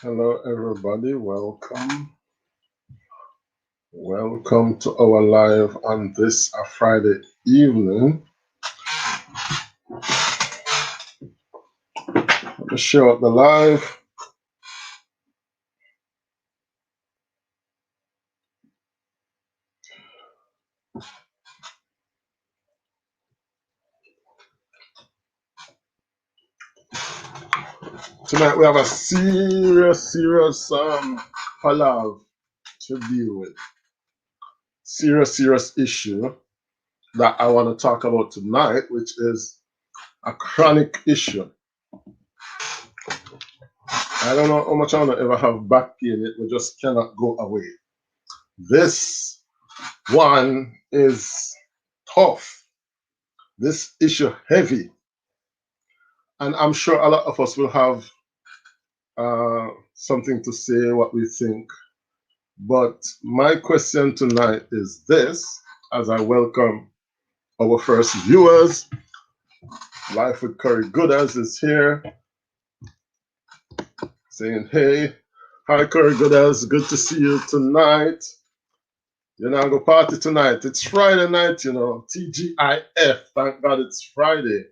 Hello, everybody. Welcome. Welcome to our live on this Friday evening. Let me share out the live. Tonight we have a serious palav to deal with. Serious issue that I want to talk about tonight, which is a chronic issue. I don't know how much I want to ever have back pain. It just cannot go away. This one is tough. This issue heavy. And I'm sure a lot of us will have something to say, what we think. But my question tonight is this, as I welcome our first viewers. Life with Curry Gooders is here, saying, hey, hi Curry Gooders, good to see you tonight. You're not going to party tonight. It's Friday night, you know, TGIF. Thank God it's Friday.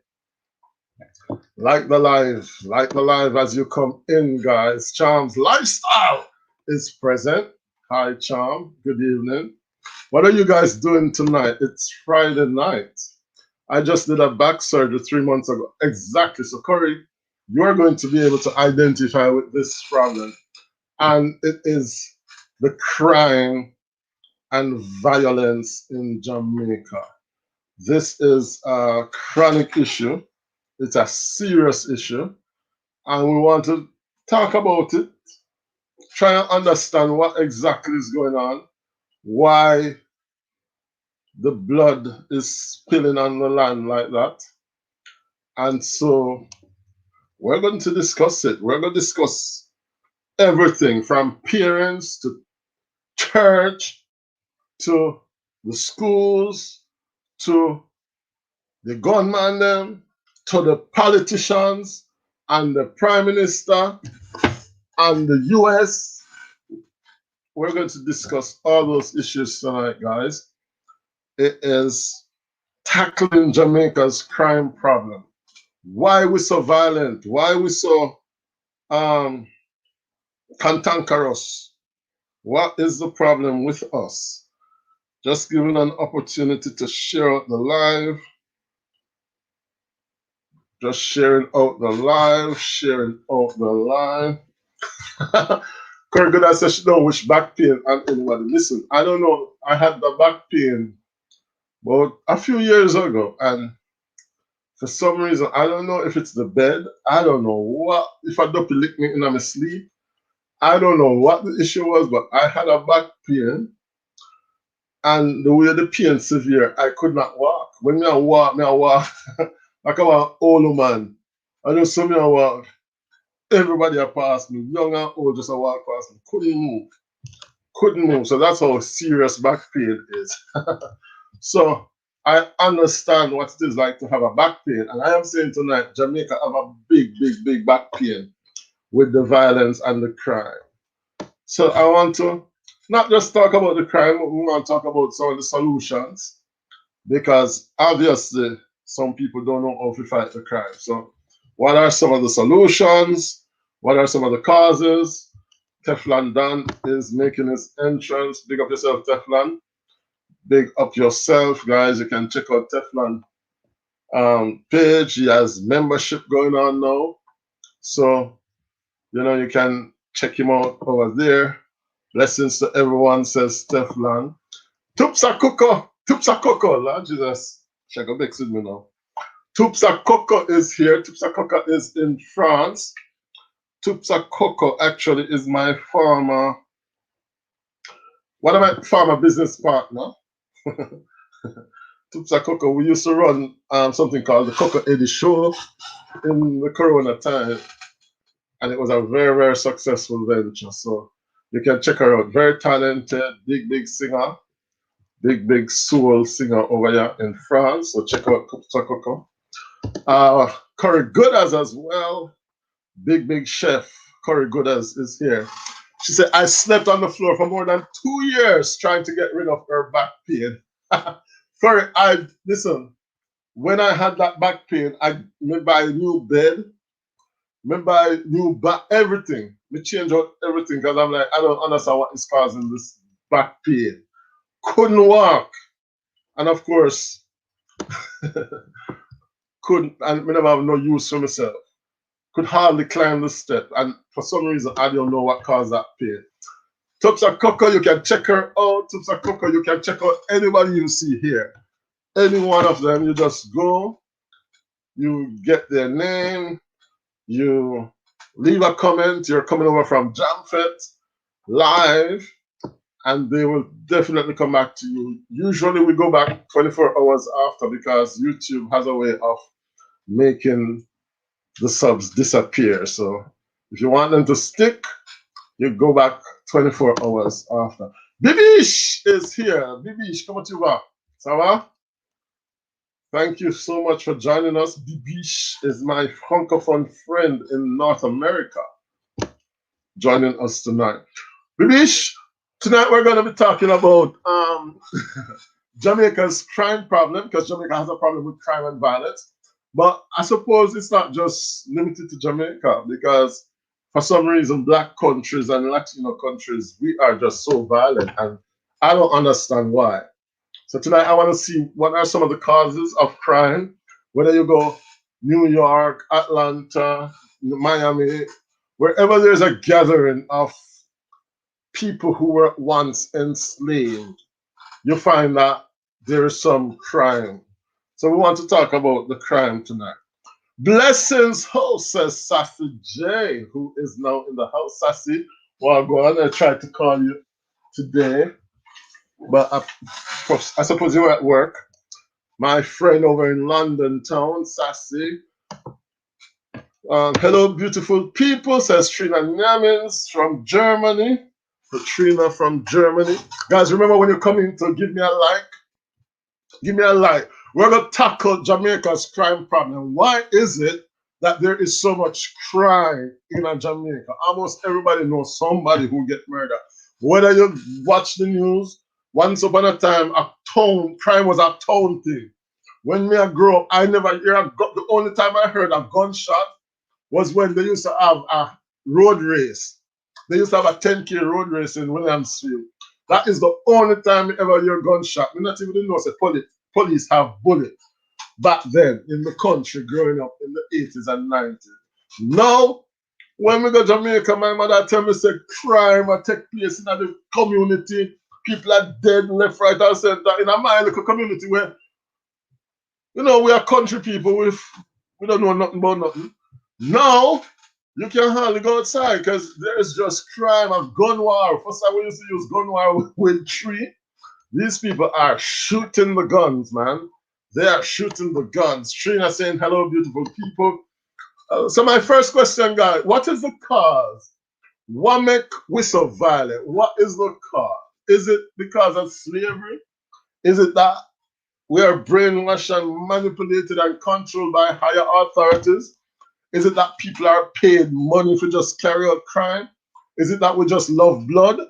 Like the live as you come in, guys. Charm's Lifestyle is present. Hi, Charm. Good evening. What are you guys doing tonight? It's Friday night. I just did a back surgery 3 months ago. Exactly. So, Corey, you're going to be able to identify with this problem. And it is the crime and violence in Jamaica. This is a chronic issue. It's a serious issue. And we want to talk about it, try and understand what exactly is going on, why the blood is spilling on the land like that. And so we're going to discuss it. We're going to discuss everything from parents to church to the schools to the gunman them to the politicians and the prime minister and the US. We're going to discuss all those issues tonight, guys. It is tackling Jamaica's crime problem. Why we so violent? Why we so cantankerous? What is the problem with us? Just giving an opportunity to share out the live. Just sharing out the live, sharing out the live. Corrigada says she don't wish back pain on anybody. Listen, I don't know. I had the back pain about a few years ago, and for some reason, I don't know if it's the bed. I don't know what. If a dopey lick me in my sleep, I don't know what the issue was, but I had a back pain, and the way the pain severe, I could not walk. When I walk like I'm an old man. I just saw me I walk. Everybody a pass me, young and old, just a walk past me. Couldn't move. So that's how serious back pain is. So I understand what it is like to have a back pain. And I am saying tonight, Jamaica have a big back pain with the violence and the crime. So I want to not just talk about the crime, but we want to talk about some of the solutions. Because obviously, some people don't know how to fight the crime. So what are some of the solutions? What are some of the causes? Teflon Don is making his entrance. Big up yourself, Teflon. Big up yourself, guys. You can check out Teflon page. He has membership going on now. So, you know, you can check him out over there. Blessings to everyone, says Teflon. Tupsa Coco, Lord Jesus. Check out with me now. Tupsa Coco is here. Tupsa Coco is in France. Tupsa Coco actually is my former business partner. Tupsa Coco, we used to run something called the Coco Eddie Show in the Corona time. And it was a very successful venture. So you can check her out. Very talented, big singer. big soul singer over here in France. So check out Kupta Coco. Corey Goodas as well. Big chef Corey Goodas is here. She said, I slept on the floor for more than 2 years trying to get rid of her back pain. Corey, listen, when I had that back pain, I buy a new bed, buy new back, everything. Me change out everything because I'm like, I don't understand what is causing this back pain. Couldn't walk. And of course, couldn't, and me never have no use for myself. Could hardly climb the step. And for some reason, I don't know what caused that pain. Tupsa Coco, you can check her out. Tupsa Coco, you can check out anybody you see here. Any one of them, you just go, you get their name, you leave a comment. You're coming over from Jamfête live, and they will definitely come back to you. Usually we go back 24 hours after because YouTube has a way of making the subs disappear. So if you want them to stick, you go back 24 hours after. Bibish is here. Bibish, comment tu vas? Ça va? Thank you so much for joining us. Bibish is my francophone friend in North America joining us tonight. Bibish, tonight we're going to be talking about Jamaica's crime problem, because Jamaica has a problem with crime and violence. But I suppose it's not just limited to Jamaica, because for some reason, Black countries and Latino countries, we are just so violent, and I don't understand why. So tonight I want to see what are some of the causes of crime, whether you go New York, Atlanta, Miami, wherever there's a gathering of people who were once enslaved, you find that there is some crime. So we want to talk about the crime tonight. Blessings host, says Sassy J, who is now in the house. Sassy, well, go on. I tried to call you today, but I suppose you were at work. My friend over in London town, Sassy. Hello, beautiful people, says Trina Nyamins from Germany. Trina from Germany. Guys, remember when you come in to give me a like? Give me a like. We're going to tackle Jamaica's crime problem. Why is it that there is so much crime in Jamaica? Almost everybody knows somebody who get murdered. Whether you watch the news, once upon a time, crime was a town thing. When me I grew up, I never hear the only time I heard a gunshot was when they used to have a road race. They used to have a 10K road race in Williamsfield. That is the only time you ever hear a gunshot. Me not even know say police have bullets back then in the country growing up in the 80s and 90s. Now, when we go to Jamaica, my mother tell me say crime will take place in the community. People are dead left, right, and center. In my little community where, you know, we are country people, we don't know nothing about nothing. Now, you can hardly go outside because there is just crime of gun war. First time we used to use gun war with tree. These people are shooting the guns, man. They are shooting the guns. Trina saying, hello, beautiful people. So my first question, guys, what is the cause? What make we so violent? What is the cause? Is it because of slavery? Is it that we are brainwashed and manipulated and controlled by higher authorities? Is it that people are paid money to just carry out crime? Is it that we just love blood?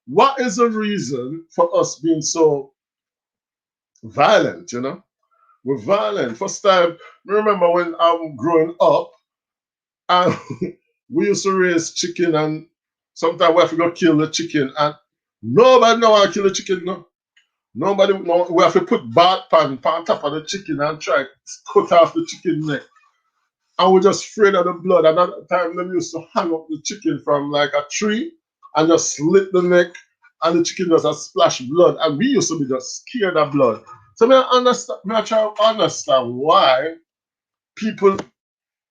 What is the reason for us being so violent, you know? We're violent. First time, remember when I'm growing up, and we used to raise chicken, and sometimes we have to go kill the chicken, and nobody know how to kill the chicken, no? Nobody know. We have to put bath pan on top of the chicken and try to cut off the chicken neck. And we're just afraid of the blood. And at that time, they used to hang up the chicken from like a tree and just slit the neck, and the chicken just a splash blood. And we used to be just scared of blood. So I try to understand why people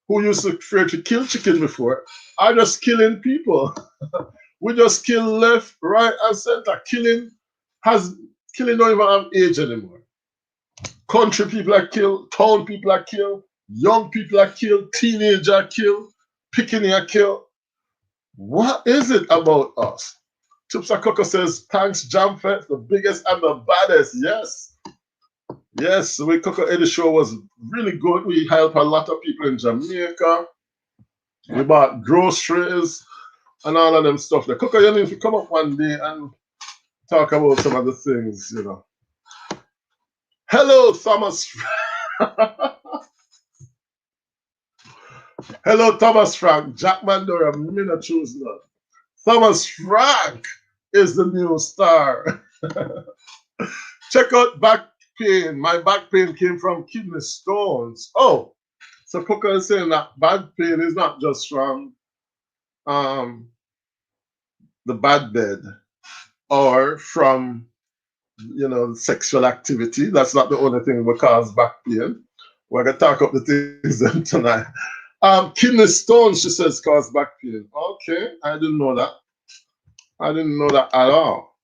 who used to fear to kill chicken before are just killing people. We just kill left, right, and center. Killing don't even have age anymore. Country people are killed, town people are killed, young people are killed, teenagers are killed, picking are killed. What is it about us? Tupsa Coco says, thanks, Jamfête, the biggest and the baddest. Yes. Yes, the way Coco Eddie show was really good. We helped a lot of people in Jamaica. We bought groceries and all of them stuff. The Coco, you need to come up one day and talk about some of the things, you know. Hello, Thomas. Hello, Thomas Frank. Jack Mandora, me not choose none. Thomas Frank is the new star. Check out back pain. My back pain came from kidney stones. Oh, so Coco is saying that back pain is not just from the bad bed or from, you know, sexual activity. That's not the only thing that cause back pain. We're gonna talk up the things then tonight. Kidney stones, she says, cause back pain. Okay, I didn't know that. I didn't know that at all.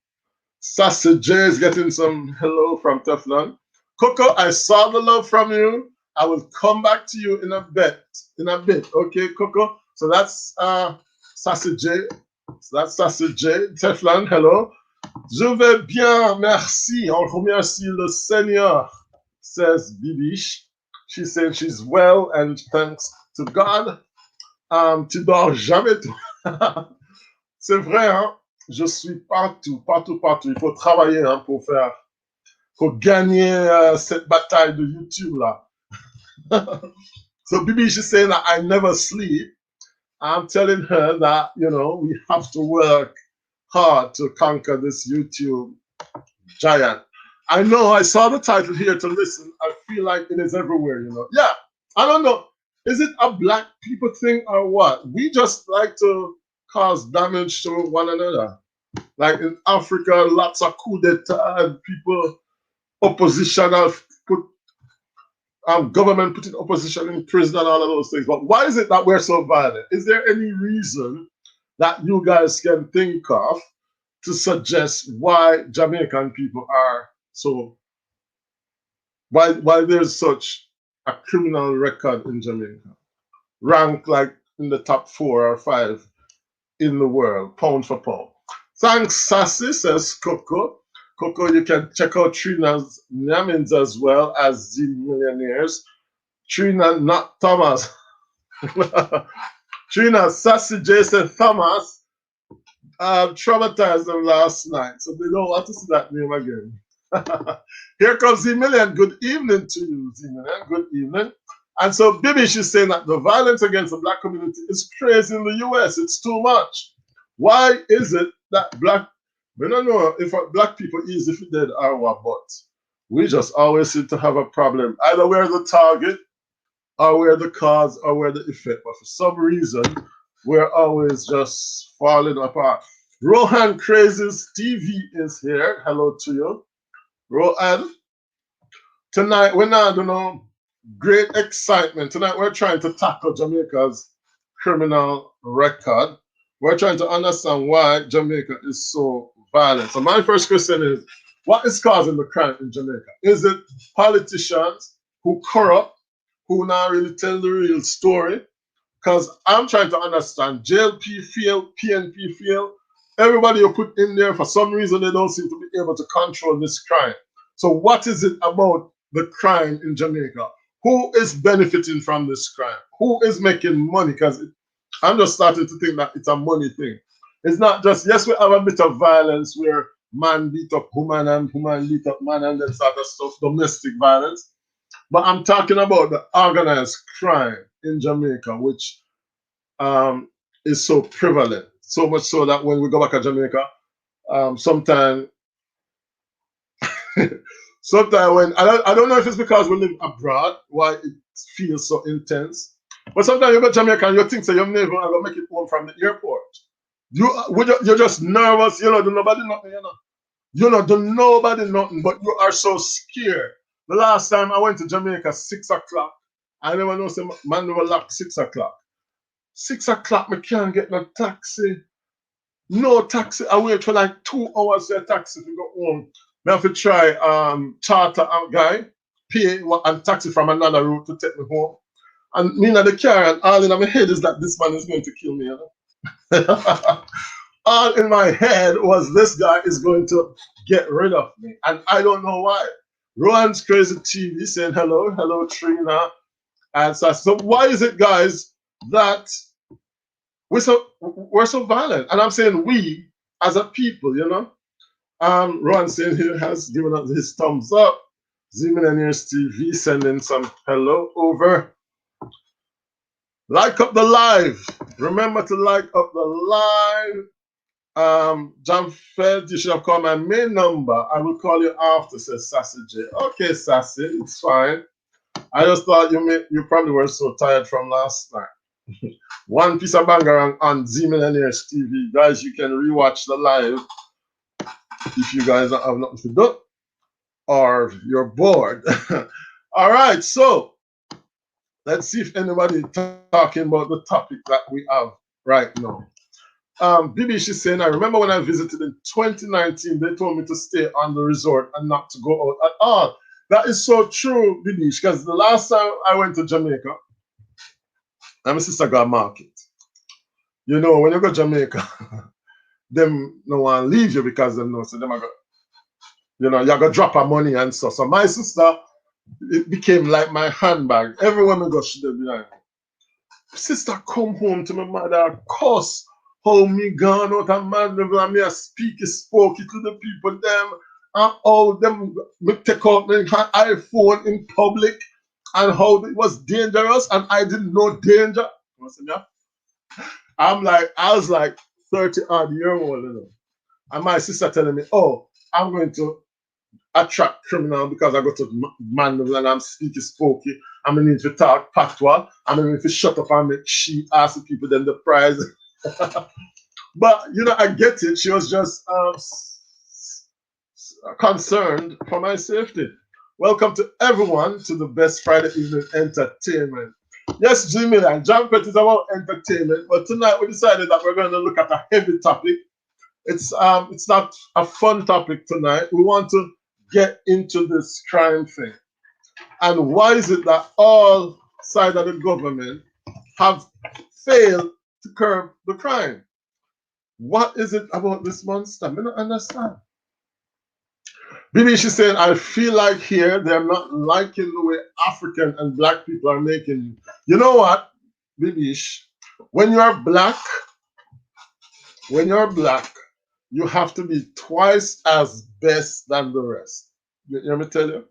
Sassy J is getting some hello from Teflon. Coco, I saw the love from you. I will come back to you in a bit. Okay, Coco. So that's Sassy J. So that's Sassy J. Teflon, hello. Je vais bien, merci. On remercie le Seigneur, says Bibish. She said she's well and thanks to God. Tu dors jamais, toi. C'est vrai, hein? Je suis partout, partout, partout. Il faut travailler hein, pour gagner cette bataille de YouTube là. So Bibi, she's saying that I never sleep. I'm telling her that, you know, we have to work hard to conquer this YouTube giant. I know I saw the title here to listen. I feel like it is everywhere, you know. Yeah, I don't know. Is it a black people thing or what? We just like to cause damage to one another. Like in Africa, lots of coup d'etat and people, opposition have put government putting opposition in prison and all of those things. But why is it that we're so violent? Is there any reason that you guys can think of to suggest why Jamaican people are so, why there's such a criminal record in Jamaica? Ranked like in the top 4 or 5 in the world, pound for pound. Thanks, Sassy, says Coco. Coco, you can check out Trina's Nyamins as well as the Millionaires. Trina, not Thomas. Trina, Sassy, Jason, Thomas traumatized them last night, so they don't want to see that name again. Here comes the Million. Good evening to you, Z Million. Good evening. And so Bibi, she's saying that the violence against the black community is crazy in the US. It's too much. Why is it that we don't know if black people easy if dead or what, but we just always seem to have a problem. Either we're the target, or we're the cause, or we're the effect. But for some reason, we're always just falling apart. Rohan Crazies TV is here. Hello to you. Rohan. Tonight, we're not, you know, great excitement. Tonight, we're trying to tackle Jamaica's criminal record. We're trying to understand why Jamaica is so violent. So my first question is, what is causing the crime in Jamaica? Is it politicians who corrupt, who not really tell the real story? Because I'm trying to understand, JLP failed, PNP failed. Everybody you put in there, for some reason, they don't seem to be able to control this crime. So what is it about the crime in Jamaica? Who is benefiting from this crime? Who is making money? Because I'm just starting to think that it's a money thing. It's not just, yes, we have a bit of violence where man beat up woman and woman beat up man and that sort of stuff, domestic violence. But I'm talking about the organized crime in Jamaica, which is so prevalent. So much so that when we go back to Jamaica, sometimes when I don't know if it's because we live abroad, why it feels so intense. But sometimes you go to Jamaica and you think so you're never gonna make it home from the airport. You're just nervous, you know, do nobody nothing, you know. You know, do nobody nothing, but you are so scared. The last time I went to Jamaica, 6 o'clock, I never know some man never lock 6 o'clock. 6 o'clock, I can't get no taxi. No taxi. I wait for like 2 hours for a taxi to go home. I have to try charter a guy, pay and taxi from another route to take me home. And me in the car and all in my head is that this man is going to kill me, you know. all in my head was this guy is going to get rid of me. And I don't know why. Rowan's Crazy TV saying hello, hello Trina. And so why is it, guys, that we're so violent? And I'm saying we as a people, you know. Rowan saying he has given us his thumbs up. Z-Millionaires TV sending some hello over. Like up the live. Remember to like up the live. Jamfête, you should have called my main number. I will call you after, says Sassy J. Okay, Sassy, it's fine. I just thought you probably were so tired from last night. One piece of banger on Z-Millionaires TV. Guys, you can rewatch the live if you guys have nothing to do or you're bored. All right, so let's see if anybody talking about the topic that we have right now. Bibi, she's saying, I remember when I visited in 2019, they told me to stay on the resort and not to go out at all. That is so true, Bibi, because the last time I went to Jamaica, and my sister got market. You know, when you go to Jamaica, them no one leave you because they know, so them are go, you know, you're gonna drop her money and stuff. So my sister, it became like my handbag. Everyone I go, she did behind me. Sister come home to my mother, cuss how me gone out of man level and me a spoke it to the people them and how them me take out my iPhone in public and how it was dangerous and I didn't know danger. I was like 30 odd year old, you know. And my sister telling me, oh, I'm going to attract criminal because I go to Mandeville and I'm speaking spooky. I'm going to need to talk patois. I'm going to need to shut up and make she ask the people then the prize. But, you know, I get it. She was just concerned for my safety. Welcome to everyone to the best Friday evening entertainment. Yes, Jimmy and Jamfête is about entertainment, but tonight we decided that we're going to look at a heavy topic. It's not a fun topic tonight. We want to get into this crime thing. And why is it that all sides of the government have failed to curb the crime? What is it about this monster? I don't understand. Bibi, she's saying, I feel like here they're not liking the way African and black people are making. You know what, Bibi? When you're black, you have to be twice as best than the rest. You hear me tell you?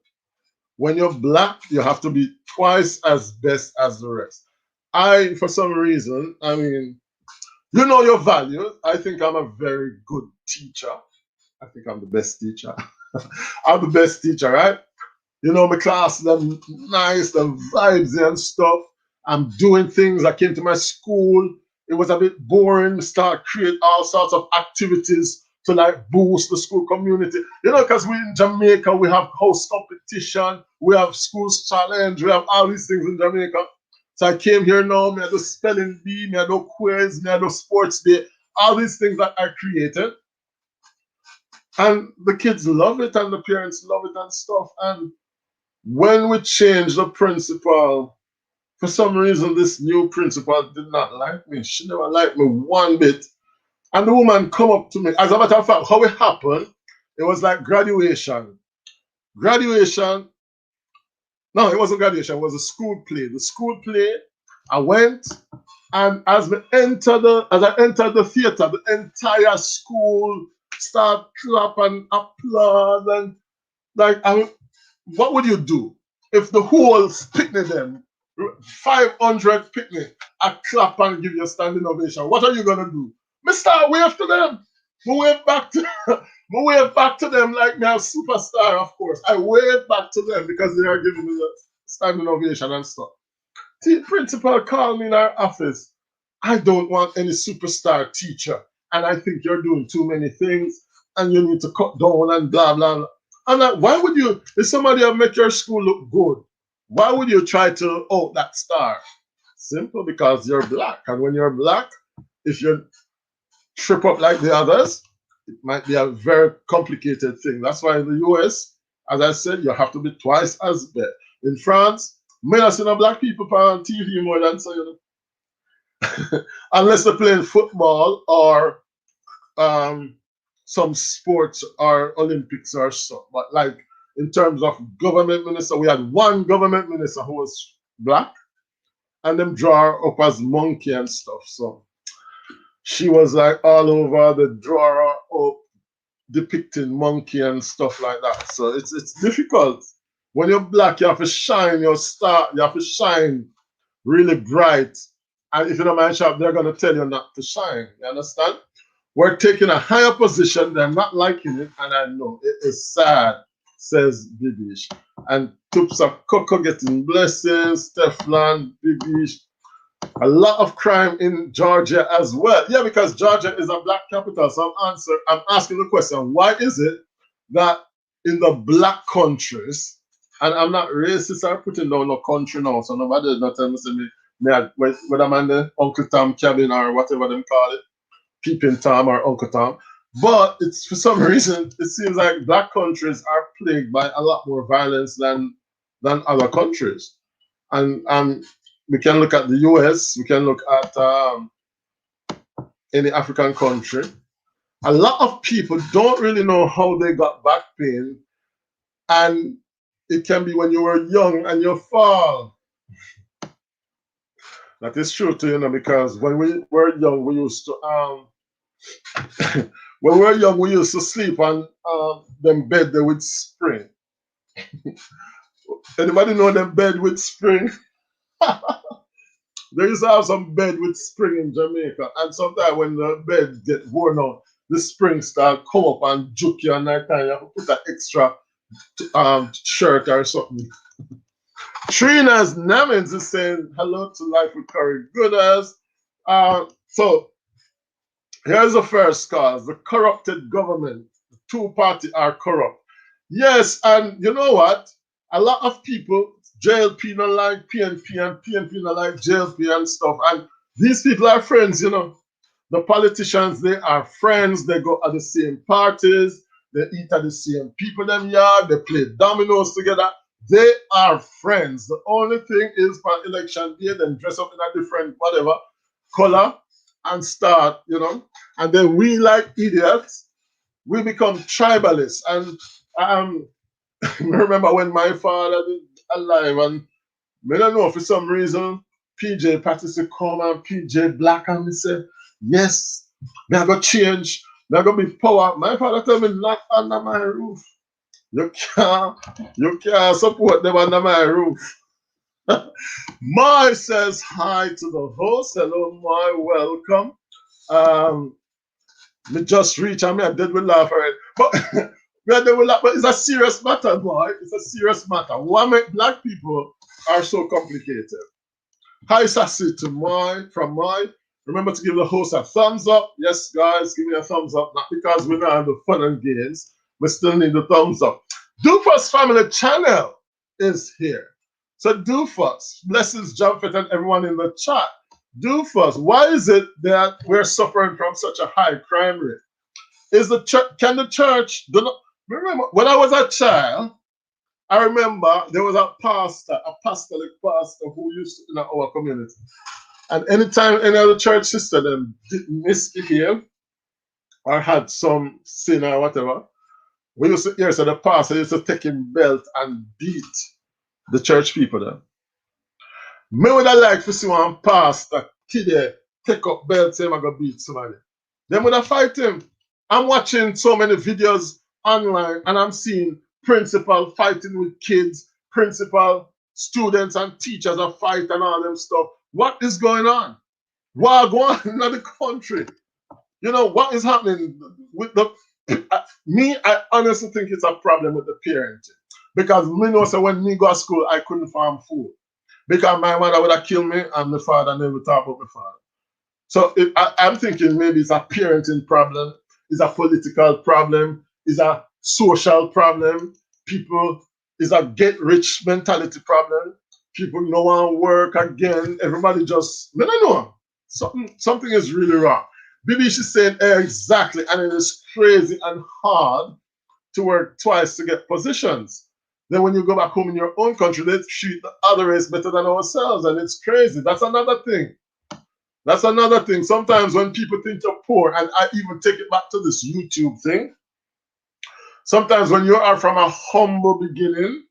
When you're black, you have to be twice as best as the rest. For some reason, I mean, you know your values. I think I'm a very good teacher. I think I'm the best teacher. I'm the best teacher, right? You know, my class, them nice, them vibes and stuff. I'm doing things. I came to my school. It was a bit boring. Start create all sorts of activities to like boost the school community. You know, because we in Jamaica, we have house competition, we have schools challenge, we have all these things in Jamaica. So I came here now, me I do spelling bee, me I do quiz, me I do sports day, all these things that I created. And the kids love it and the parents love it and stuff. And when we changed the principal, for some reason, this new principal did not like me. She never liked me one bit. And the woman come up to me. As a matter of fact, how it happened, it was like graduation. Graduation. No, it wasn't graduation. It was a school play. The school play, I went, and as I entered the theater, the entire school start clap and applaud and like, what would you do if the whole picnic them, 500 picnic, I clap and give you a standing ovation? What are you gonna do? Me start wave to them. Me wave back to them like me a superstar, of course. I wave back to them because they are giving me the standing ovation and stuff. The principal called me in our office. I don't want any superstar teacher, and I think you're doing too many things, and you need to cut down and blah blah blah. I'm like, why would you? If somebody will make your school look good, why would you try to out that star? Simple, because you're black, and when you're black, if you trip up like the others, it might be a very complicated thing. That's why in the US, as I said, you have to be twice as bad. In France, me not see no black people on TV more than so, you know. Unless they're playing football or some sports or Olympics or so. But like in terms of government minister, we had one government minister who was black, and them draw her up as monkey and stuff. So she was like all over the drawer up depicting monkey and stuff like that. So it's difficult. When you're black, you have to shine your star, you have to shine really bright. And if you don't mind shop, they're gonna tell you not to shine. You understand? We're taking a higher position, they're not liking it, and I know it is sad, says Bibish. And Tupsa Coco getting blessings, Teflon, Bibish. A lot of crime in Georgia as well. Yeah, because Georgia is a black capital. So I'm asking the question, why is it that in the black countries, and I'm not racist or putting down no country now, so nobody is not telling me, whether I'm in the Uncle Tom cabin or whatever them call it, Peeping Tom or Uncle Tom. But it's for some reason, it seems like black countries are plagued by a lot more violence than other countries. And we can look at the US, we can look at any African country. A lot of people don't really know how they got back pain, and it can be when you were young and you fall. That is true too, because when we were young, we used to when we were young, we used to sleep on them bed there with spring. Anybody know them bed with spring? They used to have some bed with spring in Jamaica, and sometimes when the bed get worn out, the spring start come up and juke you, and night time you have to put an extra shirt or something. Trina's Namens is saying hello to Life with Curry Gooders. So here's the first cause: the corrupted government. The two-party are corrupt. Yes, and you know what? A lot of people, JLP don't like PNP and PNP don't like JLP and stuff. And these people are friends, The politicians, they are friends. They go at the same parties. They eat at the same people them yard. They play dominoes together. They are friends. The only thing is for election day, then dress up in a different whatever color and start, And then we like idiots, we become tribalists. And remember when my father was alive, and I don't know, for some reason, PJ Patterson come and PJ Black, and he said, yes, me I go change, me I go be power. My father tell me, not under my roof. You can't support them under my roof. Mai says hi to the host. Hello, Mai, welcome. Me just reach, I did we laugh already. But but it's a serious matter, boy. It's a serious matter. Why make black people are so complicated? Hi, Sassy to Mai from Mai. Remember to give the host a thumbs up. Yes, guys, give me a thumbs up. Not because we don't have the fun and games. We still need the thumbs up. Dufus Family Channel is here. So Dufus, blessings Jamfête and everyone in the chat. Dufus, why is it that we're suffering from such a high crime rate? Is the church, can the church do not remember when I was a child? I remember there was a pastor, a apostolic pastor who used to in our community. And anytime any other church sister them did misbehave or had some sin or whatever, we used to hear so the pastor used to take him belt and beat the church people there. Me would have liked to see one pastor kid take up belt say I'm gonna beat somebody. Then would have fight him. I'm watching so many videos online and I'm seeing principal fighting with kids, principal, students and teachers are fighting and all them stuff. What is going on? What going on in the country? What is happening with the me? I honestly think it's a problem with the parenting. Because me know so when me go to school, I couldn't farm food. Because my mother would have killed me and my father never talk about my father. So I'm thinking maybe it's a parenting problem, it's a political problem, it's a social problem. People, it's a get rich mentality problem. People no one work again. Everybody just, I don't know. Something is really wrong. Bibi, she's saying exactly, and it is crazy and hard to work twice to get positions. Then when you go back home in your own country, they treat the other race better than ourselves, and it's crazy. That's another thing. That's another thing. Sometimes when people think you're poor, and I even take it back to this YouTube thing, sometimes when you are from a humble beginning,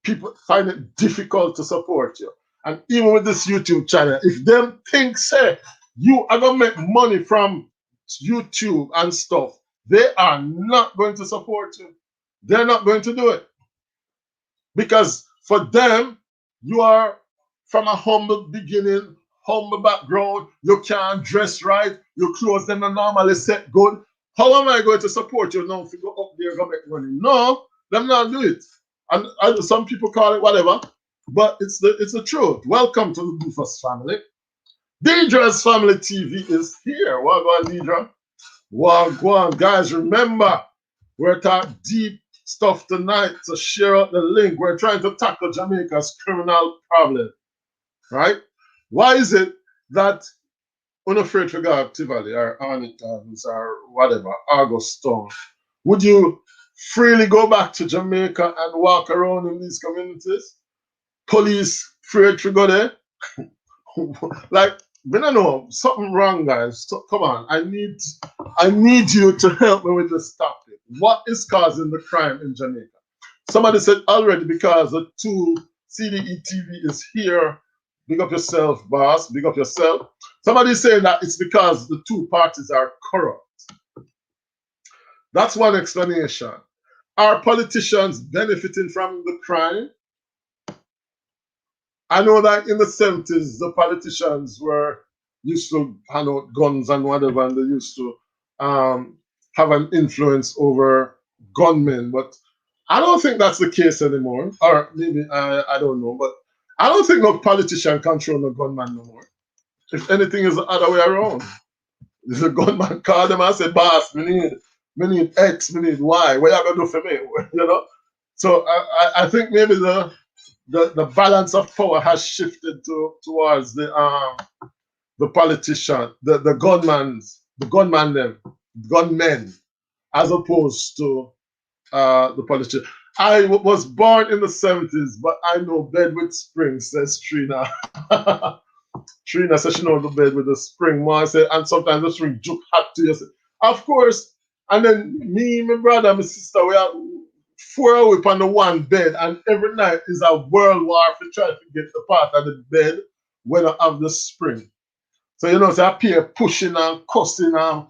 people find it difficult to support you. And even with this YouTube channel, if them think, say, you are going to make money from YouTube and stuff, they are not going to support you. They're not going to do it. Because for them, you are from a humble beginning, humble background, you can't dress right, your clothes them are normally set good. How am I going to support you now if you go up there and go make money? No, them not do it. And some people call it whatever, but it's the truth. Welcome to the Bufus family. Deidre's Family TV is here. Wagwan, Deidre. Wagwan. Guys, remember, we're talking deep stuff tonight, so share out the link. We're trying to tackle Jamaica's criminal problem, right? Why is it that unafraid to go to Tivoli or Arlington or whatever, Augustown, would you freely go back to Jamaica and walk around in these communities? Police afraid to go there? Like, we don't know, something wrong, guys. So, come on, I need you to help me with this topic. What is causing the crime in Jamaica? Somebody said already because the two CDE TV is here. Big up yourself, boss. Big up yourself. Somebody saying that it's because the two parties are corrupt. That's one explanation. Are politicians benefiting from the crime? I know that in the 70s, the politicians were used to hand out guns and whatever, and they used to have an influence over gunmen. But I don't think that's the case anymore. Or maybe, I don't know. But I don't think no politician control no gunman no more. If anything, is the other way around. If the gunman call them and say, boss, me need X, me need Y. What you gonna do for me? You know? So I think maybe the balance of power has shifted towards the politician, the gunmen, as opposed to the politician. I was born in the 70s, but I know bed with spring, says Trina. Trina says she knows the bed with the spring. Ma said, and sometimes the spring juke hot to you. Of course. And then me, my brother, my sister, we are 4 hours on the one bed, and every night is a world war to try to get the part of the bed when I have the spring. So you know, so I appear pushing and cussing and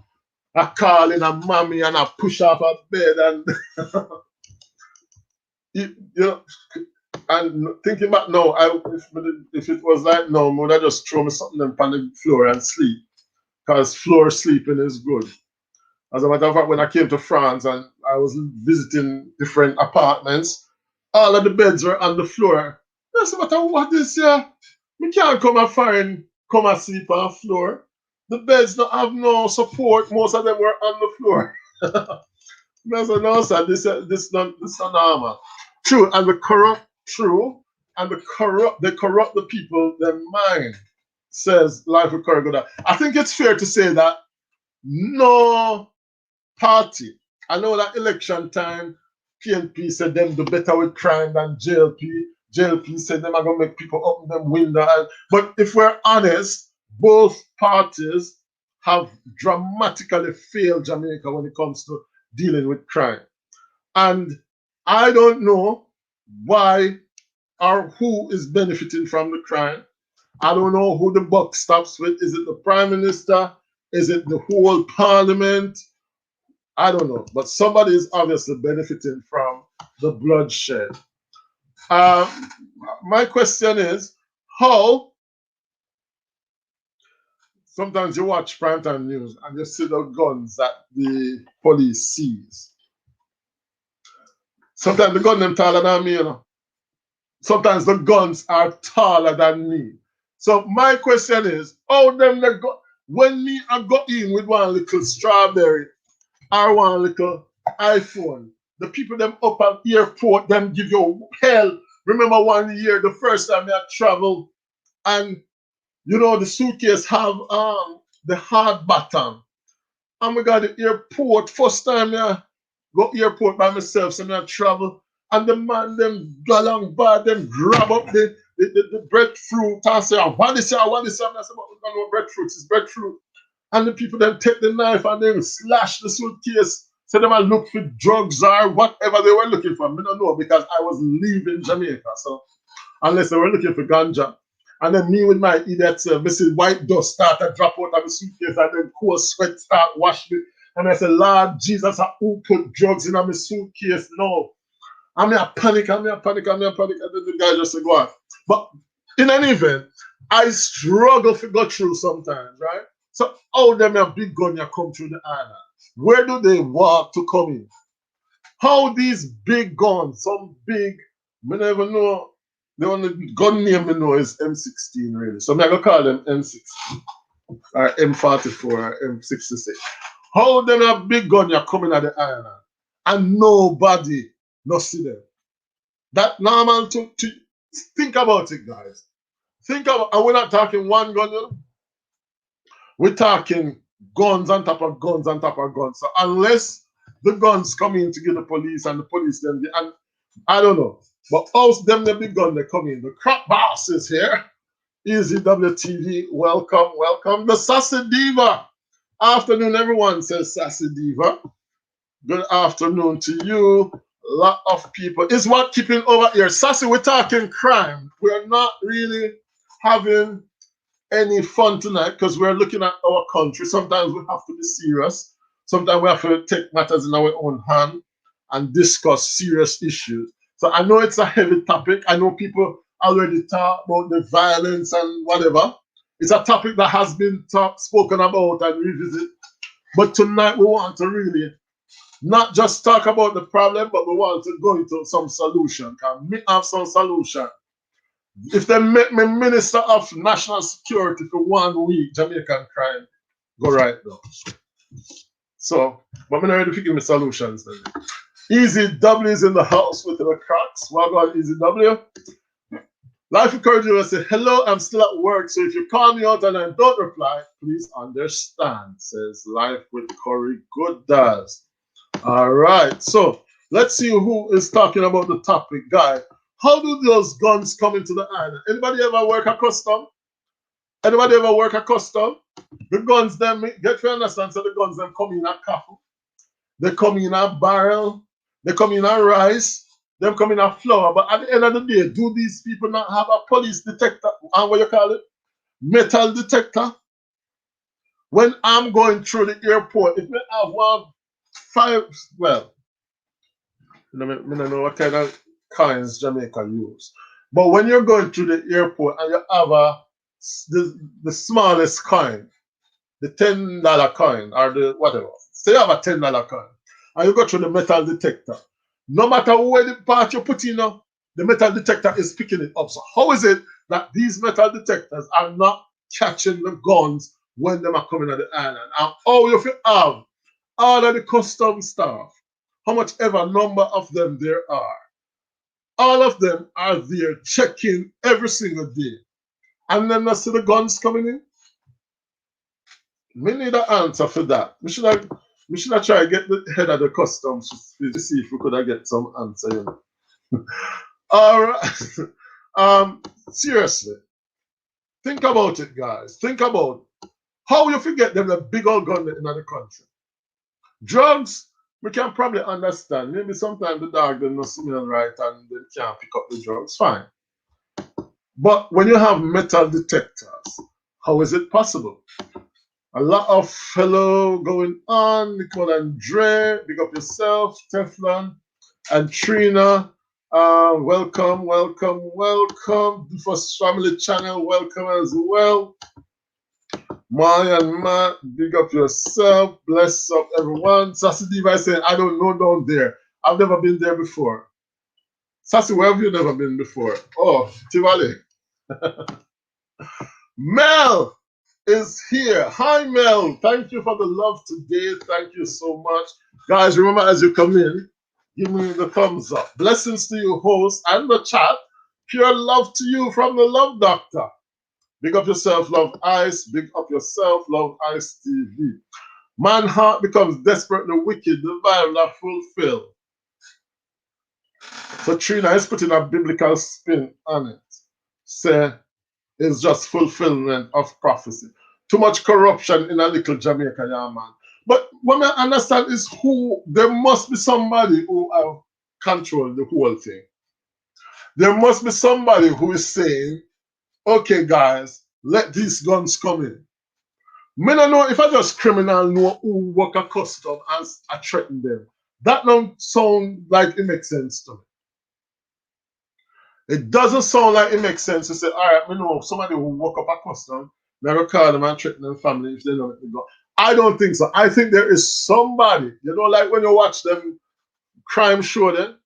I calling a mommy and I push off her bed and you know, and thinking back now, if it was like no, I would have just throw me something on the floor and sleep. Because floor sleeping is good. As a matter of fact, when I came to France and I was visiting different apartments, all of the beds were on the floor. I said, what is here? We can't come and sleep on the floor. The beds don't have no support. Most of them were on the floor. I said, no, sir, this not normal. True, and they corrupt the people, their mind, says Life with Corrigoda. I think it's fair to say that no party. I know that election time, PNP said them do better with crime than JLP. JLP said them are going to make people open them windows. But if we're honest, both parties have dramatically failed Jamaica when it comes to dealing with crime. And I don't know why or who is benefiting from the crime. I don't know who the buck stops with. Is it the Prime Minister? Is it the whole Parliament? I don't know. But somebody is obviously benefiting from the bloodshed. My question is, how sometimes you watch primetime news and you see the guns that the police seize. Sometimes the gun them taller than me, you know. Sometimes the guns are taller than me. So my question is, how them the gun, when me I go in with one little strawberry or one little iPhone, the people them up at airport them give you hell. Remember one year, the first time I traveled, and you know the suitcase have the hard bottom. And we got the airport, first time I go airport by myself, so I travel. And the man them go along bar, them grab up the breadfruit and say, what is it? What is it? And I said, but no breadfruit, it's breadfruit. And the people then take the knife and then slash the suitcase. So they might look for drugs or whatever they were looking for. I don't know because I was leaving Jamaica. So unless they were looking for ganja. And then me with my idiot self, me see white dust start to drop out of the suitcase and then cold sweat start wash me. And I said, Lord Jesus, who put drugs in my suitcase? No. I'm a panic, I'm a panic, I'm a panic. And then the guy just said, go on. But in any event, I struggle to go through sometimes, right? So how them a big gun you come through the island? Where do they walk to come in? How these big guns, some big, I never know, the only gun name I know is M16 really. So I'm going to call them M16 or M44 or M66. How them a big gun you coming at the island and nobody no see them? That normal to think about it, guys. Think about, and we're not talking one gun, you know? We're talking guns on top of guns on top of guns. So unless the guns come in to get the police and the police then, and I don't know. But also them the big gun they come in. The crap boss is here. Easy WTV, welcome, welcome. The Sassy Diva. Afternoon, everyone says Sassy Diva. Good afternoon to you. A lot of people. It's what keeping over here. Sassy, we're talking crime. We're not really having any fun tonight because we're looking at our country. Sometimes we have to be serious. Sometimes we have to take matters in our own hand and discuss serious issues. So I know it's a heavy topic. I know people already talk about the violence and whatever. It's a topic that has been spoken about and revisited. But tonight we want to really not just talk about the problem, but we want to go into some solution. Can we have some solution? If they make me Minister of National Security for 1 week, Jamaican crime go right now. So, but I'm not ready to give me solutions then. Easy W is in the house with the cracks. Well done, Easy W. Life encouraging will say, hello, I'm still at work, so if you call me out and I don't reply, please understand, says Life with Corey Goodaz. All right, so let's see who is talking about the topic, guy. How do those guns come into the island? Anybody ever work a custom? Anybody ever work a custom? The guns, them, get to understand, so the guns, them come in a coffee. They come in a barrel. They come in a rice. They come in a flour. But at the end of the day, do these people not have a police detector? And what you call it? Metal detector? When I'm going through the airport, if we have well, I don't know what kind of coins Jamaica use. But when you're going through the airport and you have the smallest coin, the $10 coin or the whatever, say you have a $10 coin, and you go through the metal detector, no matter where the part you put in, the metal detector is picking it up. So how is it that these metal detectors are not catching the guns when they are coming at the island? And how if you have all of the custom staff, how much ever number of them there are, all of them are there checking every single day. And then I see the guns coming in. We need an answer for that. We should have tried to get the head of the customs to see if we could have get some answer. You know? All right. Seriously, think about it, guys. Think about how you forget them the big old gun in the country. Drugs, we can probably understand. Maybe sometimes the dog doesn't smell right and they can't pick up the drugs. Fine. But when you have metal detectors, how is it possible? A lot of fellow going on. Nicole and Dre, big up yourself. Teflon and Trina, welcome, welcome, welcome. The First Family Channel, welcome as well. Maya and Matt, big up yourself. Bless up everyone. Sassy Diva saying, I don't know down there. I've never been there before. Sassy, where have you never been before? Oh, Tivoli. Mel is here. Hi, Mel. Thank you for the love today. Thank you so much. Guys, remember as you come in, give me the thumbs up. Blessings to you, host, and the chat. Pure love to you from the Love Doctor. Big up yourself, Love Ice. Big up yourself, Love Ice TV. Man heart becomes desperately wicked. The vibe that fulfill. So Trina is putting a biblical spin on it. Say it's just fulfillment of prophecy. Too much corruption in a little Jamaica, yeah, man. But what I understand is who there must be somebody who have controlled the whole thing. There must be somebody who is saying, okay, guys, let these guns come in. Me don't know if I just criminal know who work a custom and I threaten them. That don't sound like it makes sense to me. It doesn't sound like it makes sense to say, all right, me know somebody who work up a custom, me go call them and threaten them family if they don't let me go. I don't think so. I think there is somebody, you know, like when you watch them crime show then,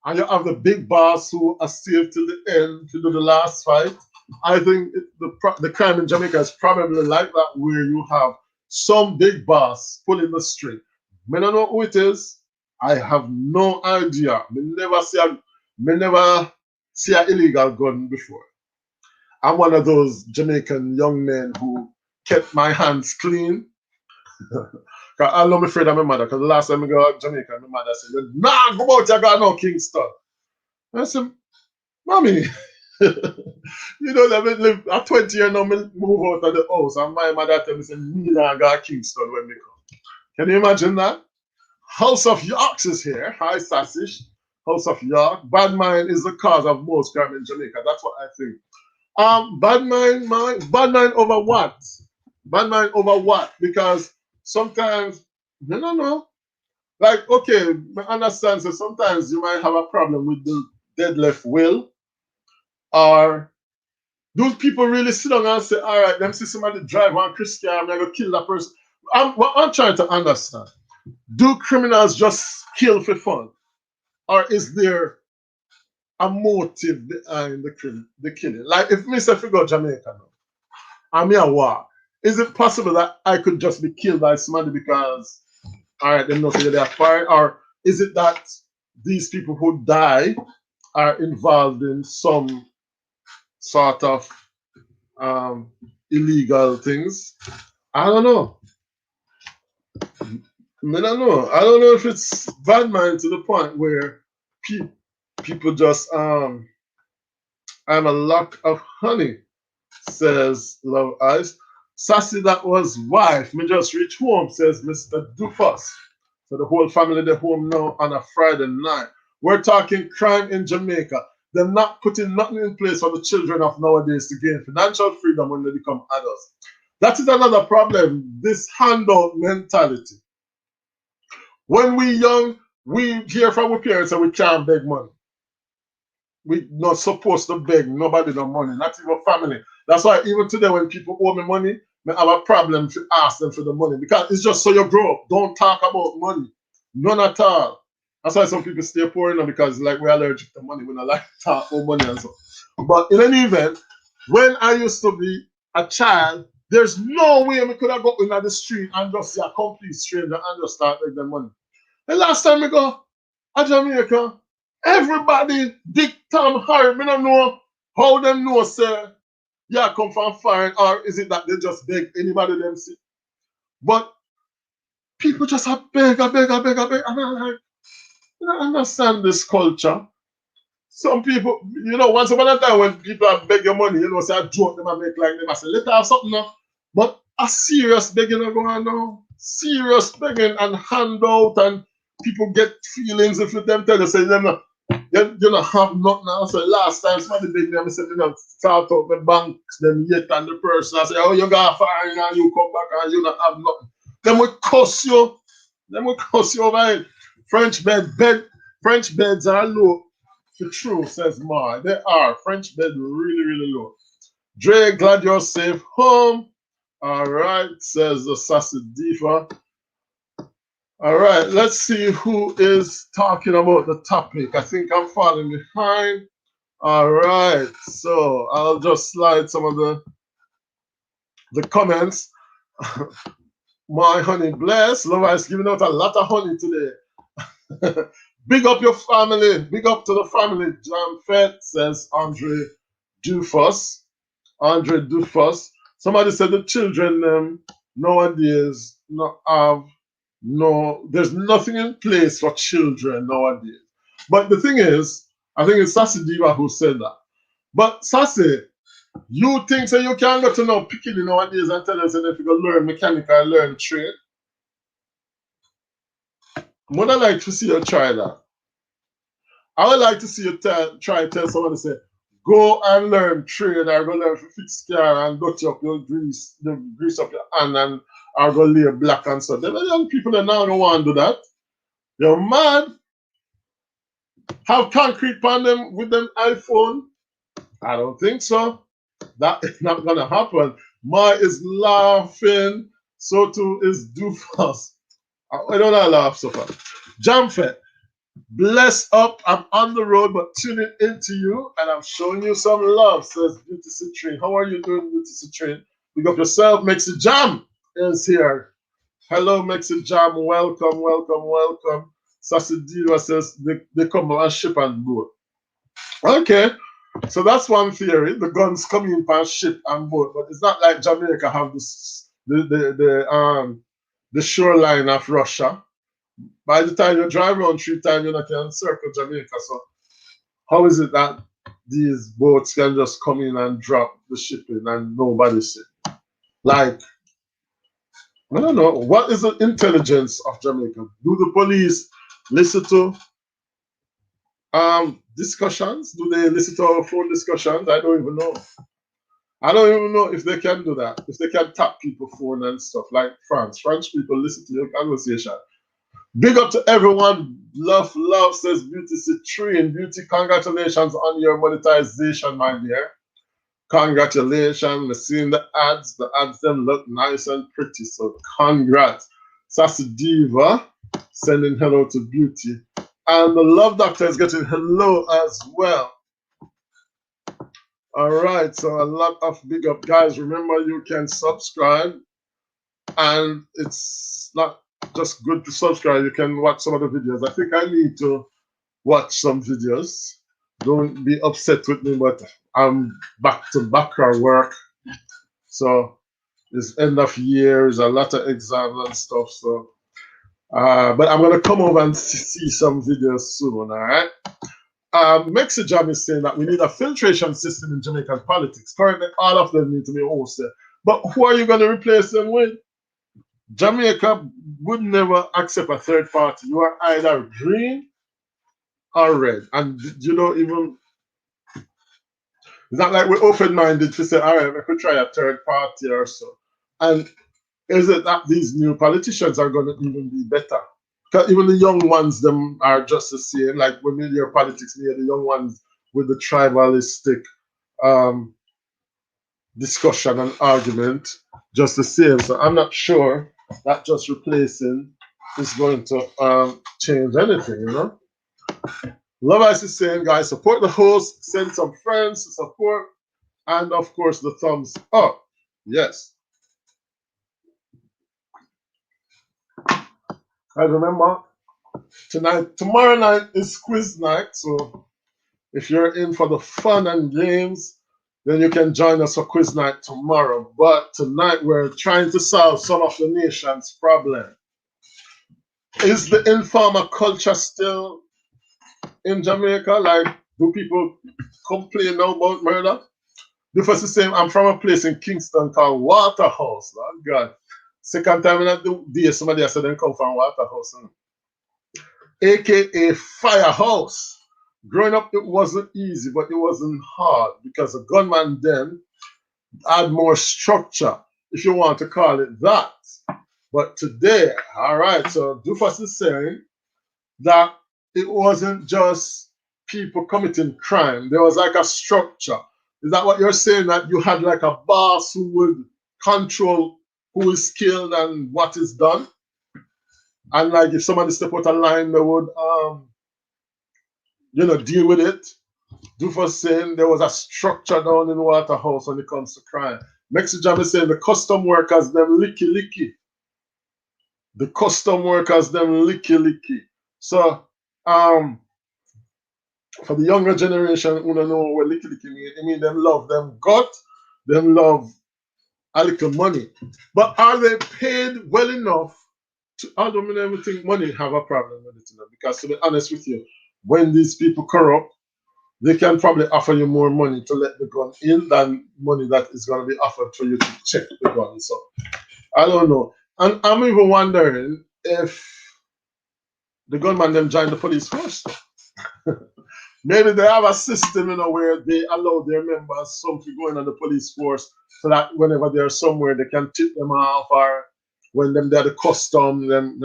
and you have the big boss who are saved till the end to do the last fight. I think the crime in Jamaica is probably like that, where you have some big boss pulling the string. Me don't know who it is. I have no idea. Me never see an illegal gun before. I'm one of those Jamaican young men who kept my hands clean. Cause I love me afraid of my mother. Because the last time I go to Jamaica, my mother said, "Nah, go out, you got no Kingston." I said, "Mommy, you know, let me live at 20 years now, me move out of the house." And my mother tell me, say, "Me nah got Kingston when me come." Can you imagine that? House of Yorks is here. Hi, Sassish. House of York. Bad mind is the cause of most crime in Jamaica. That's what I think. Bad mind over what? Bad mind over what? Because sometimes, no, no, no. Like, okay, I understand. So sometimes you might have a problem with the dead left will, or do people really sit down and say, all right, them see somebody drive one Christian, I'm gonna kill that person? What I'm trying to understand. Do criminals just kill for fun? Or is there a motive behind the killing? Like if me say if we go Jamaica now, I'm here war. Is it possible that I could just be killed by somebody because all right, they know that they are fired? Or is it that these people who die are involved in some sort of um, illegal things? I don't know. I don't know. I don't know if it's bad mind to the point where pe- people just I'm a lock of honey, says Love Ice. Sassy, that was wife. Me just reach home, says Mr. Dufus. So the whole family they home now on a Friday night. We're talking crime in Jamaica. They're not putting nothing in place for the children of nowadays to gain financial freedom when they become adults. That is another problem. This handout mentality. When we young, we hear from our parents and we can't beg money. We not supposed to beg nobody no money, not even family. That's why even today when people owe me money, I have a problem to ask them for the money because it's just so you grow up. Don't talk about money. None at all. That's why some people stay poor, because like we're allergic to money. We don't like to talk about money and so. But in any event, when I used to be a child, there's no way we could have got in the street and just see a complete stranger and just start making them money. The last time we go to Jamaica, everybody, Dick, Tom, Harry, me don't know how them know, say, yeah, come from foreign, or is it that they just beg anybody them see? But people just have beg, and I'm like, I don't understand this culture. Some people, once upon a time when people have beg your money, say I joke them and make like them, I say, let have something now. But a serious begging are going on now. Serious begging and handout, and people get feelings if you them tell you, say, them you don't have nothing now. So last time somebody begged me, I said, start out the banks, them yet and the person, I say, oh, you got fine and you come back and you don't have nothing. Then we cuss you. Then we cuss you over it. French beds are low. For true, says Mar. They are. French bed really, really low. Dre, glad you're safe home. All right, says the Sassy Diva. All right, let's see who is talking about the topic. I think I'm falling behind. All right, so I'll just slide some of the comments. My honey bless. Lova is giving out a lot of honey today. Big up your family. Big up to the family. Jamfête, says Andre Dufus. Andre Dufus. Somebody said the children nowadays not have there's nothing in place for children nowadays. But the thing is, I think it's Sassy Diva who said that. But Sassy, you think so you can go to no picking nowadays and tell us if you go learn mechanic or learn trade? Would I like to see you try that? I would like to see you try to tell someone to say, go and learn trade or go learn to fix car and dot up your grease, the grease up your hand and or go lay black and stuff. The young people that now don't want to do that. You're mad. Have concrete on them with them iPhone? I don't think so. That is not gonna happen. Ma is laughing. So too is Dufus. I don't laugh so far. Jamfête, bless up. I'm on the road, but tuning into you, and I'm showing you some love, says Beauty Citrine. How are you doing, Beauty Citrine? Pick up yourself. Mexi Jam is here. Hello, Mexi Jam. Welcome, welcome, welcome. Sassy Diva says they come on ship and boat. Okay. So that's one theory. The guns come in by ship and boat, but it's not like Jamaica have this the shoreline of Russia. By the time you drive around 3 times, you can circle Jamaica. So how is it that these boats can just come in and drop the shipping and nobody see? Like, I don't know. What is the intelligence of Jamaica? Do the police listen to discussions? Do they listen to our phone discussions? I don't even know. I don't even know if they can do that. If they can tap people's phone and stuff like France. French people listen to your conversation. Big up to everyone. Love, love, says Beauty Citrine. Beauty, congratulations on your monetization, my dear. Congratulations. We're seeing the ads. The ads them look nice and pretty. So congrats. Sassy Diva sending hello to Beauty. And the Love Doctor is getting hello as well. All right, so a lot of big up, guys. Remember, you can subscribe, and it's not just good to subscribe. You can watch some of the videos. I think I need to watch some videos. Don't be upset with me, but I'm back to background work. So it's end of year, there's a lot of exams and stuff. So, but I'm gonna come over and see some videos soon. All right. Mexi Jam is saying that we need a filtration system in Jamaican politics. Currently, all of them need to be hosted. But who are you going to replace them with? Jamaica would never accept a third party. You are either green or red. And you know, even it's not like we're open-minded to say, all right, we could try a third party or so. And is it that these new politicians are going to even be better? Because even the young ones, them are just the same. Like when we hear politics, we hear the young ones with the tribalistic discussion and argument, just the same. So I'm not sure that just replacing is going to change anything, you know? Love Ice is saying, guys, support the host, send some friends to support, and of course the thumbs up. Yes. I remember tomorrow night is quiz night, so if you're in for the fun and games, then you can join us for quiz night tomorrow. But tonight we're trying to solve some of the nation's problem. Is the informal culture still in Jamaica? Like, do people complain now about murder? The first is saying, I'm from a place in Kingston called Waterhouse. Oh God. Second time in the day, somebody said they come from Waterhouse. AKA Firehouse. Growing up, it wasn't easy, but it wasn't hard because the gunman then had more structure, if you want to call it that. But today, all right, so Dufus is saying that it wasn't just people committing crime. There was like a structure. Is that what you're saying? That you had like a boss who would control who is killed and what is done? And like if somebody step out of line, they would deal with it. Dufus saying there was a structure down in Waterhouse when it comes to crime. Mexi Jam is saying the custom workers, them licky. The custom workers, them licky. So, for the younger generation who don't know what licky mean, I mean them love them gut, them love a little money. But are they paid well enough to, I don't think money have a problem with it, because to be honest with you, when these people corrupt, they can probably offer you more money to let the gun in than money that is going to be offered for you to check the gun. So I don't know. And I'm even wondering if the gunman them join the police force. Maybe they have a system, where they allow their members some to go in on the police force so that whenever they're somewhere they can tip them off, or when they're the custom, them.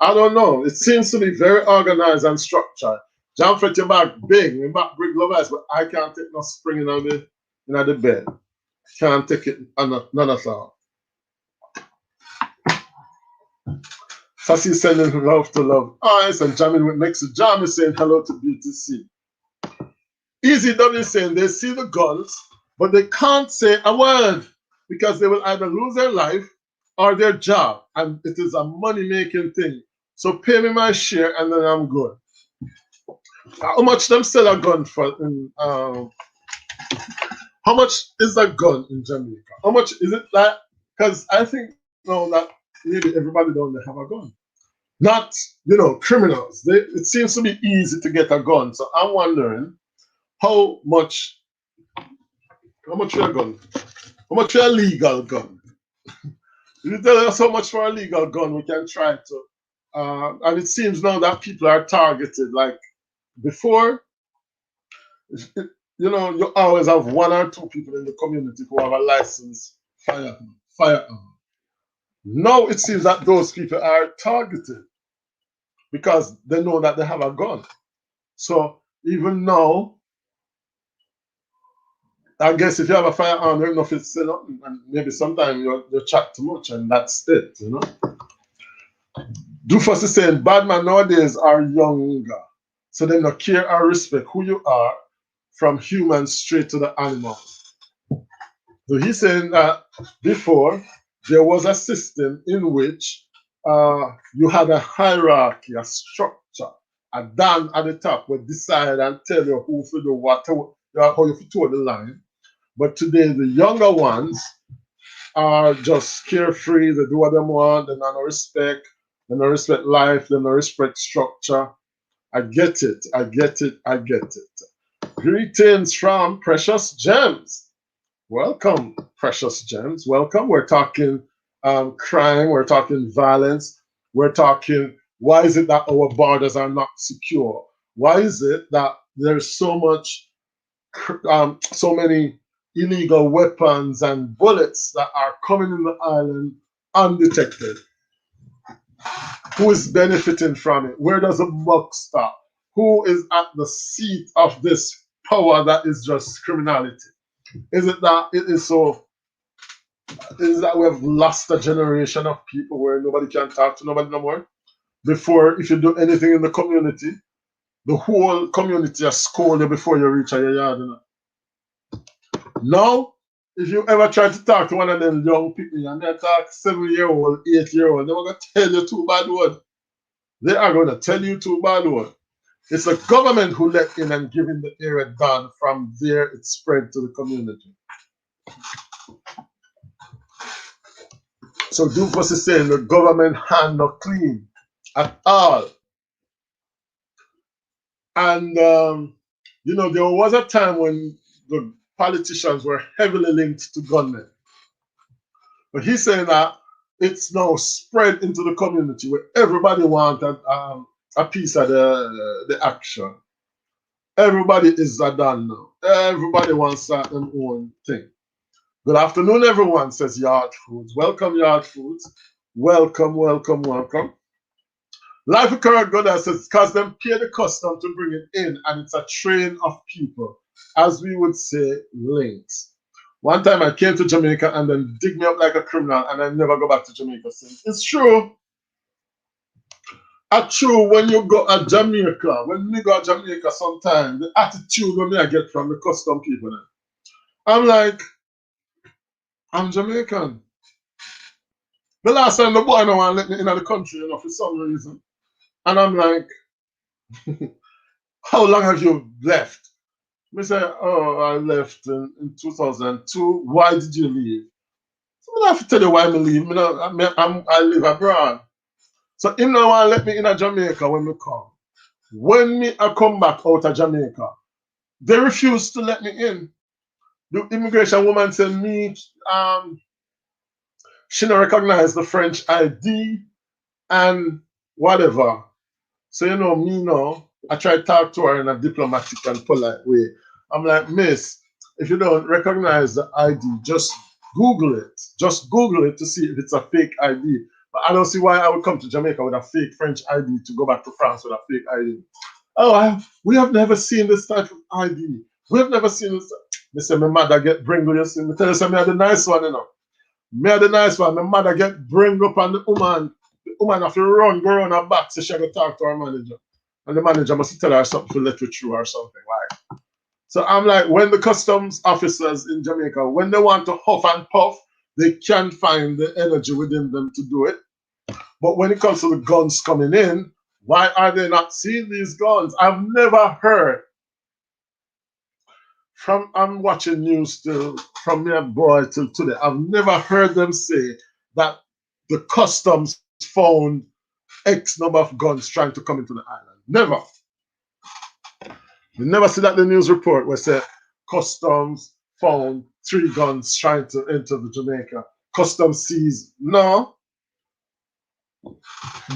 I don't know. It seems to be very organized and structured. Jamfête, your back big, my back big love eyes, but I can't take no spring in the bed. Can't take it none at all. Sassy sending love to love eyes, and jamming next to Jam is saying hello to BTC. Easy W saying they see the guns, but they can't say a word because they will either lose their life or their job, and it is a money-making thing. So pay me my share, and then I'm good. How much them sell a gun for? How much is that gun in Jamaica? How much is it that? Because I think that maybe everybody don't have a gun. Not criminals. It seems to be easy to get a gun. So I'm wondering how much for a gun? How much for a legal gun? If you tell us how much for a legal gun, we can try to. And it seems now that people are targeted. Like before, you always have one or two people in the community who have a licensed firearm. Now it seems that those people are targeted because they know that they have a gun. So even now, I guess if you have a firearm, you don't know if it's and maybe sometimes you chat too much and that's it, Dufus is saying bad man nowadays are younger, so they don't care or respect who you are, from humans straight to the animals. So he's saying that before there was a system in which you had a hierarchy, a structure, a Dan at the top would decide and tell you who to do what, how you toe the line. But today the younger ones are just carefree. They do what they want. They don't respect. They don't respect life. They don't respect structure. I get it. I get it. I get it. Greetings from Precious Gems. Welcome, Precious Gems. Welcome. We're talking crime. We're talking violence. We're talking why is it that our borders are not secure? Why is it that there's so many illegal weapons and bullets that are coming in the island undetected? Who is benefiting from it? Where does the buck stop? Who is at the seat of this power that is just criminality? Is it that it is so? Is that we have lost a generation of people where nobody can talk to nobody no more? Before, if you do anything in the community, the whole community has scolded you before you reach your yard. Now, if you ever try to talk to one of them young people and they talk 7-year-old, 8-year-old, they're going to tell you two bad words. They are going to tell you two bad words. It's the government who let in and giving the area done. From there, it spread to the community. So Dufus is saying the government hand not clean at all. And, there was a time when the politicians were heavily linked to gunmen. But he's saying that it's now spread into the community where everybody wants a piece of the action. Everybody is done now. Everybody wants their own thing. Good afternoon, everyone, says Yard Foods. Welcome, Yard Foods. Welcome, welcome, welcome. Life of Current Goddess says, because them pay the custom to bring it in, and it's a train of people, as we would say, links. One time I came to Jamaica and then dig me up like a criminal, and I never go back to Jamaica since. It's true. It's true when you go to Jamaica. When we go to Jamaica sometimes, the attitude when I get from the custom people, I'm like, I'm Jamaican. The last time the boy no one let me in the country, for some reason. And I'm like, how long have you left? We say, oh, I left in 2002. Why did you leave? So I have to tell you why I leave. I live abroad. So him no want let me in Jamaica when we come. When me I come back out of Jamaica, they refused to let me in. The immigration woman said me, she don't recognize the French ID and whatever. So you know me now, I try to talk to her in a diplomatic and polite way. I'm like, Miss, if you don't recognize the ID, just Google it. Just Google it to see if it's a fake ID. But I don't see why I would come to Jamaica with a fake French ID to go back to France with a fake ID. Oh, we have never seen this type of ID. We have never seen this. They say, my mother get bringle, you see. Me tell you, say, me are the nice one, you know. Me are the nice one. My mother get bring up on the woman. The woman have to run, go around her back so she can talk to her manager. And the manager must tell her something to let her through or something. Like. So I'm like, when the customs officers in Jamaica, when they want to huff and puff, they can't find the energy within them to do it. But when it comes to the guns coming in, why are they not seeing these guns? I've never heard from, I'm watching news still from my boy till today. I've never heard them say that the customs found X number of guns trying to come into the island. Never. You never see that in the news report where say customs found 3 guns trying to enter the Jamaica. Customs seized. No.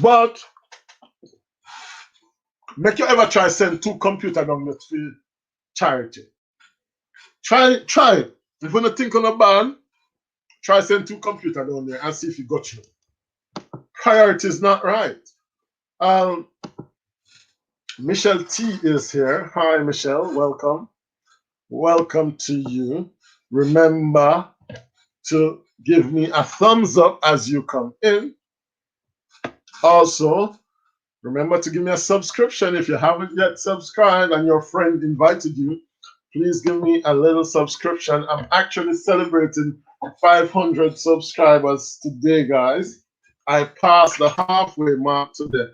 But make you ever try send 2 computers down there for charity. Try it. If you don't think on a ban, try send 2 computers down there and see if you got you. Priority is not right. Michelle T is here. Hi, Michelle. Welcome. Welcome to you. Remember to give me a thumbs up as you come in. Also, remember to give me a subscription. If you haven't yet subscribed and your friend invited you, please give me a little subscription. I'm actually celebrating 500 subscribers today, guys. I passed the halfway mark today.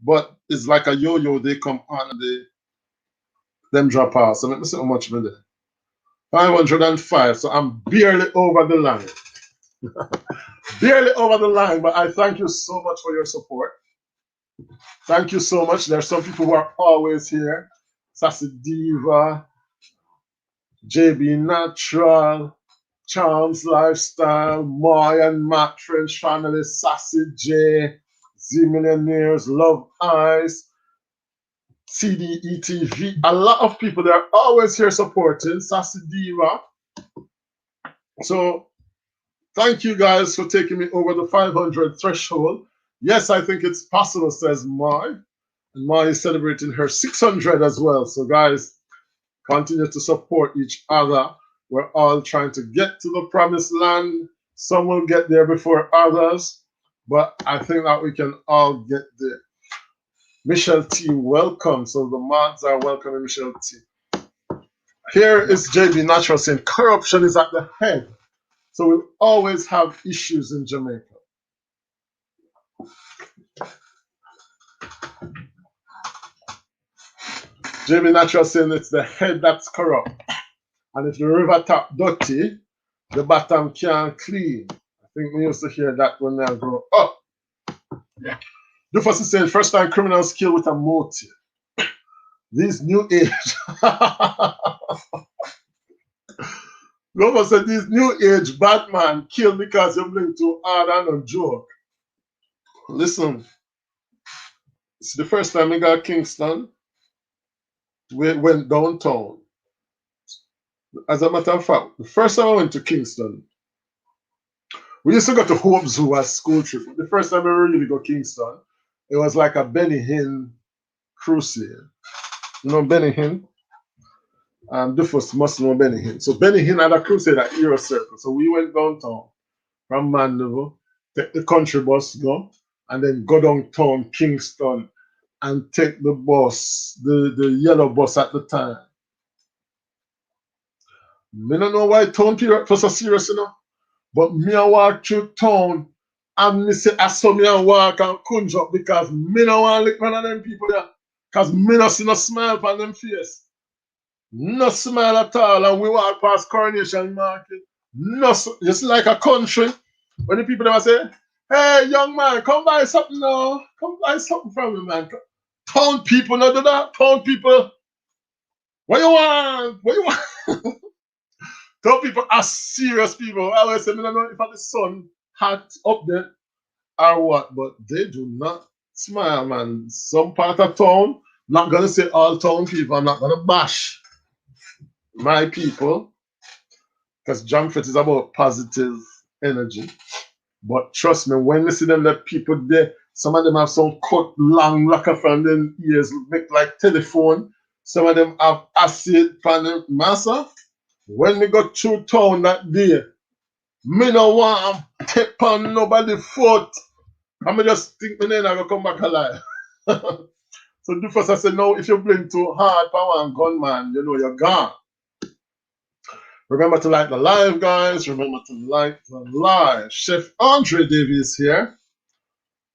But it's like a yo-yo, they come on and them drop off. So let me see how much I'm there. 505. So I'm barely over the line. Barely over the line, but I thank you so much for your support. Thank you so much. There's some people who are always here. Sassy Diva, JB Natural, Charms Lifestyle, Moy and Matt, French Family, Sassy J, Z Millionaires, Love Eyes, CDETV. A lot of people, they're always here supporting Sassy Diva. So thank you guys for taking me over the 500 threshold. Yes, I think it's possible, says Moy. And Moy is celebrating her 600 as well. So guys, continue to support each other. We're all trying to get to the promised land. Some will get there before others, but I think that we can all get there. Michelle T, welcome. So the mods are welcoming Michelle T. Here is JB Natural saying corruption is at the head. So we always have issues in Jamaica. JB Natural saying it's the head that's corrupt. And if the river top dirty, the bottom can't clean. I think we used to hear that when I grew up. Dufus is saying first time criminals kill with a motive. These new age. Dufus said these new age Batman kill because you blink too hard and a joke. Listen, it's the first time we got Kingston. We went downtown. As a matter of fact, the first time I went to Kingston, we used to go to Hope Zoo as school trip. The first time I really go to Kingston, it was like a Benny Hinn crusade. You know Benny Hinn? Dufus must know Benny Hinn. So Benny Hinn had a crusade at Euro Circle. So we went downtown from Mandeville, take the country bus, go, and then go downtown Kingston and take the bus, the yellow bus at the time. I don't know why town period was so serious, you know. But me I walk through town and me say I saw me and walk and conjure up because me no want to lick one of them people there. Because me no see no smile on them face. No smile at all. And we walk past Coronation Market. No, just like a country. When the people there say, hey young man, come buy something now. Come buy something from me, man. Town people not do that. Town people, what you want? What you want? Town people are serious people. I always say, I don't know if the sun hot up there or what, but they do not smile, man. Some part of town, not gonna say all town people, I'm not gonna bash my people, because Jamfête is about positive energy. But trust me, when you see them, the people there, some of them have some cut long locker from them ears, make like telephone. Some of them have acid from them. Massa, when we go through town that day, me no want to take on nobody foot. I just think me then I will come back alive. So the first I said, no, if you blink too hard, power and gunman, you know you're gone. Remember to like the live, guys. Remember to like the live. Chef Andre Davies here.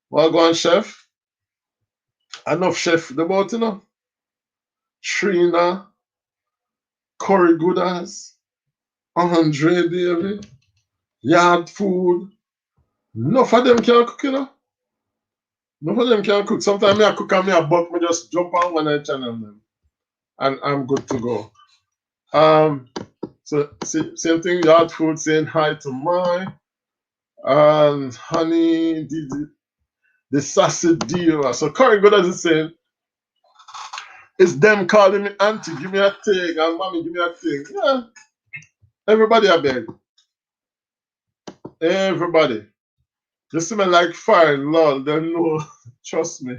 Well gone, Chef. Enough Chef the boat, you know. Trina, Corey Goodas, Andre Davies, Yard Food. Enough of them can cook, you know. Enough of them can cook. Sometimes I cook and I buck, me just jump on when I channel them. And I'm good to go. So same thing, Yard Food saying hi to my and Honey the sassy dealer. So Corey Goodas is saying, it's them calling me auntie, give me a thing, and mommy, give me a thing. Yeah, everybody I beg. Everybody. You smell like fire, Lord, then no, trust me.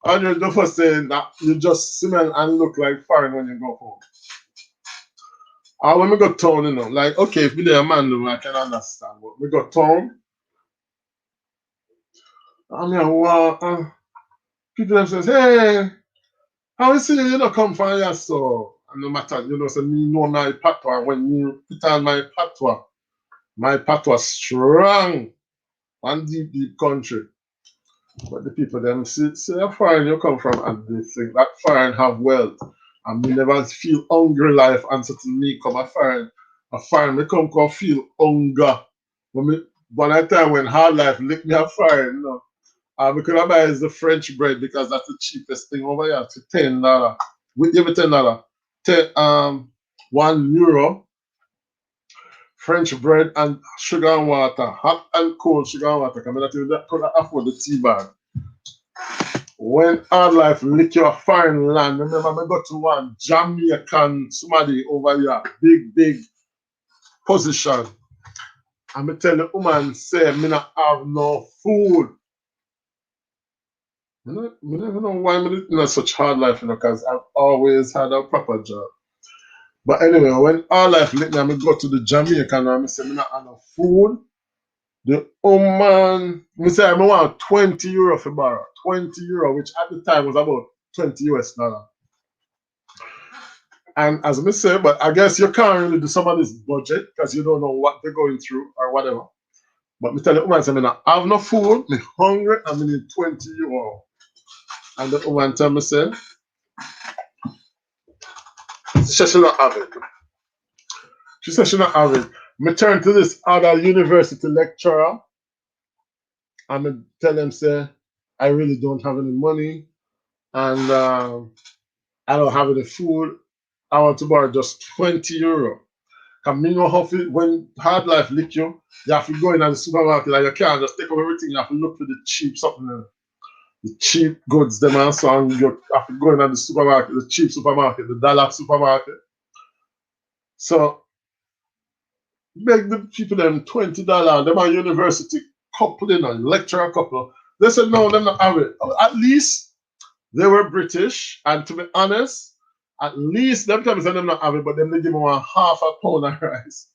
And you're the first saying that you just smell and look like fire when you go home. Or when we go town, you know, like, okay, if we a man, I can understand. But we go town, I mean, wow, people them says, hey, how you see you don't come from here, so, and no matter, you know, so me know my patois, when you put on my patois strong and deep country. But the people them see a foreign you come from and they think that foreign have wealth. And we never feel hungry life until me come a foreign me come feel hunger. When I time when hard life lick me a foreign, you know. We could have buy is the French bread because that's the cheapest thing over here for $10. We give it $10. 1 euro. French bread and sugar and water, hot and cold sugar and water. Because I could afford the tea bag. When hard life lick your foreign land, remember I go to one Jamaican somebody over here, big position. And me tell the woman, say, me not have no food. I don't know why I'm in such hard life, you know, because I've always had a proper job. But anyway, when hard life lick me, I go to the Jamaican and I say, me not have no food. The woman, me say, I want 20 euro for borrow. 20 euro, which at the time was about 20 US dollar. And as I say, but I guess you can't really do some of this budget because you don't know what they're going through or whatever. But me tell the woman, say, I have no food, me hungry, and me need 20 euro. And the woman tell me, say, she said she not have it. She said she not have it. Me turn to this other university lecturer and me tell them, say, I really don't have any money and I don't have any food. I want to borrow just 20 euro. Because me know how when hard life lick you, you have to go in at the supermarket, like you can't just take up everything, you have to look for the cheap something, the cheap goods, them and so on. You have to go in at the supermarket, the cheap supermarket, the dollar supermarket. So, make the people them $20, them are university couple, you know, lecturer couple. They said, no, them not have it. At least they were British, and to be honest, at least them times them not have it, but then they give me one half a pound of rice.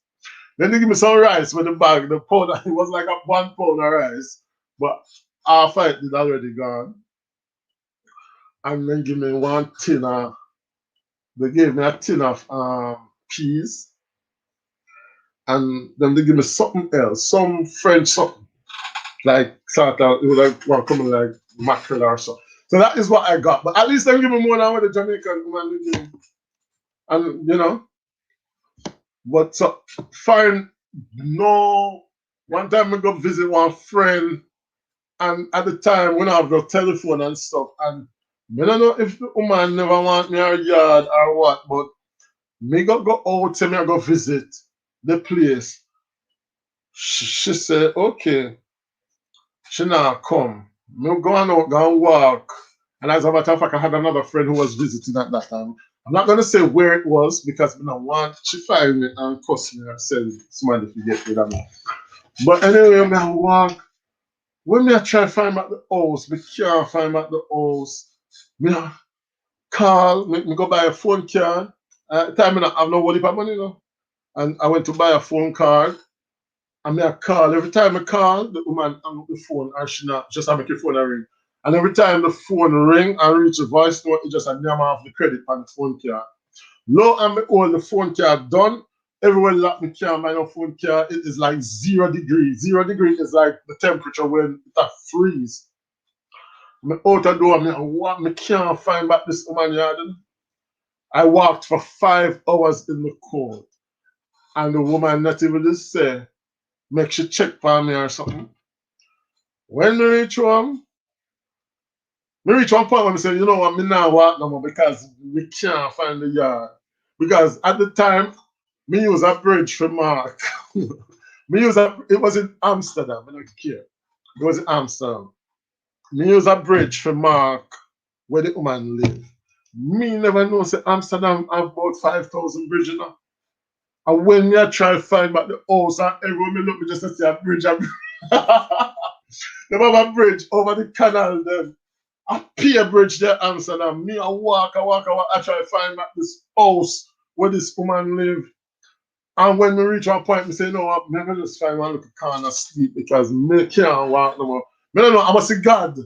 Then they give me some rice with the bag, the pound, it was like a 1 pound of rice, but half of it is already gone. And then give me one tin of, they gave me a tin of peas, and then they give me something else, some French something, like sort of, it was like one coming like mackerel or so. So that is what I got. But at least they give me more than what the Jamaican woman did. And you know, but so foreign, no. One time I go visit one friend, and at the time when I have the telephone and stuff, and I don't know if the woman never want me her yard or what, but me go out, say me I go visit the place. She said, okay, she now come. Me go on out, go and walk. And as a matter of fact, I had another friend who was visiting at that time. I'm not gonna say where it was because I don't want she find me and cuss me or send somebody to get rid of me. But anyway, me I walk. When me I try to find out the house, me can't find out the house. Me I call, me go buy a phone card. Time I have no money for money, you know. And I went to buy a phone card. And me I call. Every time I call, the woman hang up the phone and she not just have make your phone a ring. And every time the phone ring and reach a voice note, it just a name off the credit on the phone card. Low and me hold the phone card done. Everyone lock me can't buy no phone card. It is like 0 degrees. 0 degree is like the temperature when it a freeze. Me out the door, me I walk, me can't find back this woman yard. I walked for 5 hours in the cold. And the woman not even just say, make she check for me or something. When me reach one point when I say, you know what, me now walk no more because we can't find the yard. Because at the time, me use a bridge for Mark. It was in Amsterdam, I don't care. It was in Amsterdam. Me use a bridge for Mark where the woman live. Me never know say Amsterdam have about 5,000 bridges, you know. And when me I try to find back the house and everyone me look me just to see a bridge. They have a bridge over the canal then. A pier bridge there, Amsterdam. Me I walk, I try to find back this house where this woman live. And when we reach one point, we say, no, I'm never just find one little corner sleep because me can't walk no more. Me don't know, I must see God.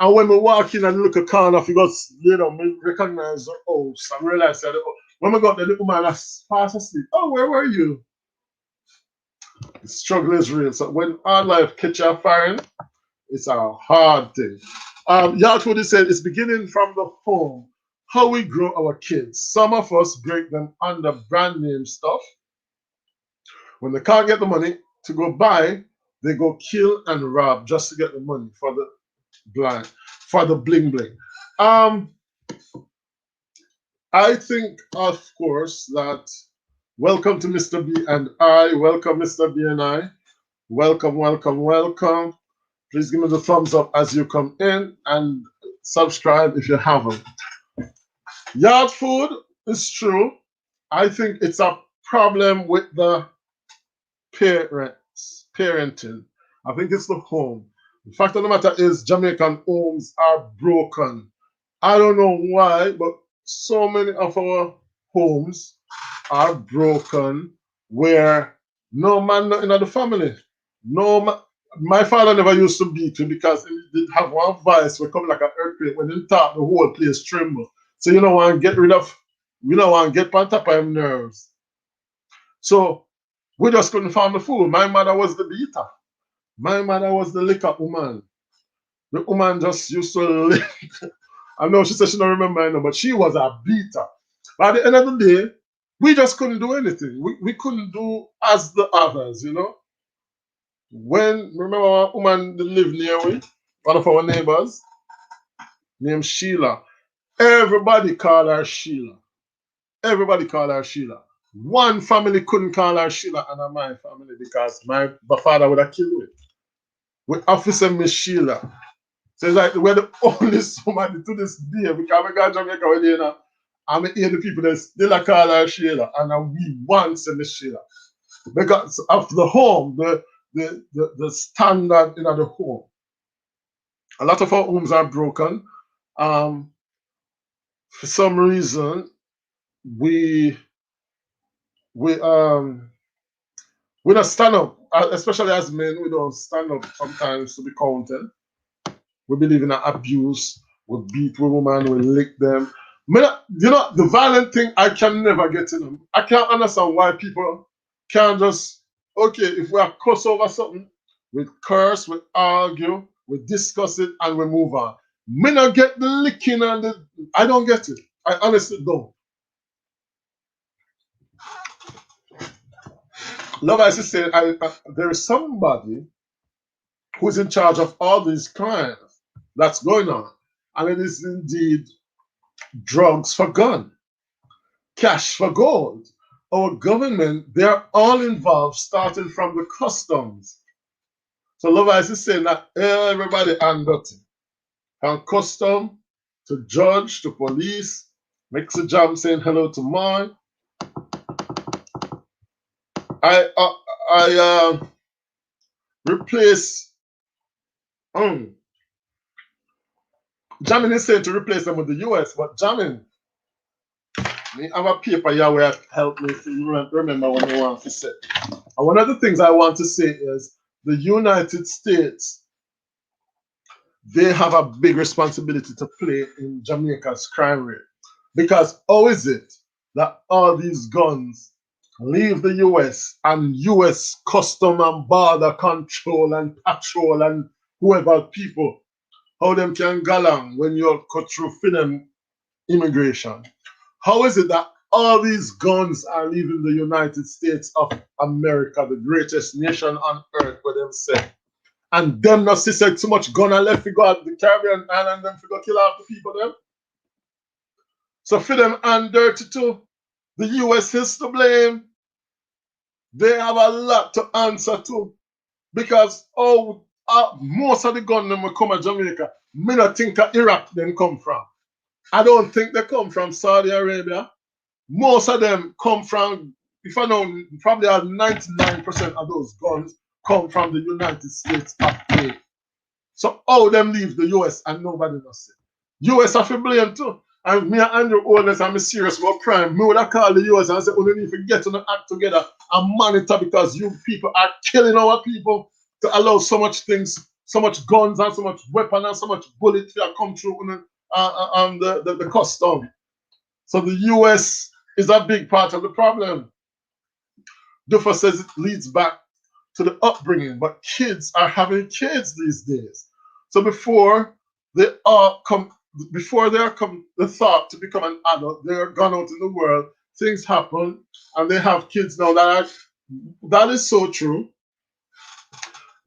And when we walk in and look at corner, if you got, you know, me recognize the house and realize that when we got the little man that's fast asleep, oh, where were you? The struggle is real. So when our life catch our firing, it's a hard thing. Yardwood said it's beginning from the home. How we grow our kids. Some of us break them under brand name stuff. When they can't get the money to go buy, they go kill and rob just to get the money for the bling bling. I think, of course, that welcome to Mr. B and I. Welcome, Mr. B and I. Welcome, welcome, welcome. Please give me the thumbs up as you come in and subscribe if you haven't. Yard food is true. I think it's a problem with the parenting. I think it's the home. The fact of the matter is Jamaican homes are broken. I don't know why, but so many of our homes are broken where no man not in the family. No man, my father never used to beat me because he did have one voice will come like an earthquake. When he talk, the whole place tremble. So you know want to get rid of, you know want to get on top of him nerves. So we just couldn't find the fool. My mother was the beater. My mother was the liquor woman. The woman just used to lick. I know she said she don't remember, but she was a beater. But at the end of the day, we just couldn't do anything. We couldn't do as the others, you know. When, remember a woman that lived near me, one of our neighbors, named Sheila. Everybody called her Sheila. Everybody called her Sheila. One family couldn't call her Sheila and my family because my father would have killed it. With Officer Miss Sheila. So it's like we're the only somebody to this day because I got Jamaica with you know. I'm hear the people that still call her Sheila and we want to Miss Sheila. Because of the home, the standard in the home. A lot of our homes are broken. For some reason, we we um we don't stand up, especially as men. We don't stand up sometimes to be counted. We believe in abuse. We beat women. We lick them. You know the violent thing. I can never get in them. I can't understand why people can't just okay if we are cuss over something, we curse, we argue, we discuss it, and we move on. Me not get the licking and the. I don't get it. I honestly don't. Love, as I said, there is somebody who's in charge of all these crimes that's going on. and it is indeed drugs for gun, cash for gold. Our government, they're all involved, starting from the customs. So Lovice is saying that everybody under from custom to judge to police. Makes a jam saying hello to mine. I replace Jamming is saying to replace them with the US, but Jamming, me have a paper here where help me to remember what I want to say. And one of the things I want to say is the United States, they have a big responsibility to play in Jamaica's crime rate. Because how is it that all these guns leave the US and US custom and border control and patrol and whoever people, how them can go along when you cut through film immigration? How is it that all these guns are leaving the United States of America, the greatest nation on earth, where them say, and them not see said too much gun and left to go out the Caribbean island, them to go kill half the people them? So for them and dirty too, the US is to blame. They have a lot to answer to, because most of the gun them will come to Jamaica. Me not think that Iraq them come from. I don't think they come from Saudi Arabia. Most of them come from, if I know, probably 99% of those guns come from the United States of A. So how them leave the US and nobody knows it? US have to blame too. And me and Andrew Oldness, I'm serious about crime. Me would have called the US and said, we need to get on the act together and monitor, because you people are killing our people to allow so much things, so much guns and so much weapon and so much bullets to come through on the custom. So the US is a big part of the problem. Duffer says it leads back to the upbringing, but kids are having kids these days. So before they are the thought to become an adult, they are gone out in the world, things happen, and they have kids now. That is so true.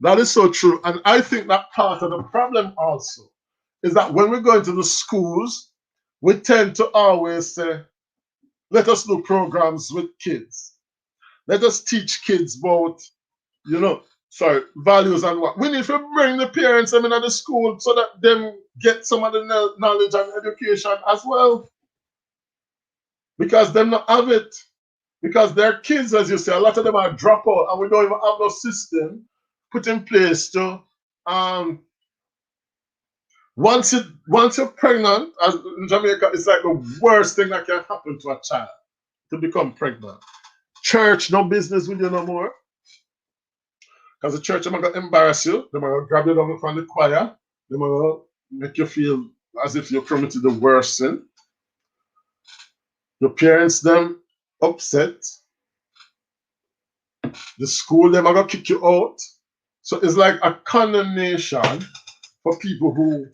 That is so true. And I think that part of the problem also is that when we go into the schools, we tend to always say, let us do programs with kids. Let us teach kids about, values and what. We need to bring the parents into the school so that them get some of the knowledge and education as well. Because them not have it. Because their kids, as you say, a lot of them are dropout, and we don't even have no system put in place to once you're pregnant, as in Jamaica, it's like the worst thing that can happen to a child, to become pregnant. Church, no business with you no more. Because the church, they're going to embarrass you. They're going to grab you down from the choir. They're going to make you feel as if you committed the worst sin. Your parents, them upset. The school, they're going to kick you out. So it's like a condemnation for people who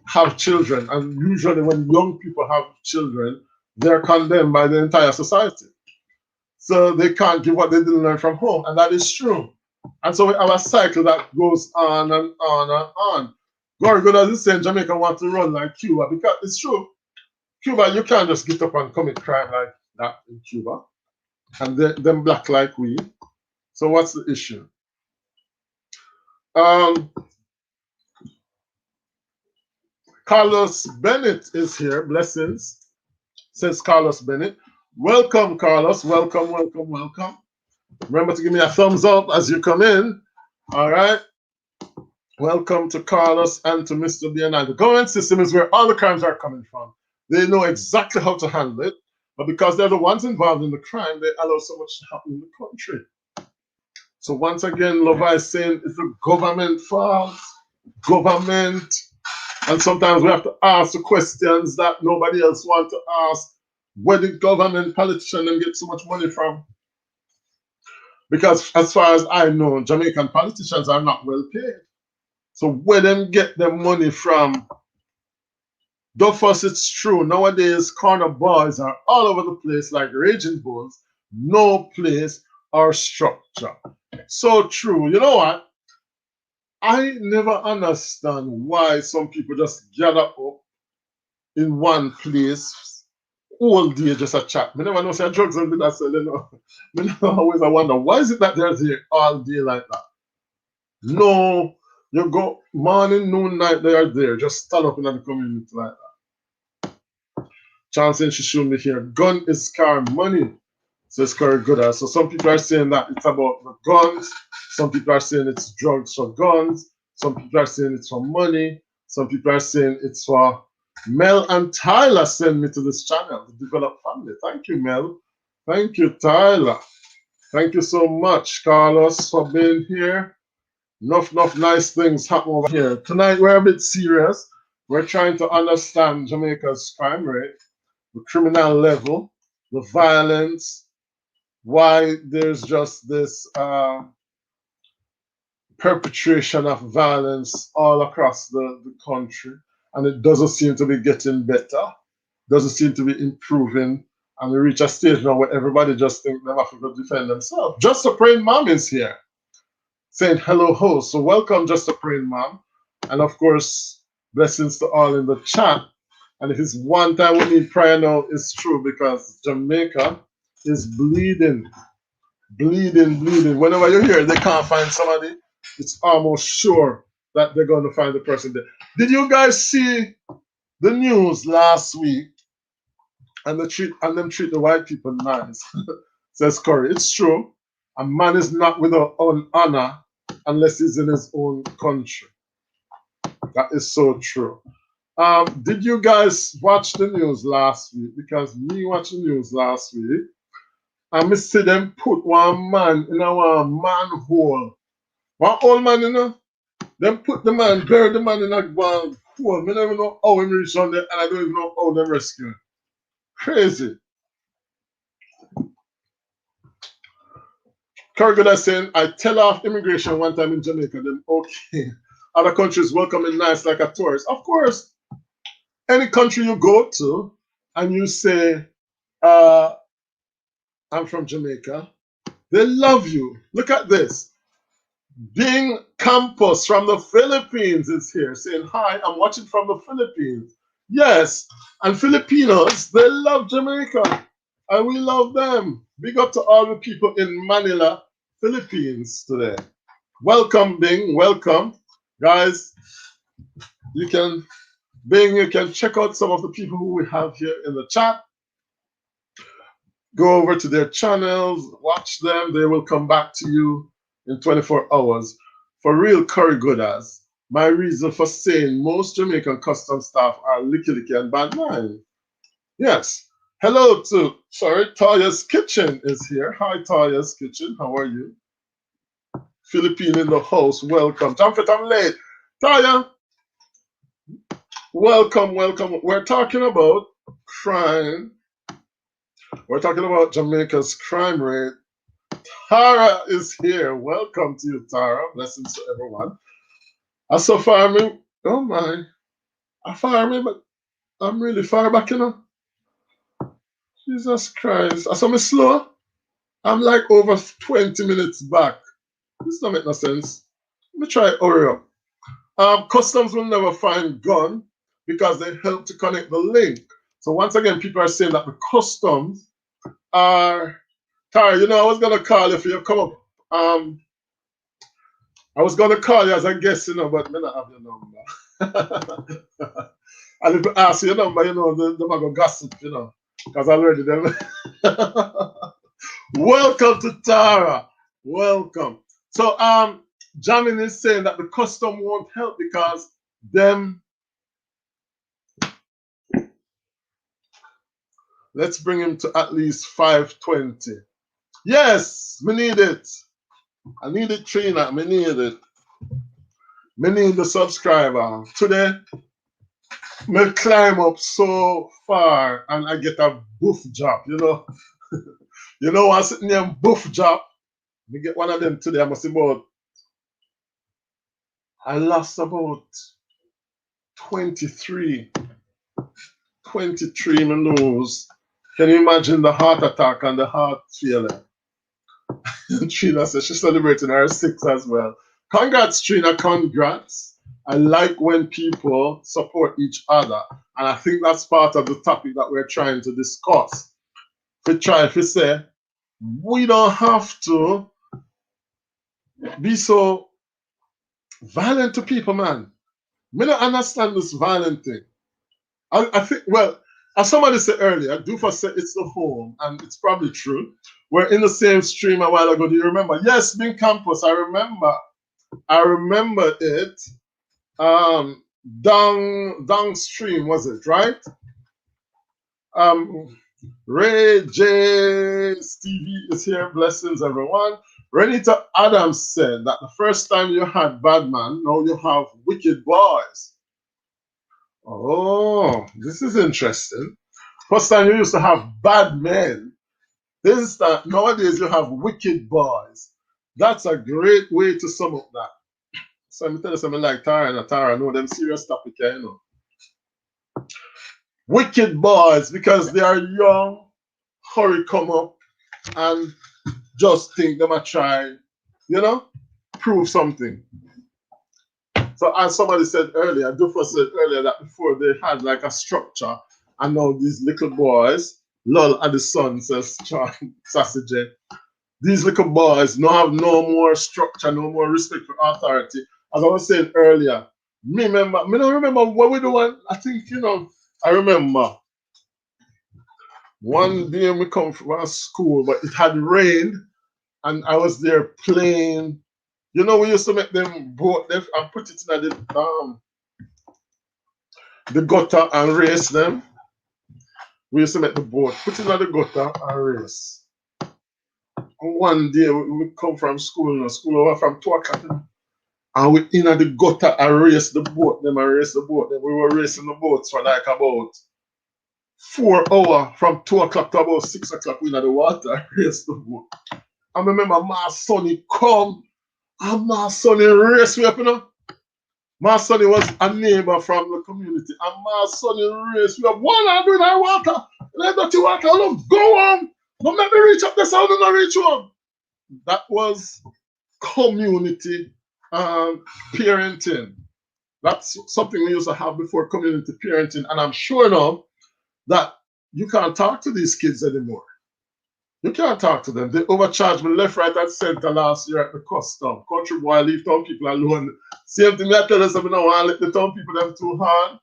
have children. And usually when young people have children, they're condemned by the entire society. So they can't give what they didn't learn from home. And that is true. And so we have a cycle that goes on and on and on. Very good as you say, Jamaica want to run like Cuba, because it's true. Cuba, you can't just get up and commit crime like that in Cuba. And them black like we. So what's the issue? Carlos Bennett is here. Blessings, says Carlos Bennett. Welcome, Carlos. Welcome, welcome, welcome. Remember to give me a thumbs up as you come in. All right. Welcome to Carlos and to Mr. BNI. The government system is where all the crimes are coming from. They know exactly how to handle it, but because they're the ones involved in the crime, they allow so much to happen in the country. So once again, Lova is saying it's the government fault. Government. And sometimes we have to ask the questions that nobody else wants to ask. Where did government politicians get so much money from? Because as far as I know, Jamaican politicians are not well paid. So where them get their money from? Though first it's true, nowadays corner boys are all over the place like raging bulls. No place or structure. So true. You know what? I never understand why some people just gather up in one place all day just a chat. Me never know say drugs and that sell, you know. Me never always I wonder why is it that they're there all day like that? No, you go morning, noon, night, they are there. Just stand up in the community like that. Chancing she showed me here. Gun is car money. So it's very good. So some people are saying that it's about the guns. Some people are saying it's drugs for guns. Some people are saying it's for money. Some people are saying it's for Mel and Tyler send me to this channel, the Develop Family. Thank you, Mel. Thank you, Tyler. Thank you so much, Carlos, for being here. Enough nice things happen over here. Tonight we're a bit serious. We're trying to understand Jamaica's crime rate, the criminal level, the violence, why there's just this perpetration of violence all across the country, and it doesn't seem to be getting better, doesn't seem to be improving, and we reach a stage now where everybody just thinks they have to defend themselves. Just a praying mom is here saying hello host. So welcome, Just a Praying Mom. And of course, blessings to all in the chat. And if it's one time we need prayer now, it's true because Jamaica is bleeding. Whenever you hear they can't find somebody, it's almost sure that they're going to find the person there. Did you guys see the news last week? And them treat the white people nice. Says Corey. It's true. A man is not without honor unless he's in his own country. That is so true. Did you guys watch the news last week? Because me watched the news last week, and me see them put one man in a manhole. One old man, you know? Them put the man, bury the man in a one hole. Me never know how him reach on there, and I don't even know how them rescue him. Crazy. Cargo is saying, I tell off immigration one time in Jamaica, then okay. Other countries welcoming nice like a tourist. Of course, any country you go to and you say, I'm from Jamaica, they love you. Look at this. Bing Campos from the Philippines is here saying, hi, I'm watching from the Philippines. Yes, and Filipinos, they love Jamaica. And we love them. Big up to all the people in Manila, Philippines today. Welcome, Bing. Welcome. Guys, you can check out some of the people who we have here in the chat. Go over to their channels, watch them. They will come back to you in 24 hours. For real, Curry Goodas, my reason for saying most Jamaican custom staff are licky and bad mind. Yes. Hello to, Taya's Kitchen is here. Hi, Taya's Kitchen. How are you? Philippine in the house. Welcome. Jamfête, I'm late. Taya, welcome. We're talking about crime. We're talking about Jamaica's crime rate. Tara is here. Welcome to you, Tara. Blessings to everyone. I so far me. Oh my. I far me, but I'm really far back, you know. Jesus Christ. I saw me slow. I'm like over 20 minutes back. This don't make no sense. Let me try hurry up. Customs will never find gun because they help to connect the link. So once again, people are saying that the customs are Tara, you know, I was gonna call you for you come up. I was gonna call you as a guest, you know, but I don't have your number. And if I ask your number, you know, they're gonna gossip, you know, because already them. Welcome to Tara. Welcome. So Jamin is saying that the custom won't help because them. Let's bring him to at least 520. Yes, we need it. I need it, Trina. Me need it. Me need the subscriber. Today, me climb up so far and I get a boof job, you know. You know, I'm sitting there boof job. Me get one of them today. I lost about 23. 23 me lose. Can you imagine the heart attack and the heart feeling? Trina says she's celebrating her 6 as well. Congrats, Trina, congrats. I like when people support each other. And I think that's part of the topic that we're trying to discuss. If we say, we don't have to be so violent to people, man. We don't understand this violent thing. I think, well, as somebody said earlier, Dufa said it's the home, and it's probably true. We're in the same stream a while ago. Do you remember? Yes, Bing Campus, I remember. I remember it. Downstream, was it, right? Ray J. Stevie is here. Blessings, everyone. Renita Adams said that the first time you had bad man, now you have wicked boys. Oh, this is interesting. First time you used to have bad men. This time, nowadays you have wicked boys. That's a great way to sum up that. So I'm tell you something like Tara and Tara, know them serious topic, you know. Wicked boys, because they are young, hurry come up and just think they might try, you know, prove something. So as somebody said earlier, Dufa said earlier that before they had like a structure, and now these little boys, lol at the sun, says Sausage. These little boys don't have no more structure, no more respect for authority. As I was saying earlier, me don't remember what we doing. I think, you know, I remember one day we come from school, but it had rained, and I was there playing. You know, we used to make them boat them and put it in the gutter and race them. We used to make the boat, put it in the gutter and race. And one day we come from school, you know, school over from 2 o'clock, and we in the gutter and race the boat. Them and race the boat. Then we were racing the boats for like about 4 hours, from 2 o'clock to about 6 o'clock. We in the water and race the boat. I remember my sonny come. And my sonny race me up, you know. My sonny was a neighbor from the community. And my sonny race me up. One I do in that water. Let dirty water. Look, go on. Don't let me reach up the sound and not reach one. That was community parenting. That's something we used to have before, community parenting. And I'm sure now that you can't talk to these kids anymore. You can't talk to them. They overcharged me left, right, and center last year at the custom. Country boy, leave town people alone. Same thing I tell us, I don't want to let the town people them too hard.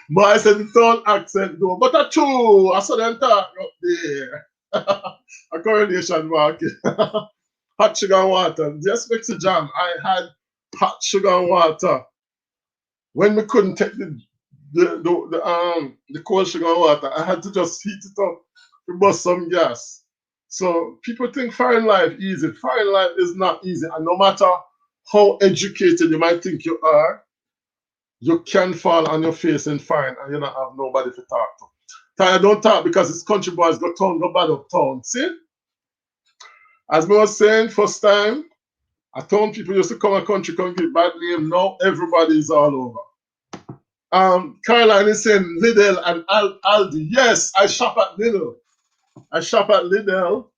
But I said the town accent though. But that's true. I saw them talk up there. A correlation market. Hot sugar and water. Just mix the jam. I had hot sugar and water. When we couldn't take the cold sugar and water, I had to just heat it up. We bust some gas. So people think foreign life easy. Foreign life is not easy. And no matter how educated you might think you are, you can fall on your face in foreign and you don't have nobody to talk to. Taya don't talk because it's country boys go town, go bad up town. See? As I was saying, first time, I told people used to come a country, come get bad name. Now everybody is all over. Caroline is saying Lidl and Aldi. Yes, I shop at Lidl. I shop at Lidl.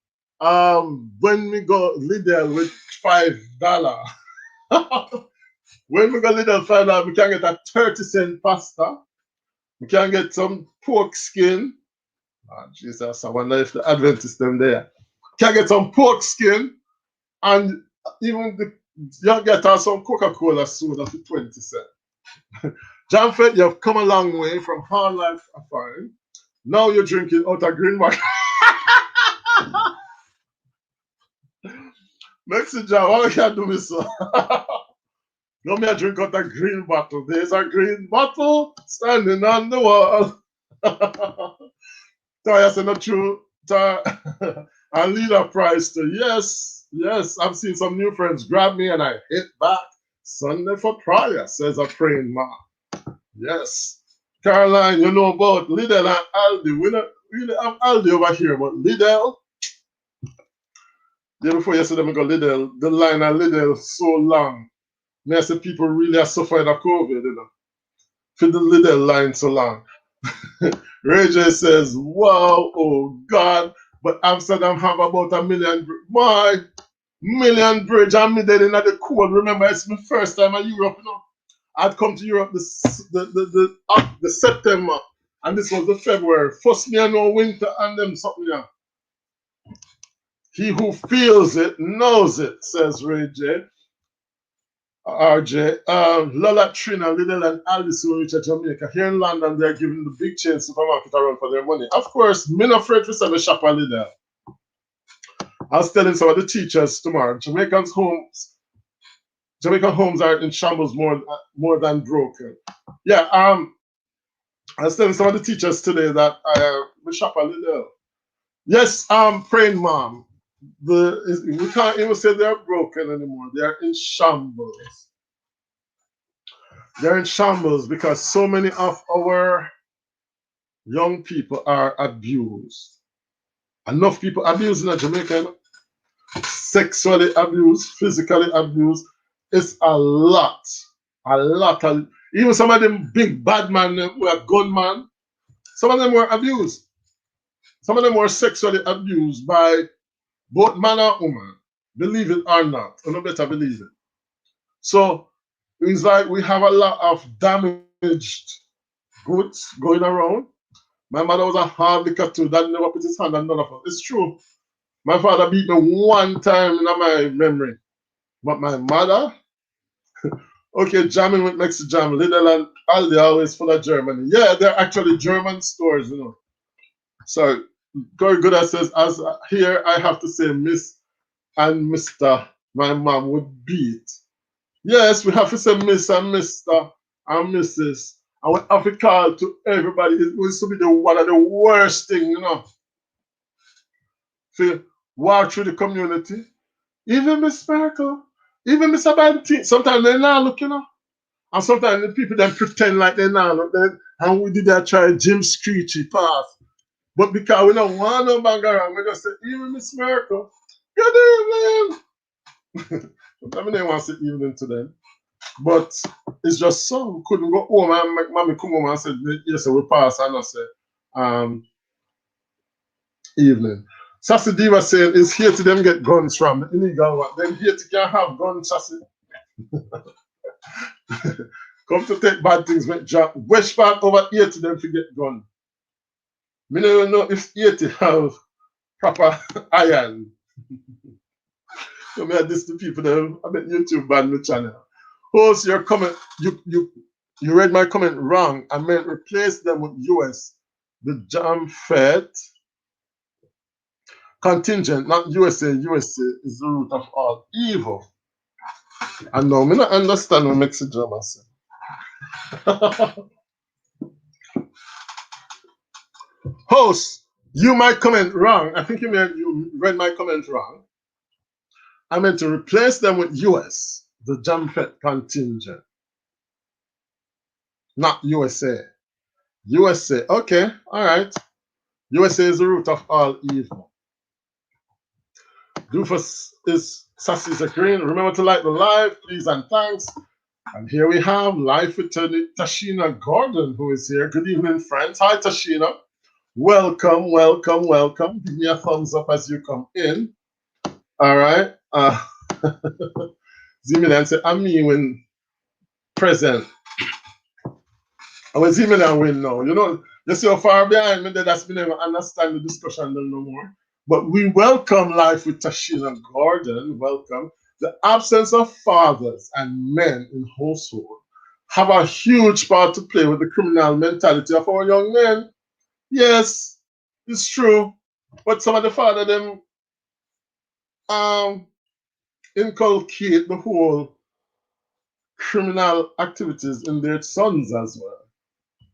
When we go Lidl with $5. When we go Lidl $5, we can get a 30-cent pasta. We can get some pork skin. Oh, Jesus, I wonder if the Adventist them there. Can get some pork skin, and even you get some Coca-Cola soda for 20 cents. Jamfête, you've come a long way from hard life affair. Now you're drinking out of green water. Mexican, what can do me so? No, me I drink out a green bottle. There's a green bottle standing on the wall. Taya said not true. And leader price too. Yes, yes. I've seen some new friends grab me and I hit back. Sunday for prayer, says a praying man. Yes. Caroline, you know about Lidl and Aldi. We don't really have Aldi over here, but Lidl. Day before yesterday, we got Lidl. The line at Lidl so long. Me I say people really are suffering of COVID, you know. For the Lidl line so long. Ray J says, wow, oh God, but Amsterdam have about 1 million. My million bridge and me dead in the cold. Remember, it's my first time in Europe, you know. I'd come to Europe the September, and this was the February. First me I know winter and them something yeah. He who feels it knows it, says Ray J. RJ. Lola, Trina, Liddell, and Alice who reach Jamaica. Here in London, they're giving the big chain supermarket a run for their money. Of course, me not afraid to sell a shop at Liddell. I was telling some of the teachers tomorrow, Jamaican homes are in shambles more than broken. Yeah, I was telling some of the teachers today that we shop at Liddell. Yes, praying mom. We can't even say they're broken anymore. They're in shambles. They're in shambles because so many of our young people are abused. Enough people abused in Jamaica, sexually abused, physically abused. It's a lot. Even some of them big bad men who are gunmen, some of them were abused. Some of them were sexually abused by both man and woman. Believe it or not. You better believe it. So it's like we have a lot of damaged goods going around. My mother was a hard liquor too. That never put his hand on none of us. It's true. My father beat me one time in my memory. But my mother, okay, jamming with Mexican Jam, Lidl and Aldi always full of Germany. Yeah, they're actually German stores, you know. So Corey Gooder says, as here I have to say Miss and Mr. My mom would beat. Yes, we have to say Miss and Mr. and Mrs. And we have to call to everybody. It used to be one of the worst things, you know. So walk through the community. Even Miss Sparkle, even Miss Abanti. Sometimes they're not looking, you know. And sometimes the people then pretend like they're not looking. And we did that try Jim Screechy pass. But because we don't want no bang around, we just say, even Miss Miracle, good evening. Sometimes they want to say evening to them. But it's just so we couldn't go home and make mommy come home and say, yes, we pass and I say, evening. Sassy Diva saying, is here to them get guns from the illegal one. Then here to can have guns, Sassy. Come to take bad things, make job. West part over here to them to get gun. Me don't know if here to have proper iron. So me this to people them. I bet YouTube ban the channel. Host your comment. You read my comment wrong. I meant replace them with US. The Jamfête contingent, not USA. USA is the root of all evil. And now me not understand what makes it German say. Host, you might comment wrong. I think you read my comment wrong. I meant to replace them with US, the Jamfête contingent. Not USA. USA. Okay, all right. USA is the root of all evil. Doofus is Sassy's agreeing. Remember to like the live, please and thanks. And here we have live with Tashina Gordon, who is here. Good evening, friends. Hi, Tashina. Welcome, welcome, welcome. Give me a thumbs up as you come in. All right. Zimilan said, I'm me when present. I was Zimilan win now. You know, you see how far behind me that's been able to understand the discussion no more. But we welcome life with Tashina Gordon. Welcome. The absence of fathers and men in household have a huge part to play with the criminal mentality of our young men. Yes, it's true. But some of the father them inculcate the whole criminal activities in their sons as well.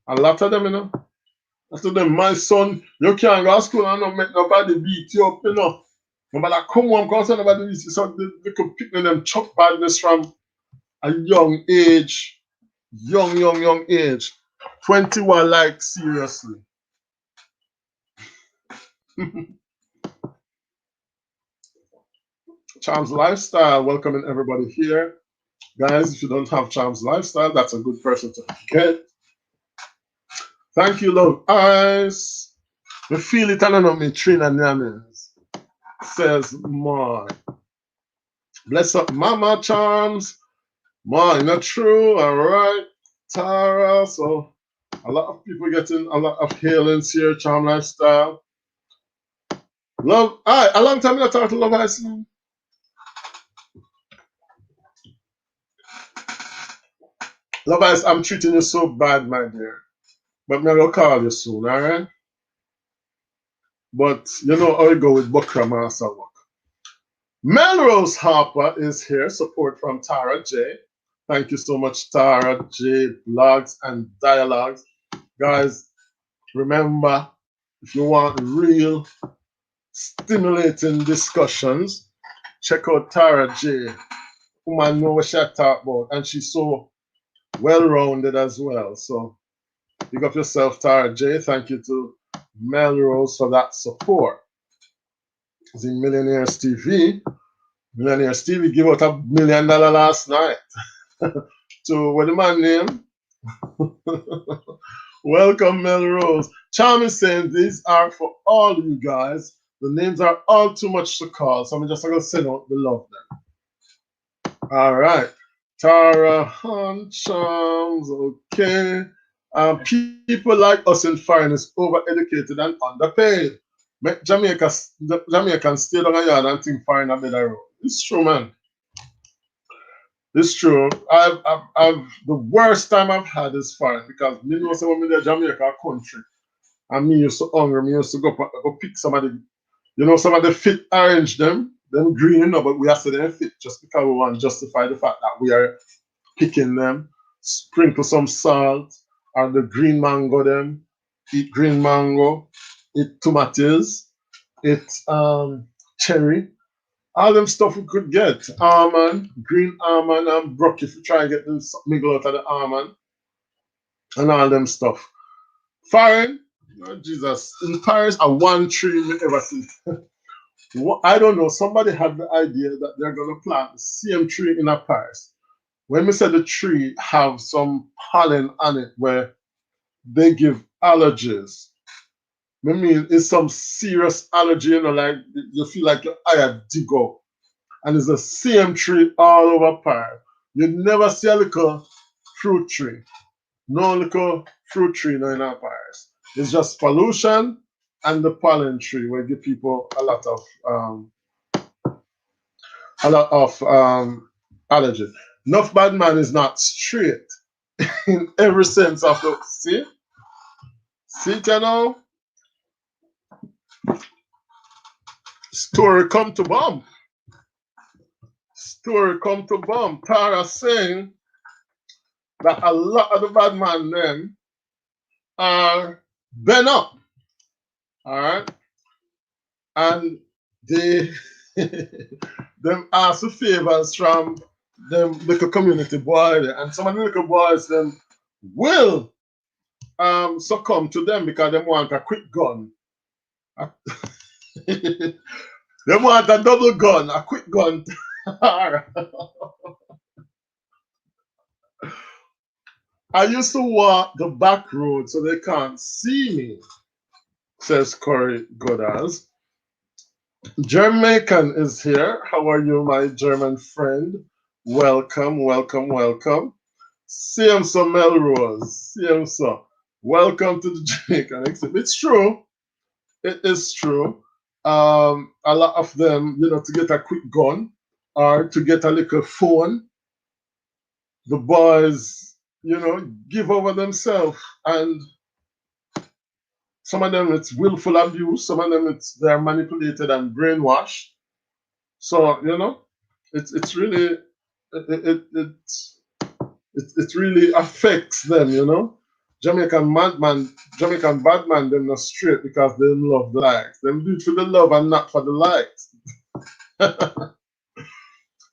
A lot of them, you know. I told them, my son, you can't go to school and not make nobody beat you up, you know. Nobody come home because nobody beat you. So they could pick them chuck badness from a young age. Young age. 21, like, seriously. Charms Lifestyle, welcoming everybody here. Guys, if you don't have Charms Lifestyle, that's a good person to get. Thank you, love eyes. We feel it, I don't know me, Trina Names, says more. Bless up Mama Charms. Man, not true. All right. Tara. So a lot of people getting a lot of hailings here. Charm Lifestyle. Love. All right. A long time I talk to Love Ice. Love Ice, I'm treating you so bad, my dear. But I'm going to call you soon, all right? But you know how it go with Bukra Master work. Melrose Harper is here. Support from Tara J. Thank you so much, Tara J. Blogs and Dialogues. Guys, remember, if you want real stimulating discussions, check out Tara J. Woman know what she talk about, and she's so well-rounded as well. So pick up yourself, Tara J. Thank you to Melrose for that support. The Millionaires TV. Millionaires TV give out $1 million last night. To what the man name? Welcome, Melrose. Charm is saying these are for all you guys. The names are all too much to call, so I'm just going to send out the love then. All right. Tara Han Charms, okay. People like us in foreign is over-educated and underpaid. Make Jamaicans stay down a yard and think foreign a better road. It's true, man. It's true. I've the worst time I've had is foreign because me know say when me there Jamaica country and me used to hungry, me used to go pick some of the, you know, some of the fit orange them green, you know, but we have to them fit just because we want to justify the fact that we are picking them, sprinkle some salt, or the green mango them, eat green mango, eat tomatoes, eat cherry, all them stuff we could get. Almond, green almond and broccoli if you try and get them mingle out of the almond and all them stuff. Foreign, oh, Jesus, in Paris, a one tree we ever see. I don't know, somebody had the idea that they're gonna plant the same tree in a Paris. When we say the tree have some pollen on it where they give allergies. I mean, it's some serious allergy, you know, like you feel like your eye dig up. And it's the same tree all over Paris. You never see a little fruit tree. No little fruit tree no in our Paris. It's just pollution and the pollen tree where give people a lot of allergies. Enough bad man is not straight in every sense of the see? See it, you know? Story come to bomb. Story come to bomb. Tara saying that a lot of the bad man then are bent up. Alright? And they them ask for favors from them little community boy and some of the little boys them will succumb to them because they want a quick gun. They want a double gun, a quick gun. I used to walk the back road so they can't see me, says Corey Goddard. Jamaican is here. How are you, my German friend? Welcome, welcome, welcome. Same so Melrose. Same so. Welcome to the Jamaican exhibit. It's true. It is true. A lot of them, you know, to get a quick gun or to get a little phone, the boys, you know, give over themselves. And some of them it's willful abuse, some of them it's they're manipulated and brainwashed. So, you know, it's really it really affects them, you know. Jamaican bad man, them not straight because they love the likes. Them do it for the love and not for the likes.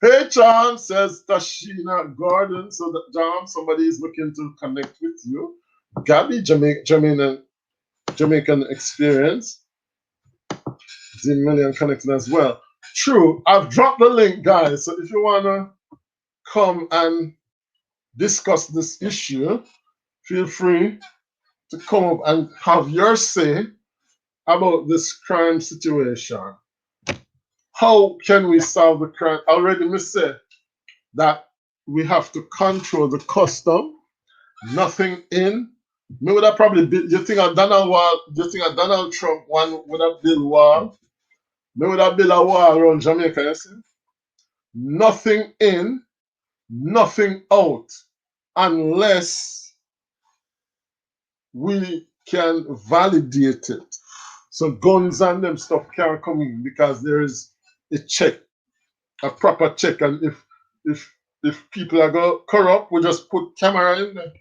Hey, John, says Tashina Gordon. So, that John, somebody is looking to connect with you. Gabby, Jamaican experience. The million connected as well. True, I've dropped the link, guys. So, if you want to come and discuss this issue, feel free to come up and have your say about this crime situation. how can we solve the crime? Already me said that we have to control the custom, nothing in. Me would have probably built, you think a Donald Trump one would have built wall? Me would have built a wall around Jamaica, you see? Nothing in, nothing out, unless we can validate it. So guns and them stuff can't come in because there is a check, a proper check, and if people are go corrupt, we just put camera in there.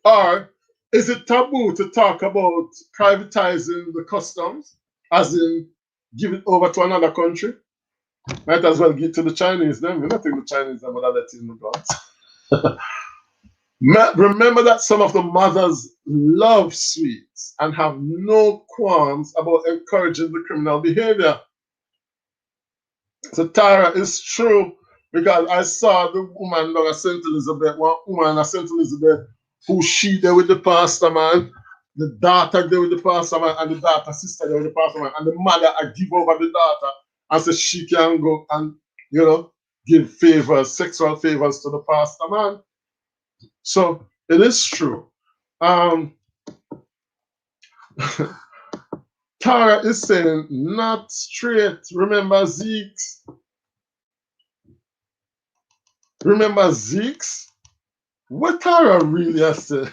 Or is it taboo to talk about privatizing the customs, as in give it over to another country? Might as well give it to the Chinese. Then we don't think the Chinese are gonna let in the guns. Remember that some of the mothers love sweets and have no qualms about encouraging the criminal behavior. So Tara, it's true, because I saw the woman down at St. Elizabeth, one woman at St. Elizabeth who she there with the pastor man, the daughter there with the pastor man, and the daughter sister there with the pastor man, and the mother I give over the daughter and said she can go and give favors, sexual favors to the pastor man. So it is true. Tara is saying not straight. Remember Zeke's? Remember Zeke's? What Tara really has said?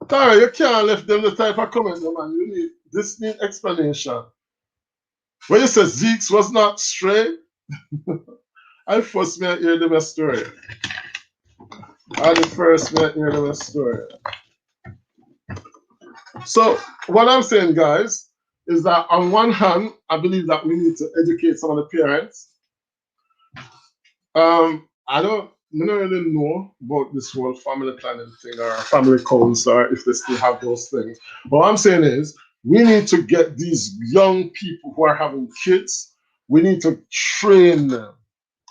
Tara, you can't left them the type of comment, man. You need this need explanation. When you say Zeke's was not straight, I first may hear them a story. I the first may hear them a story. So what I'm saying, guys, is that on one hand, I believe that we need to educate some of the parents. I don't really know about this whole family planning thing or family codes, or if they still have those things. But what I'm saying is we need to get these young people who are having kids, we need to train them,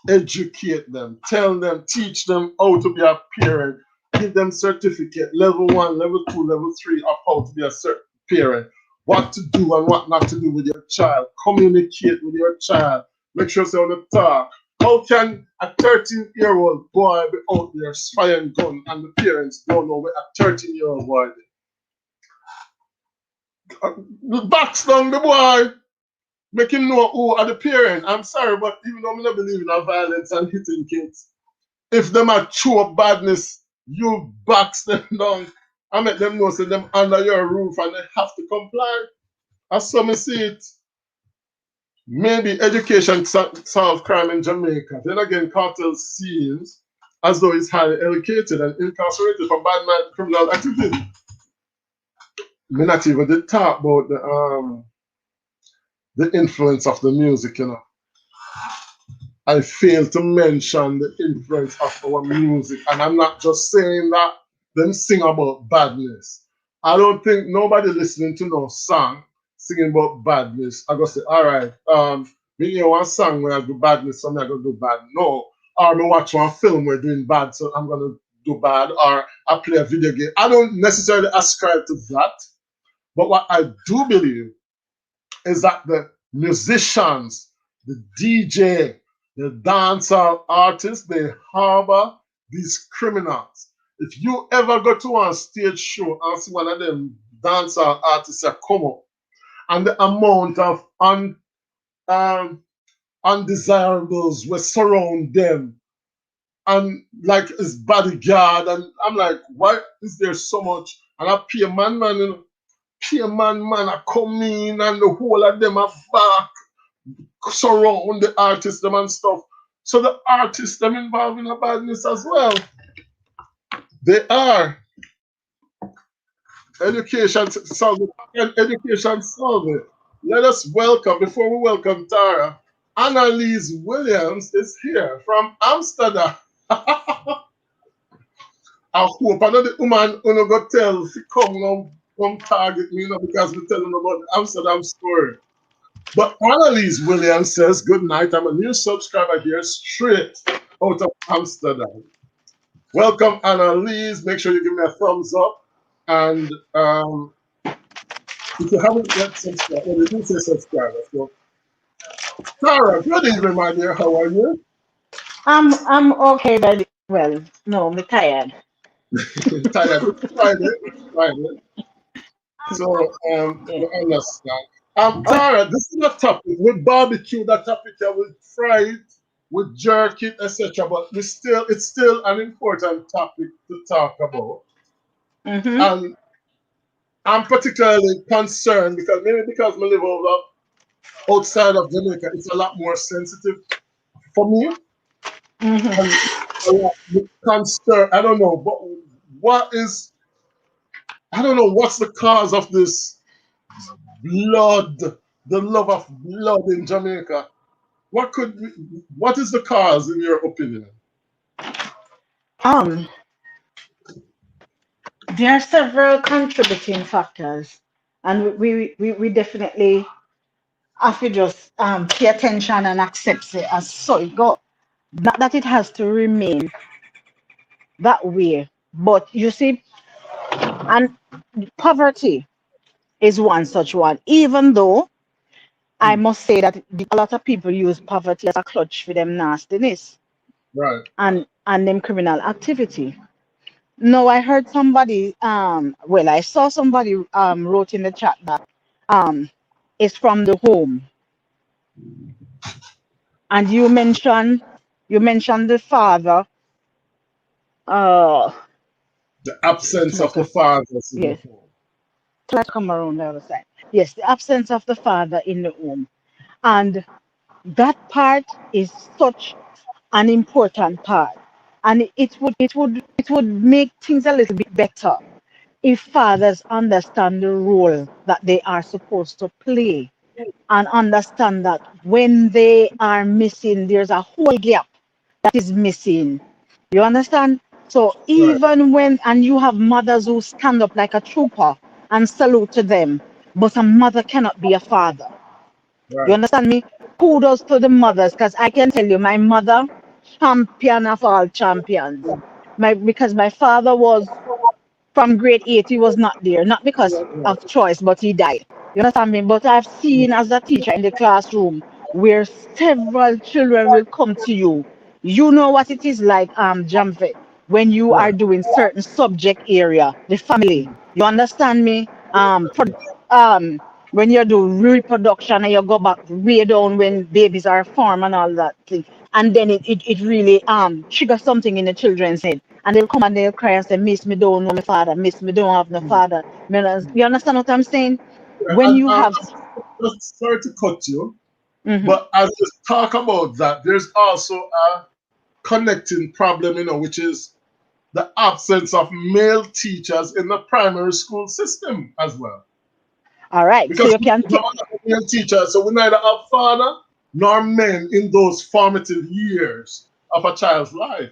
educate them, tell them, teach them how to be a parent, give them certificate, level 1, level 2, level 3 of how to be a parent, what to do and what not to do with your child, communicate with your child, make sure they want to talk. How can a 13-year-old boy be out there spying gun and the parents don't know where a 13-year-old boy is? Box down the boy, make him know who are the parent. I'm sorry, but even though I don't believe in violence and hitting kids, if them are true badness, you box them down and make them know say them under your roof and they have to comply. As some see it. Maybe education solve crime in Jamaica. Then again, cartel seems as though it's highly educated and incarcerated for bad man criminal activity. Me not even did talk about the influence of the music, I failed to mention the influence of our music, and I'm not just saying that them sing about badness. I don't think nobody listening to no song singing about badness. I go say, all right, me hear one song where I do badness, so I'm not gonna do bad. No, or me watch one film where doing bad, so I'm gonna do bad, or I play a video game. I don't necessarily ascribe to that, but what I do believe is that the musicians, the DJ, the dancehall artists, they harbor these criminals. If you ever go to a stage show and see one of them dancehall artists that come up, and the amount of undesirables will surround them, and like his bodyguard, and I'm like, why is there so much? And I pay man, I come in, and the whole of them are back, surround the artists them and stuff. So the artists them involved in the badness as well. They are. Education solve it. And education solve it. Let us welcome, before we welcome Tara, Annalise Williams is here from Amsterdam. I hope I know the woman who go tell she come target me, because we tell them about the Amsterdam story. But Annalise Williams says, good night. I'm a new subscriber here straight out of Amsterdam. Welcome, Annalise. Make sure you give me a thumbs up. And if you haven't yet subscribed, well, you do say subscribe. So Sarah, good evening, my dear. How are you? I'm okay, but well, no, I'm tired. Tired. It's Friday. It's Friday. So, Yeah. we understand. Oh, Tara, this is a topic. We barbecue that topic, we fry it, we jerk it, etc. But it's still an important topic to talk about. mm-hmm, And I'm particularly concerned because maybe because we live over outside of Jamaica, it's a lot more sensitive for me. And mm-hmm. a lot with concern. I don't know, but what is I don't know what's the cause of this blood, the love of blood in Jamaica. What is the cause in your opinion? Um, there are several contributing factors, and we definitely have to just pay attention and accept it as so it go. Not that it has to remain that way, but you see, and poverty is one such one. Even though I Hmm. must say that a lot of people use poverty as a clutch for them nastiness Right. and them criminal activity. No, I heard somebody, well, I saw somebody wrote in the chat that it's from the home. And you mentioned the father, uh, The absence of the okay, fathers in the yes, home. try to come around the other side. Yes, the absence of the father in the home. And that part is such an important part. And it would make things a little bit better if fathers understand the role that they are supposed to play and understand that when they are missing, there's a whole gap that is missing. You understand? So Right. even when, and you have mothers who stand up like a trooper and salute to them, but a mother cannot be a father. You Right. understand me? Kudos to the mothers, because I can tell you, my mother, champion of all champions. Because my father was from grade 8 he was not there, not because Right. of choice, but he died. You understand me? But I've seen as a teacher in the classroom where several children will come to you. You know what it is like, Jamfet, when you are Right. doing certain subject area, the family. Hmm. You understand me? When you do reproduction and you go back way down when babies are formed and all that thing, and then it really triggers something in the children's head, and they'll come and they'll cry and say, Miss, me don't know my father, Miss, me don't have no father. You understand what I'm saying? Yeah, When and you have just sorry to cut you, mhm. but as we talk about that, there's also a connecting problem, which is the absence of male teachers in the primary school system as well. All right, so Because you we can have a lot of male teachers, so we neither have father nor men in those formative years of a child's life.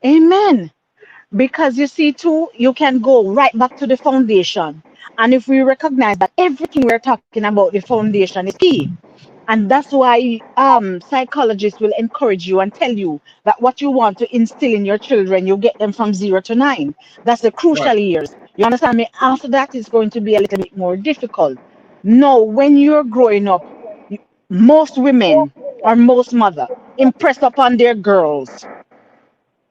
amen. Because you see, too, you can go right back to the foundation. And if we recognize that everything we're talking about, the foundation is key. And that's why psychologists will encourage you and tell you that what you want to instill in your children, you get them from 0 to 9. That's the Right. crucial years. You understand me? After that, it's going to be a little bit more difficult. No, when you're growing up, most women or most mother impress upon their girls,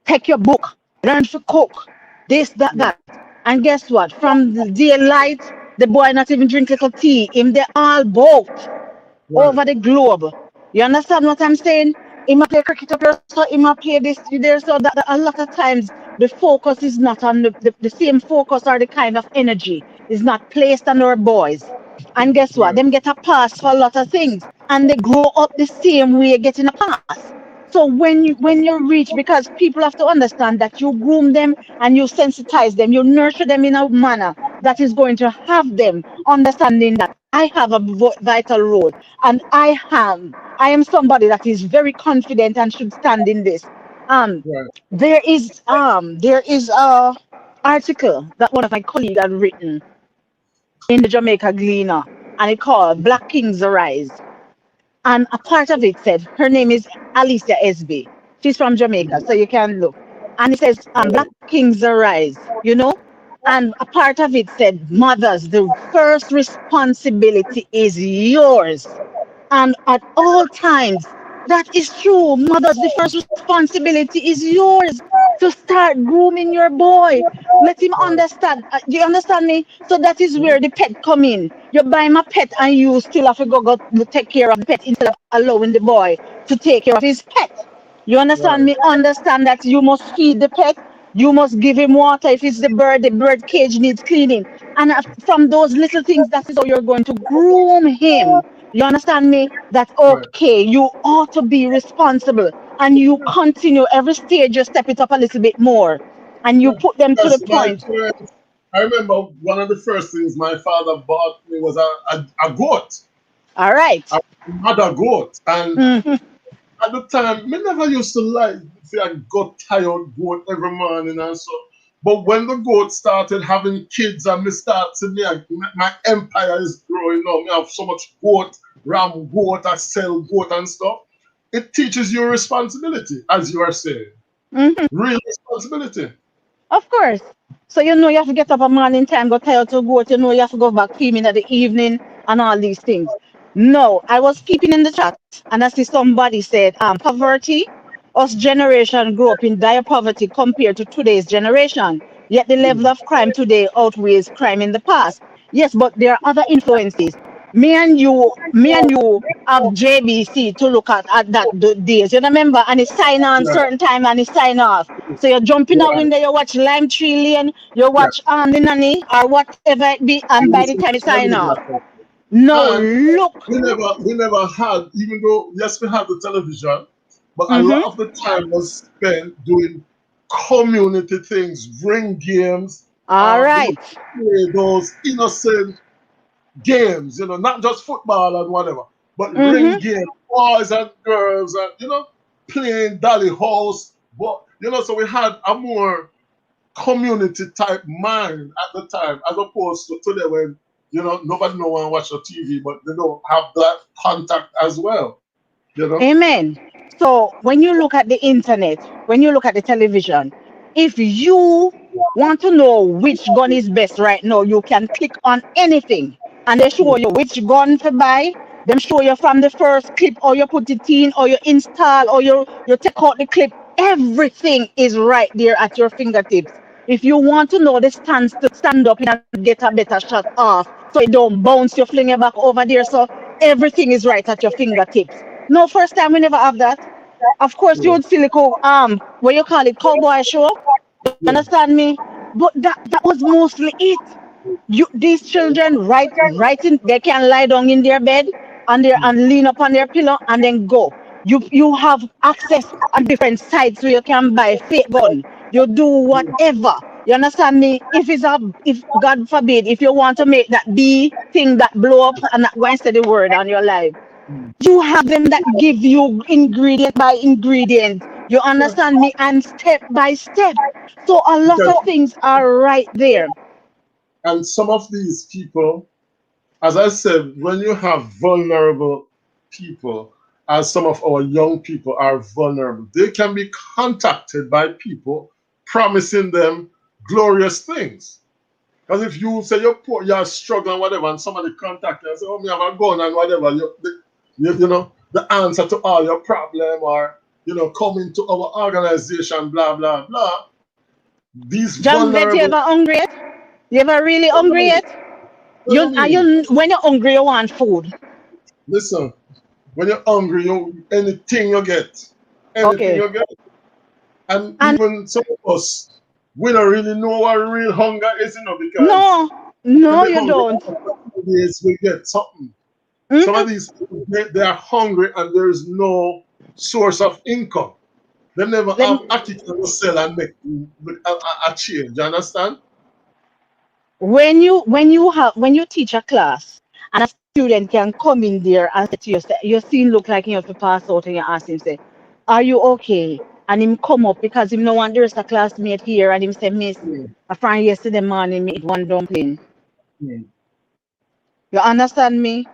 take your book, learn to cook, this, that, Yeah. that. And guess what? From the daylight, the boy not even drink little tea. Him they all both Right. over the globe. You understand what I'm saying? He might play cricket up here, so he might play this there. So that a lot of times the focus is not on the same focus or the kind of energy is not placed on our boys. And guess what? Right. Them get a pass for a lot of things, and they grow up the same way getting a pass. So when you reach, because people have to understand that you groom them and you sensitize them, you nurture them in a manner that is going to have them understanding that I have a vital role, and I am somebody that is very confident and should stand in this. Um, Right. there is a article that one of my colleagues had written in the Jamaica Gleaner, and it called "Black Kings Arise." And a part of it said her name is Alicia SB. She's from Jamaica, so you can look. And it says, Black Oh, Kings Arise. And a part of it said, mothers, the first responsibility is yours. and at all times. That is true. Mothers, the first responsibility is yours to start grooming your boy. Let him Right. understand. Do you understand me? So that is where the pet come in. You buy my pet and you still have to go take care of the pet instead of allowing the boy to take care of his pet. You understand Right. me? Understand that you must feed the pet. You must give him water. If it's the bird cage needs cleaning. And from those little things, that is how you're going to groom him. You understand me? That Right. okay, you ought to be responsible and you continue every stage, you step it up a little bit more and you Yeah. put them to the Because my point. parents, I remember one of the first things my father bought me was a goat. All right. I had a goat. And Mhm. at the time, me never used to like say I got tired goat every morning and so. But when the goat started having kids and me start to me, my empire is growing now. Me have so much goat, ram goat, I sell goat and stuff. It teaches you responsibility, as you are saying. Mhm. Real responsibility. Of course. So you know you have to get up a morning time, go tired to go. You know you have to go back feeding at the evening and all these things. No, I was peeping in the chat and I see somebody said, poverty, us generation grew up in dire poverty compared to today's generation. Yet the level of crime today outweighs crime in the past. Yes, but there are other influences. Me and you have JBC to look at that the days. You remember? And it's sign on Yeah, certain time and it's sign off. So you jump in a right. window, you watch Lime Tree Lane, you Yeah. watch the nanny or whatever it be, and And by the listen time to it the sign media off. thing. No, And look. we never had, even though yes we had the television, but a lot Mm-hmm. of the time was spent doing community things, ring games, All we right. used to play those innocent games, not just football and whatever, but ring Mm-hmm. games, boys and girls, and playing dolly house. But so we had a more community type mind at the time, as opposed to today when nobody know want to watch the TV, but they don't have that contact as well. You know. Amen. So when you look at the internet, when you look at the television, if you want to know which gun is best right now, you can click on anything and they show you which gun to buy. Them show you from the first clip or you put it in or you install or you take out the clip. Everything is right there at your fingertips. If you want to know the stance to stand up and get a better shot off so it don't bounce, you fling it back over there. So everything is right at your fingertips. No, first time we never have that. Of course, you Yeah. would see the what you call it, cowboy show. You Yeah. understand me? But that was mostly it. These children writing they can lie down in their bed and lean up on their pillow and then go. You have access on different sites where you can buy fake gun. You do whatever. You understand me? If God forbid, if you want to make that B thing that blow up and not go and say the word on your life, you have them that give you ingredient by ingredient. You Yeah. understand me? And step by step. So a lot Because of things are right there. and some of these people, as I said, when you have vulnerable people, as some of our young people are vulnerable, they can be contacted by people promising them glorious things. Because if you say you're poor, you're struggling, whatever, and somebody contact you and say, "Oh, me have a gun and whatever," the answer to all your problem, or come into our organization, blah blah blah. These Jamfête, you vulnerable. ever hungry yet? You ever really What do hungry you mean? yet? What do you mean? When you're hungry, you want food. Listen, when you're hungry, anything you get, anything Okay. you get, and And even some of us, we don't really know what real hunger is, because no, when no, they're you hungry, don't. days we get something. Some of Mhm. these people, they are hungry and there is no source of income. They never Let have me, article to sell and make a change. You understand? when you teach a class and a student can come in there and say to you, say, your scene look like you have to pass out and you ask him, say, are you okay? And him come up because him no want there's a classmate here and him say, Miss, Mm, I found yesterday morning me eat one dumpling. mm, You understand me?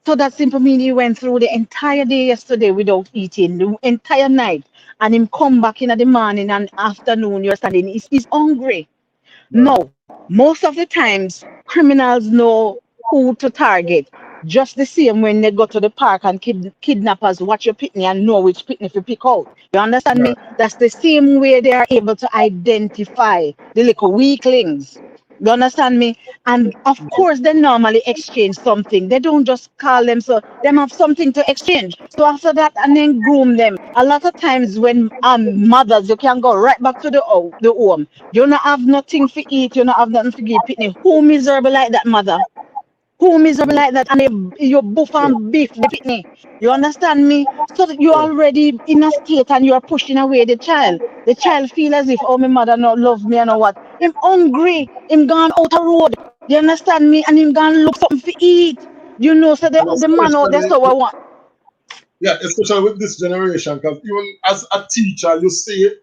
So that simple mean he went through the entire day yesterday without eating, the entire night, and him come back in the morning and afternoon. You're standing. He's hungry. right. No, most of the times criminals know who to target. Just the same when they go to the park and kidnappers watch your pitney and know which pitney to pick out. You understand Right. me? That's the same way they are able to identify the little weaklings. You understand me? And of course, they normally exchange something. They don't just call them, so them have something to exchange. So after that, and then groom them. A lot of times when mothers, you can go right back to the home. You don't have nothing to eat. You don't have nothing to give pitney. Who miserable like that mother? Who miserable Mm. like that? And you boof Sure. and beef the pitney. You understand me? So that you're Sure. already in a state and you're pushing away the child. The child feel as if, oh, my mother not love me and what. Him hungry. Him gone out a road. You understand me? And him gone look something to eat. You know, so And the man out there, especially, so I want. yeah, especially with this generation, because even as a teacher, you see it,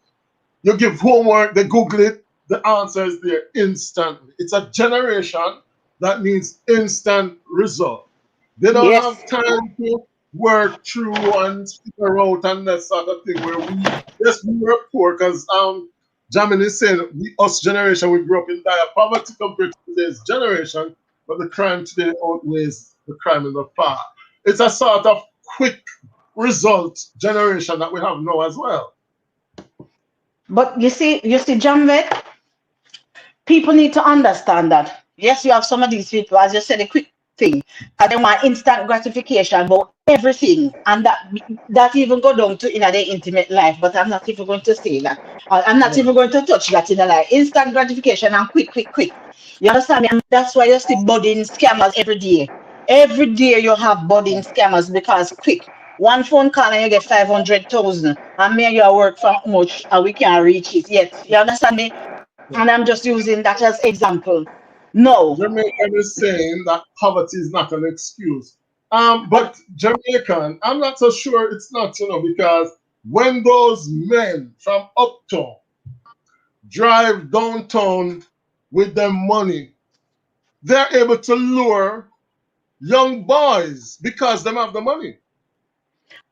you give homework, they Google it, the answer is there instantly. It's a generation that needs instant result. They don't Yes. have time to work through and figure out and that sort of thing. Where we, yes, we were poor because Jamin is saying us generation we grew up in dire poverty compared to today's generation, but the crime today outweighs the crime in the past. It's a sort of quick result generation that we have now as well. But you see, Jamfête, people need to understand that. Yes, you have some of these people, as you said, a quick thing, and they want instant gratification about everything, and that even go down to in their intimate life. But I'm not even going to say that. I'm not Yeah. even going to touch that in the life. Instant gratification and quick, quick, quick. You understand me? And that's why you see budding scammers every day. Every day you have budding scammers because quick. One phone call and you get 500,000. And me and you work for how much and we can't reach it yet. You understand me? And I'm just using that as example. No. Jamaican is saying that poverty is not an excuse. But Jamaican, I'm not so sure it's not, because when those men from uptown drive downtown with their money, they're able to lure young boys because they have the money.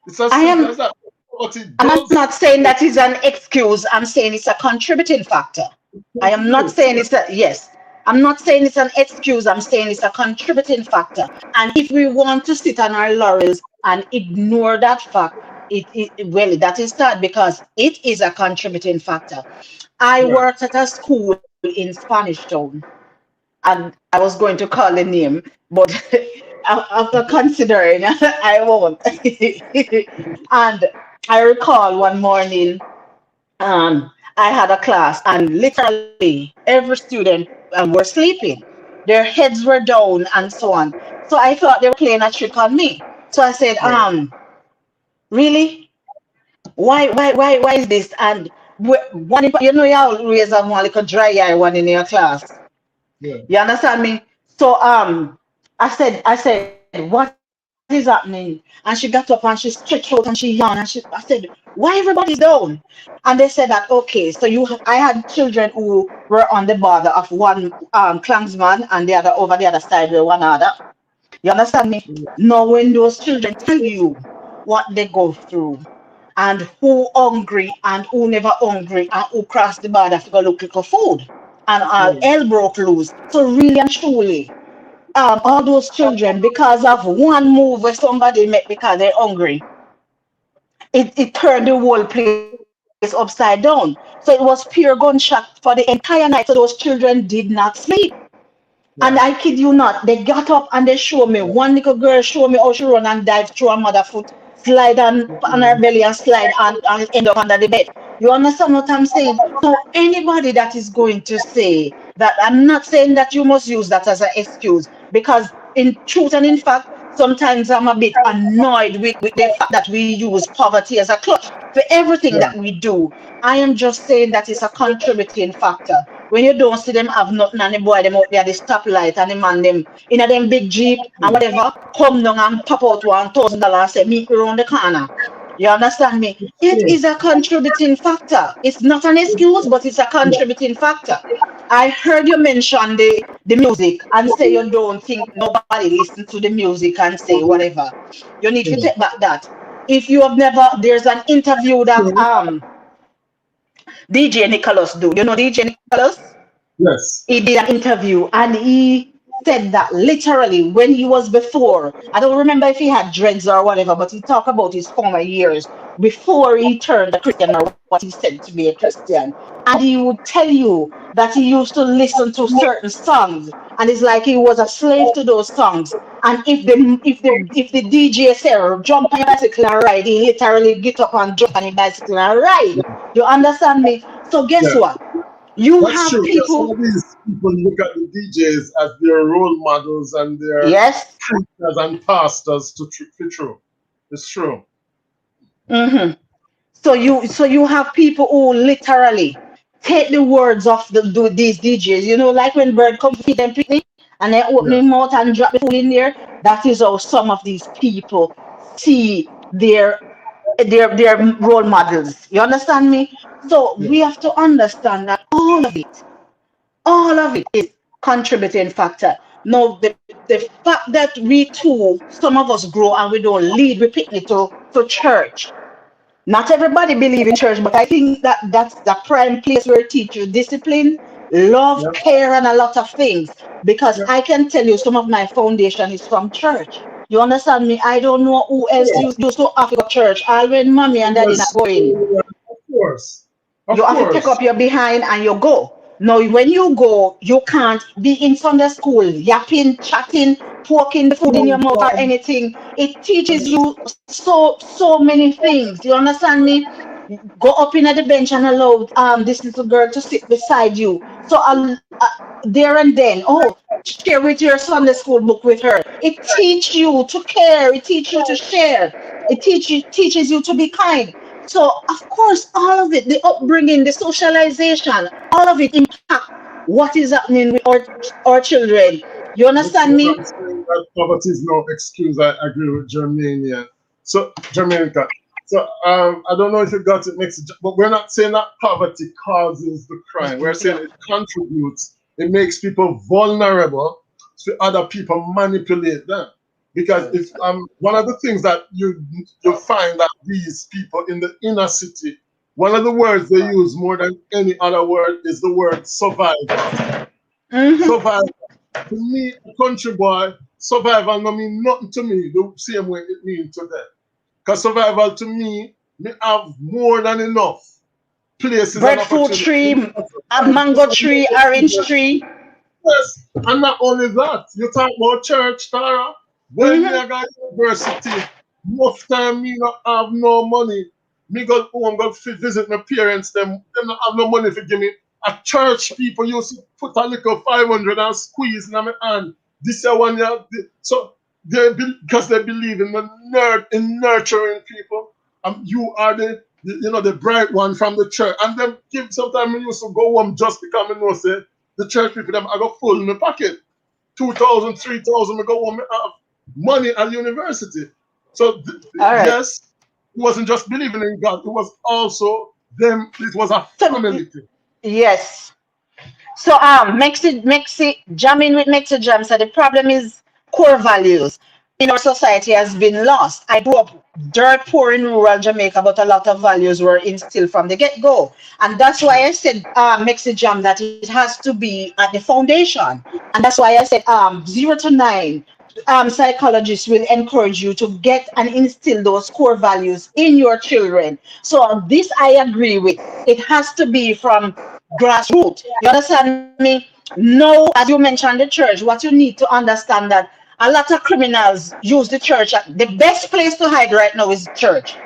It's as I simple am as that. Poverty I'm does not saying that is an excuse. I'm saying it's a contributing factor. I am not contribute. saying it's a yes. I'm not saying it's an excuse. I'm saying it's a contributing factor. And if we want to sit on our laurels and ignore that fact, well, that is sad because it is a contributing factor. I Right. worked at a school in Spanish Town, and I was going to call the name, but after considering, I won't. And I recall one morning, I had a class, and literally every student were sleeping. Their heads were down and so on. So I thought they were playing a trick on me. So I said, Right. really? Why is this? And you always have one like a dry eye one in your class. Yeah. You understand me? So I said, what is happening? And she got up and she stretched out and she yawned and I said, why everybody's down? And they said that okay, so I had children who were on the border of one clansman and the other over the other side were one other. You understand me? Now when those children tell you what they go through and who hungry and who never hungry and who crossed the border to go look for food and all Yeah. hell broke loose. So really and truly, all those children, because of one move where somebody make because they're hungry, it turned the whole place upside down. So it was pure gunshot for the entire night. So those children did not sleep. And I Right. kid you not, they got up and they showed me. One little girl showed me how she run and dive through her mother foot, slide on her belly and slide and end up under the bed. You understand what I'm saying? So anybody that is going to say that, I'm not saying that you must use that as an excuse, because in truth and in fact, sometimes I'm a bit annoyed with the fact that we use poverty as a crutch for everything Right. that we do. I am just saying that it's a contributing factor. When you don't see them have nothing and the boy them out there the stoplight and the man them in a them big jeep and whatever, come down and pop out $1,000 and say meet me around the corner. You understand me? It Sure. is a contributing factor. It's not an excuse, but it's a contributing factor. I heard you mention the music and say you don't think nobody listen to the music and say whatever. You need to take back that. If you have never, there's an interview that DJ Nicholas do. You know DJ Nicholas? Yes. He did an interview and said that literally when he was before. I don't remember if he had dreads or whatever, but he talked about his former years before he turned a Christian or what he said to be a Christian. And he would tell you that he used to listen to certain songs, and it's like he was a slave to those songs. And if the DJ said jump on your bicycle and ride, he literally get up and jump on his bicycle and ride. You understand me? So guess Yeah, what? You that's have true. Yeah, some people. of these people look at the DJs as their role models and their Yes. preachers and pastors to be true. It's true. hmm So you have people who literally take the words of these DJs. You know, like when bird come feed them picnic and they open Yeah, their mouth and drop the food in there. That is how some of these people see their role models. You understand me? So yeah. we have to understand that all of it is contributing factor. Now the fact that we too, some of us grow and we don't lead, we picnic to church. Not everybody believe in church, but I think that that's the prime place where teach you discipline, love, Yeah, care, and a lot of things. Because yeah. I can tell you some of my foundation is from church. You understand me? I don't know who else Oh, used to have to go to church. All when mommy and daddy not yes, going. of course. You Of have to take course. up your behind and you go. Now, when you go, you can't be in Sunday school, yapping, chatting, poking the food in your No, mouth or anything. It teaches you so many things. You understand me? Go up in at the bench and allow this little girl to sit beside you. So there and then, oh, share with your Sunday school book with her. It teaches you to care. It teaches you to share. It teaches you to be kind. So of course, all of it, the upbringing, the socialization, all of it impact what is happening with our children. You understand listen, me? I'm saying that poverty is no excuse. I agree with Jermaine here. So, Jamaica. So, I don't know if you got it mixed, but we're not saying that poverty causes the crime. We're saying it contributes. It makes people vulnerable to other people manipulate them. Because if one of the things that you find that these people in the inner city, one of the words they use more than any other word is the word survival. Mm-hmm. Survival. To me, a country boy, survival no mean nothing to me the same way it means to them. Because survival to me have more than enough places and Breadfruit opportunities. tree, a mango tree, orange tree. Yes, and not only that, you talk about church, Tara. When me Mm-hmm. I got university, most time me not have no money. Me go home, go visit my parents, them not have no money for give me. A church people used to put a little 500 and squeeze in my hand. This year one year, so because they believe in in nurturing people. You are the bright one from the church, and them give sometimes we used to go home just because I know say the church people them I got full in my pocket. 2,000, 3,000. I go home, I have money at university. So All right. yes, it wasn't just believing in God, it was also them, it was a So family thing. yes. So Mexi jamming with Mexi Jam. So the problem is core values in our society has been lost. I grew up dirt poor in rural Jamaica, but a lot of values were instilled from the get-go. And that's why I said Mexi Jam that it has to be at the foundation. And that's why I said 0 to 9 psychologists will encourage you to get and instill those core values in your children. So this I agree with. It has to be from grassroots. You understand me? No, as you mentioned the church, what you need to understand that a lot of criminals use the church. The best place to hide right now is church.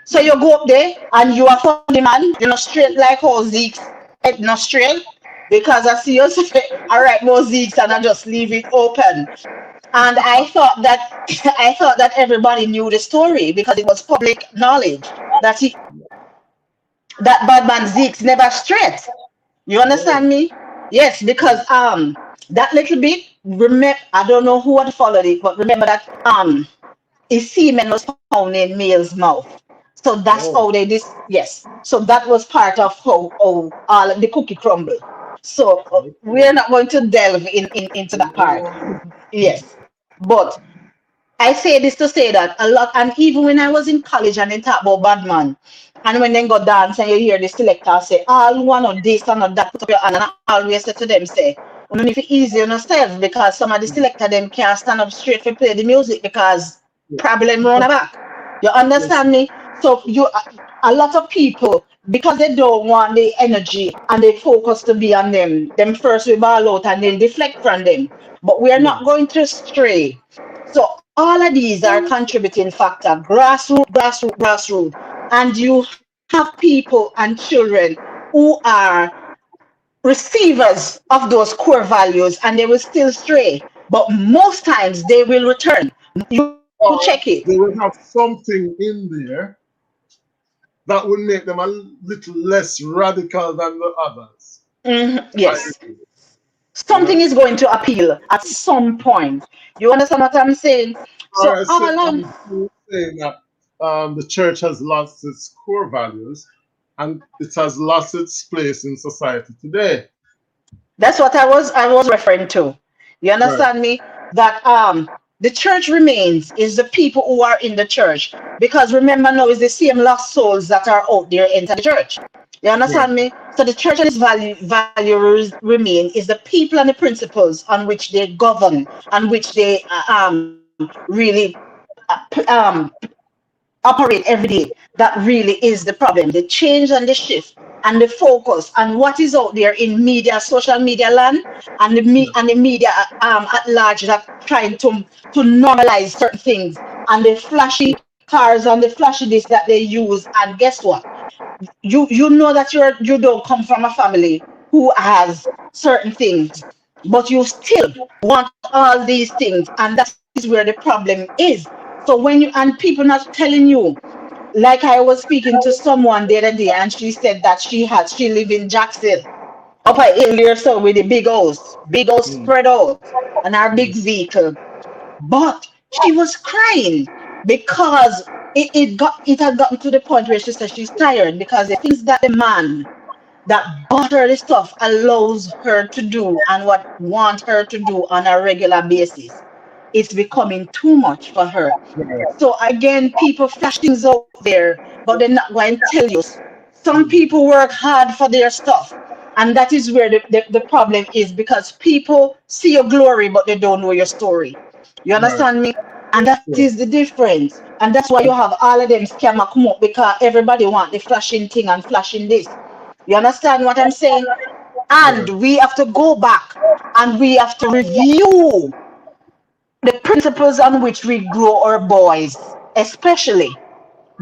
So you go up there and you are funny man, you know, straight like how Zeke's head not straight. Because I see you say, all right, more Zeke's and I just leave it open. And I thought that I thought that everybody knew the story because it was public knowledge that that bad man Zeke's never straight. You Oh, understand me? Yes, because that little bit, remember I don't know who had followed it, but remember that his semen was found in male's mouth. So that's how oh, they this yes. So that was part of how all the cookie crumble. So we're okay. not going to delve into that part. Yes. But I say this to say that a lot, and even when I was in college and they talk about Batman, and when they go dance and you hear the selector say, all one of this and of that, put up your hand, and I always say to them, say, You need to ease yourself because some of the selector them can't stand up straight for play the music because Yeah. problem run back. You Yes. understand me? So you a lot of people because they don't want the energy and they focus to be on them. Them first we ball out and then deflect from them. But we are Yeah. not going to stray. So all of these are contributing factor. Grassroots. And you have people and children who are receivers of those core values and they will still stray. But most times they will return. You check it. They will have something in there that would make them a little less radical than the others. I Yes. agree. You Something know? is going to appeal at some point. You understand what I'm saying? Or So I say, all I'm saying that the church has lost its core values and it has lost its place in society today. that's what I was referring to. You Right. understand me? That the church remains is the people who are in the church. Because remember now it's the same lost souls that are out there enter the church. You Yeah. understand me? So the church and its values remain is the people and the principles on which they govern, on which they really operate every day. That really is the problem. The change and the shift and the focus and what is out there in media, social media land, and Yeah. the media at large that trying to normalize certain things and the flashy cars and the flashy this that they use. And guess what? You know that you don't come from a family who has certain things, but you still want all these things, and that is where the problem is. So when you and people not telling you, like I was speaking to someone the other day, and she said that she live in Jackson, upper hill there, so with the big house Mm. spread out, and our big Yes. vehicle. But she was crying because it had gotten to the point where she said she's tired because the things that the man that bought her the stuff allows her to do and what want her to do on a regular basis. It's becoming too much for her. Right. So again, people flash things out there, but they're not going to tell you. Some Mm. people work hard for their stuff. And that is where the problem is because people see your glory, but they don't know your story. You Right. understand me? And that Yeah. is the difference. And that's why you have all of them scammer come up because everybody want the flashing thing and flashing this. You understand what I'm saying? And Right. we have to go back and we have to review the principles on which we grow our boys, especially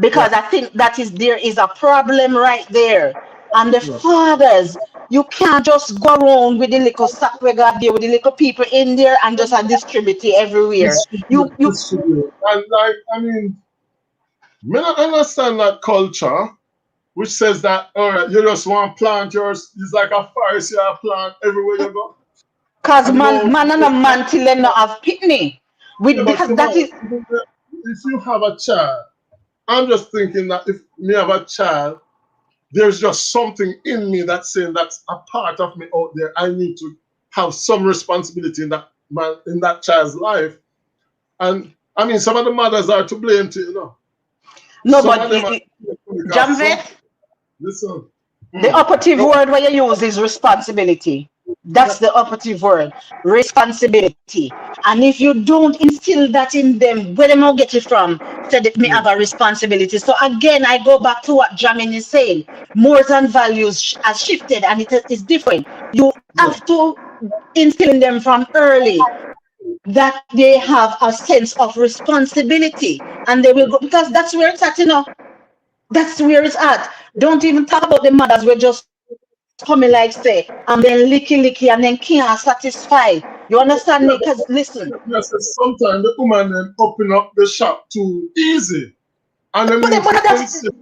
Yeah. because I think that is there is a problem right there. And the Yeah. fathers, you can't just go around with the little sack we got there with the little people in there and just distribute it everywhere. You Distribute. And like, I mean, me not understand that culture which says that, all right, you just want to plant yours. It's like a forest, you have plant everywhere you go. cause And no, man and a man till they not have pitney. yeah, With but because come that on, is if you have a child, I'm just thinking that if me have a child, there's just something in me that's saying that's a part of me out there. I need to have some responsibility in that man in that child's life. And I mean, some of the mothers are to blame too, you know. no Some but of them are because some Jamvet, listen. the Hmm, operative go word where you use is responsibility. That's on. the operative word, responsibility. And if you don't instill that in them, where them get it from? Said it may Yeah, have a responsibility. So again, I go back to what Jamin is saying. Morals and values has shifted, and it is different. You yeah, have to instill in them from early that they have a sense of responsibility, and they will go because that's where it's at. That's where it's at. Don't even talk about the mothers were just coming like say, and then licky and then can't satisfy. You understand me? Because yeah. listen, Yes, sometimes the woman then open up the shop too easy, and them need but to that's insist.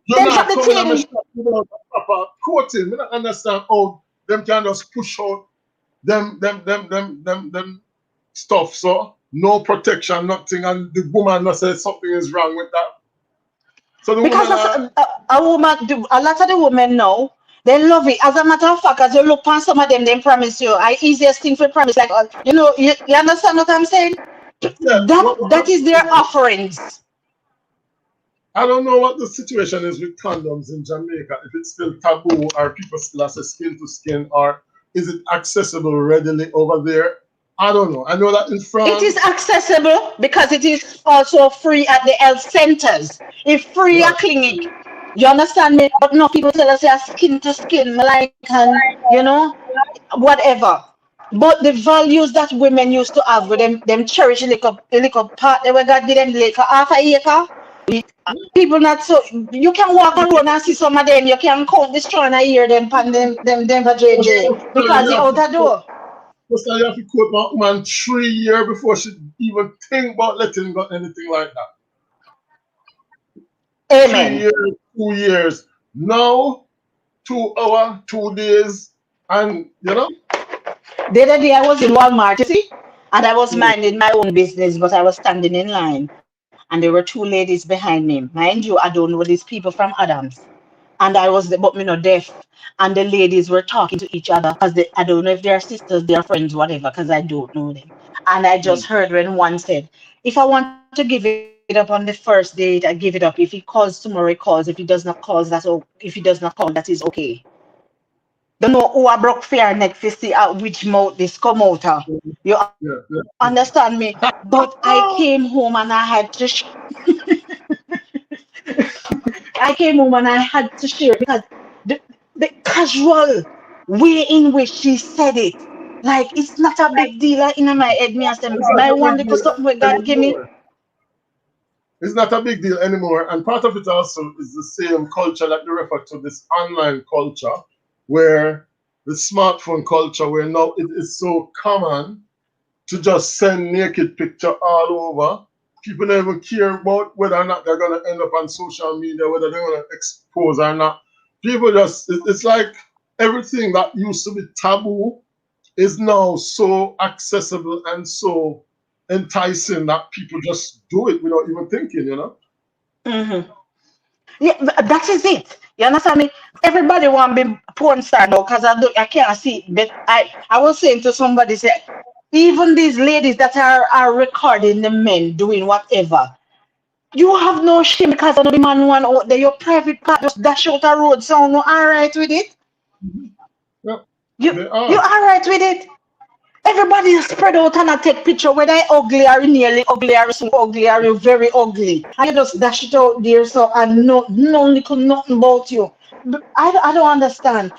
You're them shop not the coming on my thing. shop without a proper coating. Me not understand how them can just push out them stuff. So no protection, nothing, and the woman must say something is wrong with that. So the Because woman that's are a woman. A lot of the women know they love it. As a matter of fact, as you look past some of them, they promise you. I easiest thing for promise, like you understand what I'm saying? yeah. That is their offerings. I don't know what the situation is with condoms in Jamaica. If it's still taboo, or people still have to skin to skin, or is it accessible readily over there? I don't know. I know that in It is France, accessible because it is also free at the health centers. It's free at right? clinic. You understand me? But no people tell us yeah, skin to skin, me like and whatever. But the values that women used to have with them cherish a little part they were God give them like half a acre. People not so you can walk around and see some of them, you can count the strand a year them pan them for JJ because You the have to outer door. First time you have to quote my woman 3 years before she even think about letting go anything like that. three Amen. years, 2 years. Now, 2 hours, 2 days, and The other day I was in Walmart, you see, and I was mm, minding my own business, but I was standing in line, and there were two ladies behind me. Mind you, I don't know these people from Adams, and I was, but me not deaf, and the ladies were talking to each other because I don't know if they're sisters, they're friends, whatever, because I don't know them. And I just mm. heard when one said, "If I want to give it up on the first date, I give it up. If he calls tomorrow, he calls. If he does not call, if he does not call, that is okay." Don't know who I broke fear neck to see out which mouth this come out of. You Yeah, yeah. understand me? But I came home and I had to I came home and I had to share because the casual way in which she said it, like it's not a big deal. Like, in my head, me I said, It's not my a one big little deal something where God give me. anymore. It's not a big deal anymore. And part of it also is the same culture that you refer to, this online culture, where the smartphone culture, where now it is so common to just send naked picture all over. People don't even care about whether or not they're gonna end up on social media, whether they're gonna expose or not. People just it's like everything that used to be taboo is now so accessible and so enticing that people just do it without even thinking. Hmm. Yeah, that is it. You understand me? Everybody want to be porn star now because I can't see. But I was saying to somebody, say, even these ladies that are recording the men doing whatever, you have no shame because I know the man one out there, your private part just dash out a road, so no all right with it. Yeah, they You are. all right with it? Everybody is spread out and I take picture whether I ugly or nearly ugly or so ugly or very ugly. And you just dash it out there so and no little nothing about you. I don't understand.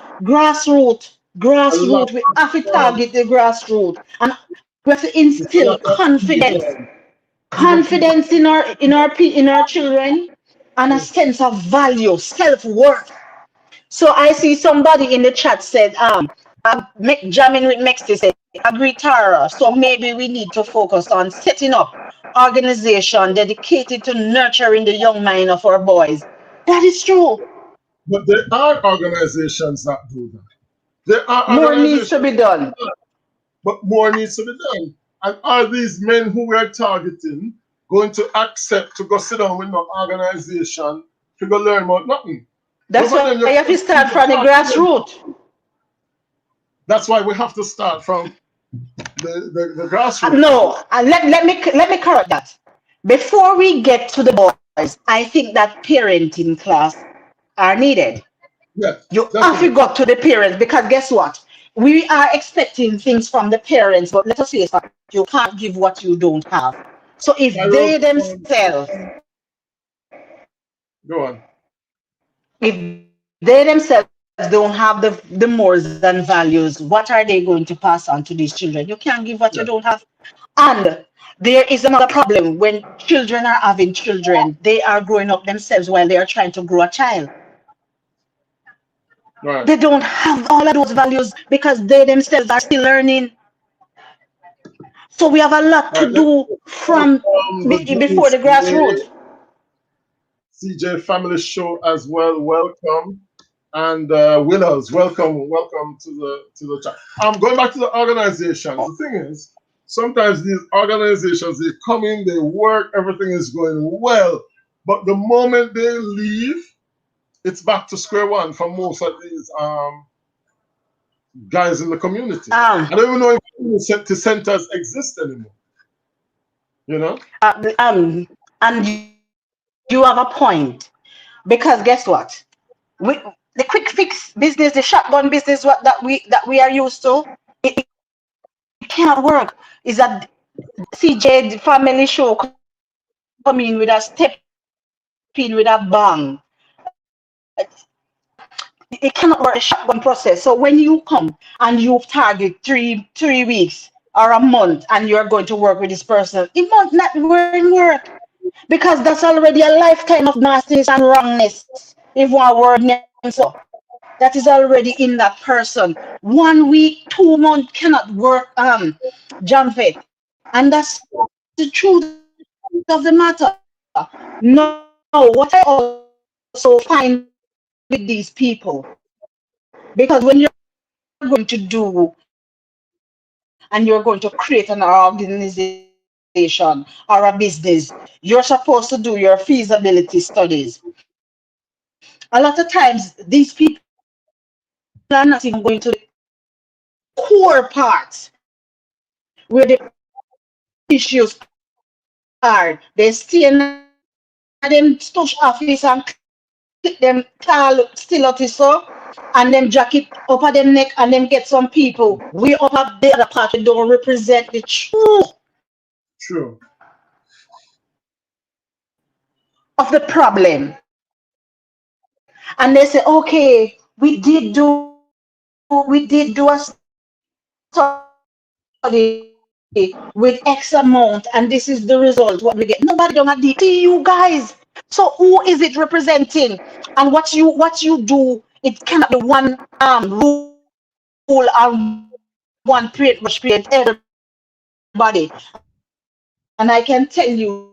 A lot Grassroots, we have to of target the grassroots. And we have to a instill lot of confidence. people, even people. Confidence in our children and a sense of value, self-worth. So I see somebody in the chat said, jamming with Mexi said, agree Tara. So maybe we need to focus on setting up organization dedicated to nurturing the young mind of our boys. That is true. But there are organizations that do that. There are More needs to organizations be that do done. that, but more needs to be done. And are these men who we are targeting going to accept to go sit down with no organization to go learn about nothing? Some That's of why them you you have to can't start even from the talk to them. grassroots. That's why we have to start from the grassroots. No, let me correct that. Before we get to the boys, I think that parenting class are needed. Yes, You have to definitely. go to the parents because guess what? We are expecting things from the parents, but let us face it, you can't give what you don't have. So if Carol, they themselves, go on. if they themselves don't have the morals and values, what are they going to pass on to these children? You can't give what you don't Yeah, have. And there is another problem when children are having children, they are growing up themselves while they are trying to grow a child. right. They don't have all of those values because they themselves are still learning. So we have a lot All right, to let's do from welcome the before Jones the grassroots. CJ Family Show as well. Welcome. And Willows, welcome to the chat. I'm going back to the organizations. The thing is, sometimes these organizations they come in, they work, everything is going well, but the moment they leave, it's back to square one for most of these guys in the community. Um, I don't even know if community centers exist anymore. You know? and you have a point because guess what? We the quick fix business, the shotgun business, what that we are used to, it cannot work. Is that CJ the family show come in with a step in with a bang? It cannot work the shotgun process. So when you come and you target three weeks or a month and you're going to work with this person, it must not work because that's already a lifetime of nastiness and wrongness. If one word name so, that is already in that person. 1 week, 2 months cannot work. Jamfette, and that's the truth of the matter. No, what I also find with these people, because when you're going to do and you're going to create an organization or a business, you're supposed to do your feasibility studies. A lot of times, these people are not even going to the core parts where the issues are. They stay in them stush office and click them call still out so, and them jacket up at them neck and them get some people way up at the other part where don't represent the truth True. of the problem. And they say, okay, we did do a study with X amount, and this is the result. What we get? Nobody don't have the see you guys. So who is it representing? And what you do? It cannot be one rule and one paintbrush paint everybody. And I can tell you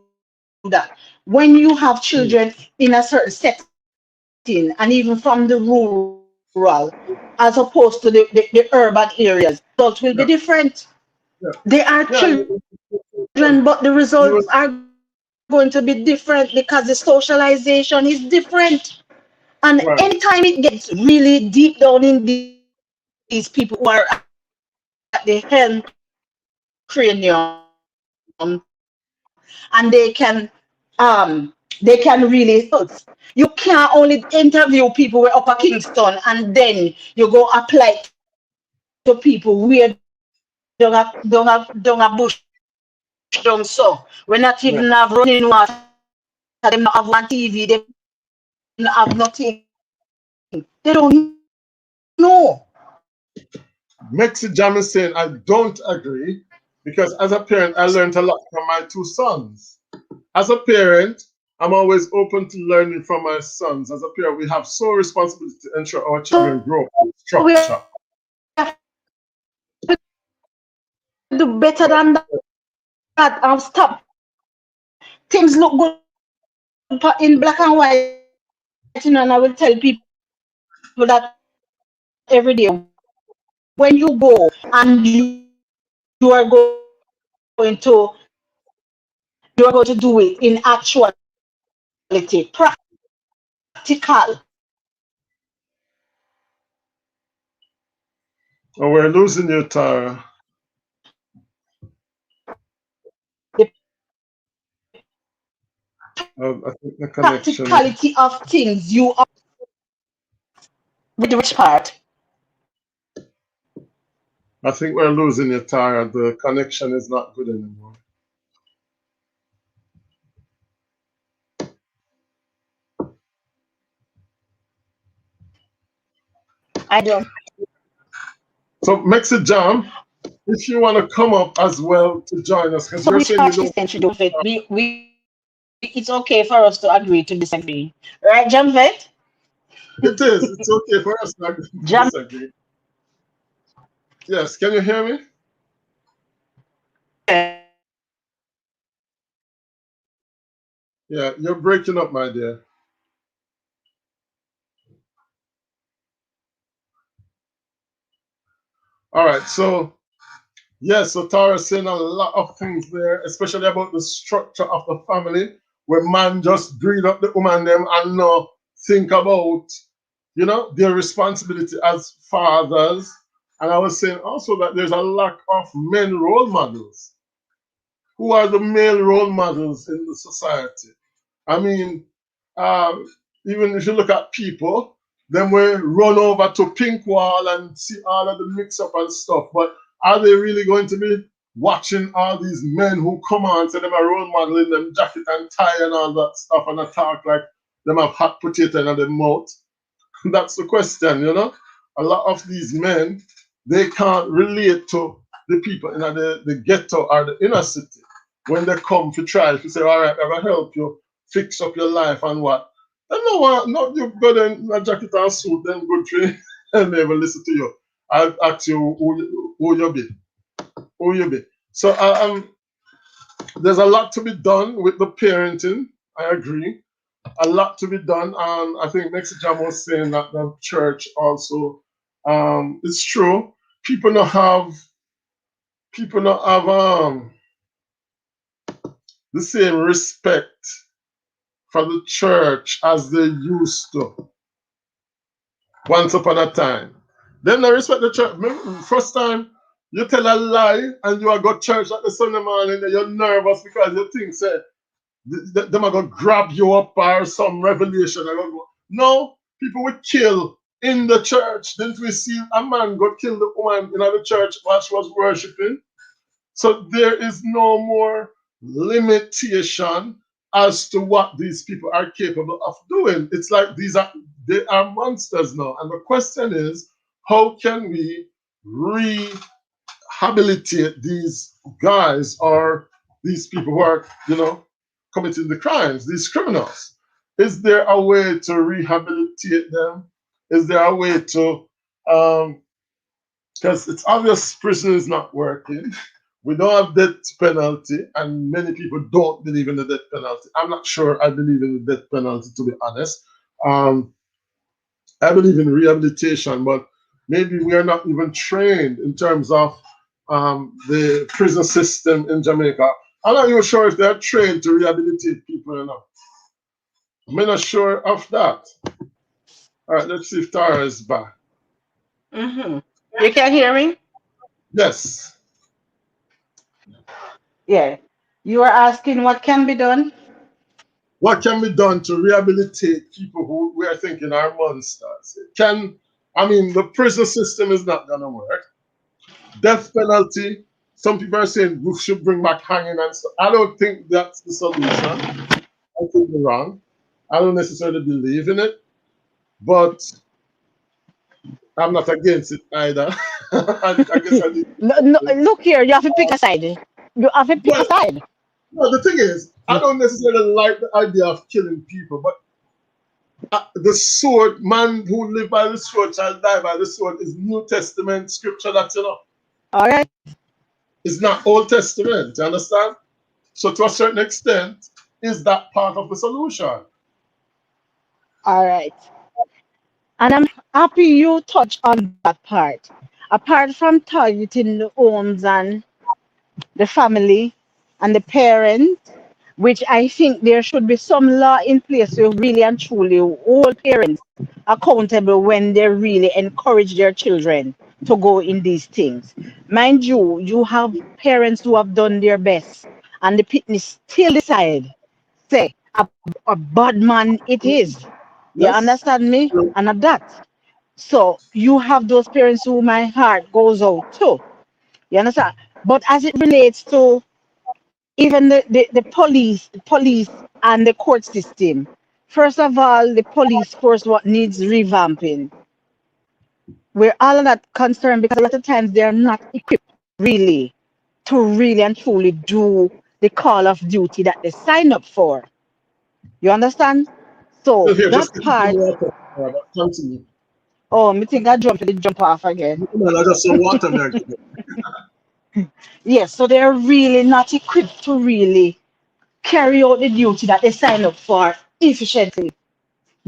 that when you have children in a certain setting and even from the rural, as opposed to the urban areas, the result will be different. The result will be different. The result will be Yeah. different. Yeah. They are Yeah. children, but the You results were, are going to be different because the socialization is different. And anytime right. it gets really deep down in these people who are at the helm cranium, and they can they can really results. You can't only interview people who are upper Kingston and then you go apply to people where don't have bush down so. We not even have running water, them not have one TV, them not have nothing. They don't know. Mexi Jam is saying, I don't agree because as a parent, I learned a lot from my two sons. As a parent, I'm always open to learning from my sons. As a parent, we have sole responsibility to ensure our children So grow we have with to do better structure. than that. Stop things look good in black and white, and I will tell people that every day. When you go and you are going to do it in actuality, practical. Oh, we're losing you, Tara. I think the connection. Practicality of things you are with which part. I think we're losing you, Tara. The connection is not good anymore. I don't. So, Mexi Jam, if you want to come up as well to join us, because So you're which saying you part she don't. said she don't fit. It's okay for us to agree to disagree, right, Jamvet? It is. It's okay for us to agree to Jam. disagree. Yes, can you hear me? Yeah, you're breaking up, my dear. All right, so yes, so Tara's saying a lot of things there, especially about the structure of the family, where man just breed up the woman them and not think about, their responsibility as fathers. And I was saying also that there's a lack of men role models. Who are the male role models in the society? I mean, um, even if you look at people, Then we run over to Pink Wall and see all of the mix up and stuff. But are they really going to be watching all these men who come on, say them a role model in them jacket and tie and all that stuff and talk like them have hot potato in their mouth? That's the question, you know. A lot of these men, they can't relate to the people in the ghetto or the inner city when they come to try to say, all right, I will help you fix up your life and what. They no want, not you go there in a jacket and suit, then go train and they will listen to you. I'll ask you who you be. Who you be. So there's a lot to be done with the parenting. I agree. A lot to be done. And I think next Jam was saying that the church also, it's true. People don't have the same respect for the church as they used to once upon a time. Them not respect the church. First time you tell a lie and you are go church at the Sunday morning, and you're nervous because you think say them are gonna grab you up or some revelation. No, people would kill in the church. Didn't we see a man got killed the woman in the church while she was worshiping? So there is no more limitation as to what these people are capable of doing. It's like they are monsters now. And the question is, how can we rehabilitate these guys or these people who are, committing the crimes, these criminals? Is there a way to rehabilitate them? Is there a way to because it's obvious prison is not working. We don't have death penalty, and many people don't believe in the death penalty. I'm not sure I believe in the death penalty, to be honest. Um, I believe in rehabilitation, but maybe we are not even trained in terms of the prison system in Jamaica. I'm not even sure if they're trained to rehabilitate people or not. I'm not sure of that. All right, let's see if Tara is back. Mm-hmm. You can hear me? Yes. Yeah. You are asking what can be done? What can be done to rehabilitate people who we are thinking are monsters? The prison system is not gonna work. Death penalty, some people are saying we should bring back hanging and stuff. I don't think that's the solution. I think you're wrong. I don't necessarily believe in it, but I'm not against it either. I guess I need. No, no, look here, you have to pick a side. You have to pick a Well, side. no, the thing is, I don't necessarily like the idea of killing people, but the sword, man who live by the sword shall die by the sword, is New Testament scripture. That's enough. All right. It's not Old Testament. You understand? So to a certain extent, is that part of the solution? All right. And I'm happy you touch on that part. Apart from targeting the homes and the family and the parents, which I think there should be some law in place to really and truly hold parents accountable when they really encourage their children to go in these things. Mind you, you have parents who have done their best, and the pitney still decide, say, a bad man it is. You Yes. understand me? And at that. So you have those parents who my heart goes out to. You understand? But as it relates to even the police and the court system. First of all, the police force what needs revamping. We're all of that concerned because a lot of times they're not equipped really to really and truly do the call of duty that they sign up for. You understand? Still So here, just that get some part, water. Continue. oh, me think I jump off again. Man, I just saw water there. Yes, so they're really not equipped to really carry out the duty that they sign up for efficiently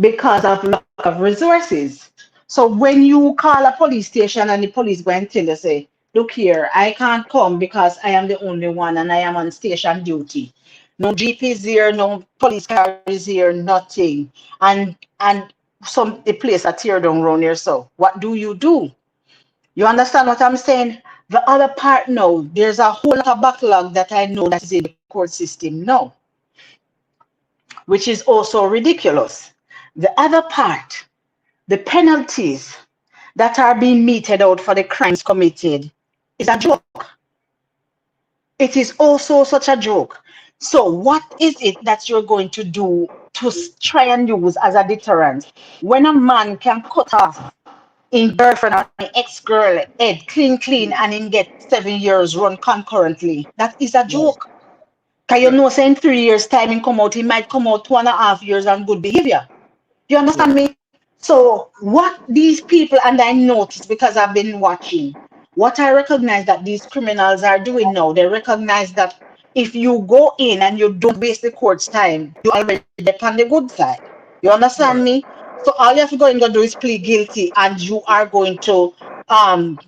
because of lack of resources. So when you call a police station and the police go and tell you, say, look here, I can't come because I am the only one and I am on station duty. No GP is here, no police car is here, nothing. And some the place are tear down around here. So what do? You understand what I'm saying? The other part now, there's a whole lot of backlog that I know that is in the court system now, which is also ridiculous. The other part, The penalties that are being meted out for the crimes committed is a joke. It is also such a joke. So, what is it that you're going to do to try and use as a deterrent when a man can cut off in girlfriend or an ex-girl head clean and him get 7 years run concurrently? That is a Yeah. joke. Can you Yeah. know, say in 3 years' time, he come out, he might come out 2.5 years on good behavior. You Yeah. understand me? So what these people, and I noticed because I've been watching, what I recognize that these criminals are doing now, they recognize that if you go in and you don't waste the court's time, you already on the good side. You understand Right. me? So all you have to go and go do is plead guilty, and you are going to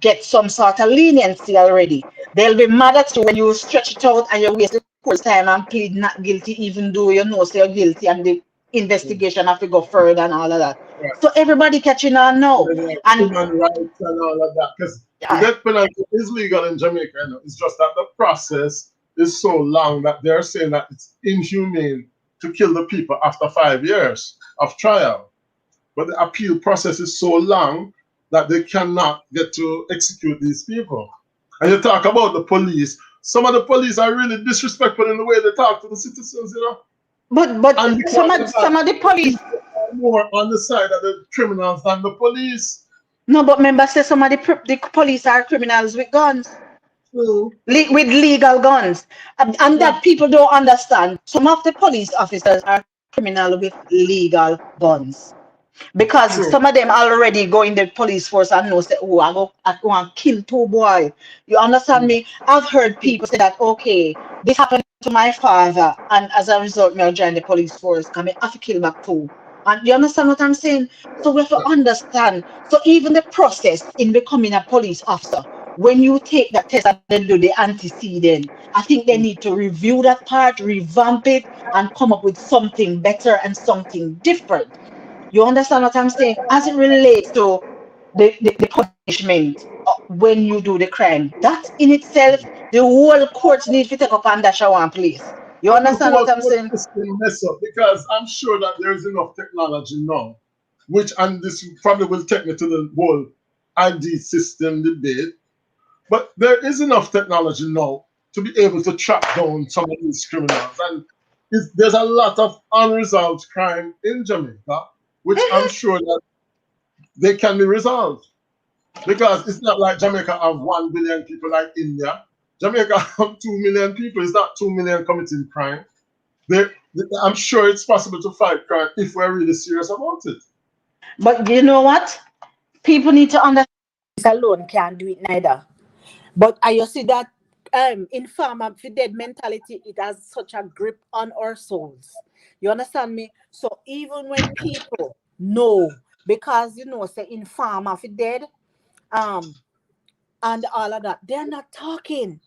get some sort of leniency already. They'll be mad at you when you stretch it out and you waste the court's time and plead not guilty, even though you know say you're guilty and the Mm. investigation have to go further and all of that. Right. So everybody catching on And now. then like And human rights and all of that. Because the uh, death penalty is legal in Jamaica. You know? It's just that the process is so long that they're saying that it's inhumane to kill the people after 5 years of trial. But the appeal process is so long that they cannot get to execute these people. And you talk about the police. Some of the police are really disrespectful in the way they talk to the citizens, you know. but And some because of of that, some of the police, people are more on the side of the criminals than the police. no, but remember say some of the police are criminals with guns, True. with legal guns, and Yeah, that people don't understand. Some of the police officers are criminal with legal guns. Because true. some of them already go in the police force and know say, oh, I go and kill two boy. You understand Yeah. me? I've heard people say that, okay, this happened to my father, and as a result, me I join the police force, and I have to kill back too. And you understand what I'm saying? So we have to Yeah. understand. So even the process in becoming a police officer, when you take that test and then do the antecedent, I think they need to review that part, revamp it, and come up with something better and something different. You understand what I'm saying? As it relates to the punishment when you do the crime, that in itself, the whole courts need to take up and dash one place. You But the understand whole what I'm court saying? system mess up because I'm sure that there's enough technology now, which and this probably will take me to the whole ID system debate. But there is enough technology now to be able to track down some of these criminals. And there's a lot of unresolved crime in Jamaica, which I'm sure that they can be resolved. Because it's not like Jamaica have 1 billion people like India. Jamaica have 2 million people. It's not 2 million committing crime. There, I'm sure it's possible to fight crime if we're really serious about it. But you know what? People need to understand alone can't do it neither. But I you see that in farmer for dead mentality, it has such a grip on our souls. You understand me? So even when people know, because you know, say in farmer for dead, um, and all of that, they're not talking.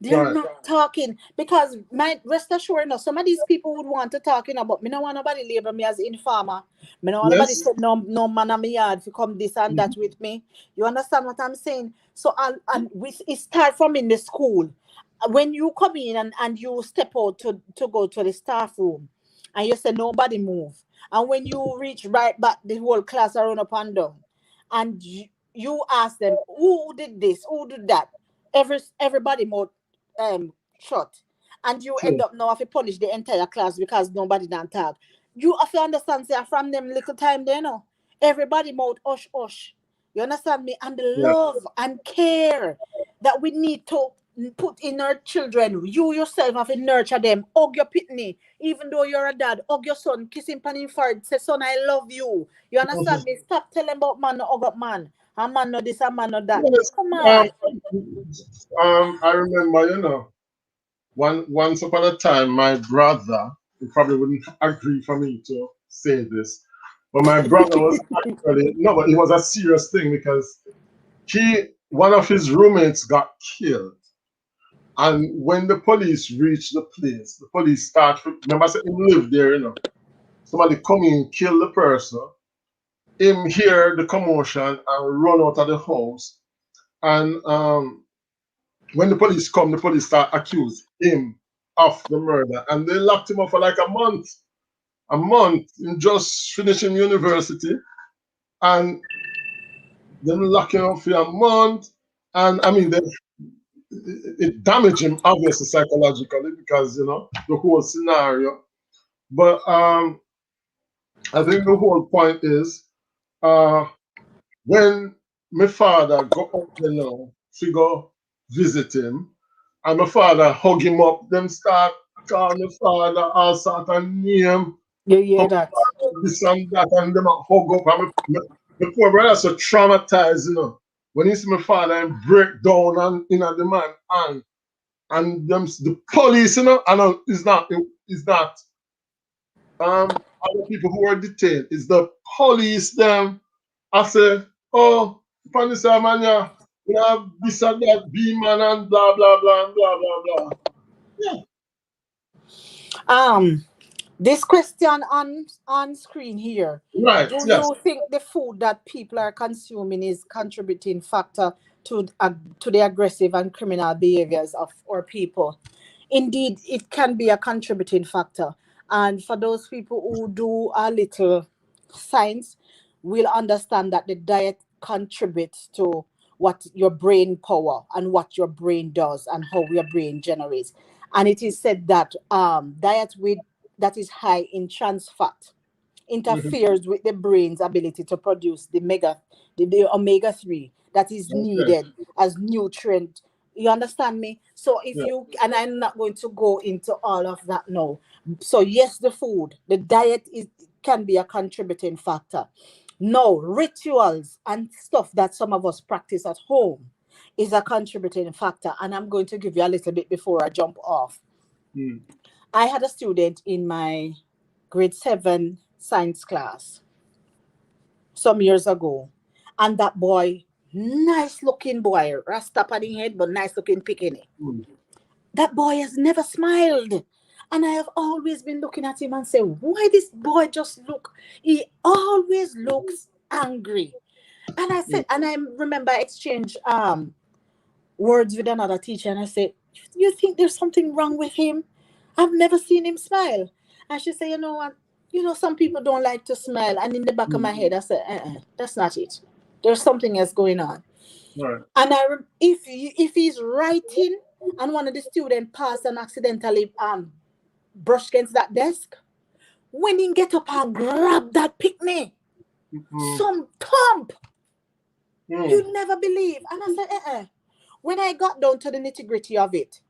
They're Right. not talking because my rest assured, no, some of these people would want to talking about. Me no want nobody label me as informer. Me no want nobody Yes. say no man on me yard to come this and that Mhm. with me. You understand what I'm saying? So and we it start from in the school. When you come in and you step out to go to the staff room and you say nobody move. And when you reach right back, the whole class are run up and down. And you ask them, who did this? Who did that? Everybody mouth shut. And you end True. up now have to punish the entire class because nobody done talk. You have to understand, say, from them little time there, no. Everybody mouth hush hush. You understand me? And the Yeah. love and care that we need to put in our children. You yourself have to nurture them. Hug your pitney. Even though you're a dad, hug your son, kiss him on his forehead. Say, son, I love you. You understand Mhm. me? Stop telling about man no hug up man. A man no this, a man no that. Yes. Come Um, on. I remember, once upon a time, my brother, he probably wouldn't agree for me to say this, but my brother was actually, no, but it was a serious thing because one of his roommates got killed. And when the police reached the place, the police start, remember I said he lived there. Somebody come in, kill the person, him hear the commotion and run out of the house. And when the police come, the police start accuse him of the murder. And they locked him up for like a month. A month in just finishing university. and them locking up for a month, and I mean, it damaged him obviously psychologically because the whole scenario. But I think the whole point is when my father go up to go visit him, and my father hug him up, them start calling my father all sort of name, You hear that? this and that, and them a hug up. And my poor brother so traumatized, when he see my father and break down and the man and them the police, and it's not other people who were detained. It's the police them. I say, oh, police man, yeah, we have this and that, B man and blah blah blah and blah blah blah. Yeah. This question on screen here. Right. Do Yes. you think the food that people are consuming is contributing factor to the aggressive and criminal behaviors of our people? Indeed, it can be a contributing factor. And for those people who do a little science, will understand that the diet contributes to what your brain power and what your brain does and how your brain generates. And it is said that diet that is high in trans fat Mhm. interferes with the brain's ability to produce the omega-3 that is Okay. needed as nutrient. You understand me? So if Yeah. you, and I'm not going to go into all of that now. So yes, the diet can be a contributing factor. No, rituals and stuff that some of us practice at home is a contributing factor. And I'm going to give you a little bit before I jump off. Mm. I had a student in my grade 7 science class some years ago, and that boy, nice looking boy, rasta on the head, but nice looking picking. Mm. That boy has never smiled. And I have always been looking at him and say, why this boy he always looks angry. And I Mm. said, and I remember I exchanged words with another teacher, and I said, you think there's something wrong with him? I've never seen him smile. And she said, you know what? Some people don't like to smile. And in the back of my Mm. head, I said, that's not it. There's something else going on. Right. And if he's writing and one of the students passed and accidentally brushed against that desk, when he get up and grab that picnic, Mm. some thump, Mm. you never believe. And I said, when I got down to the nitty gritty of it,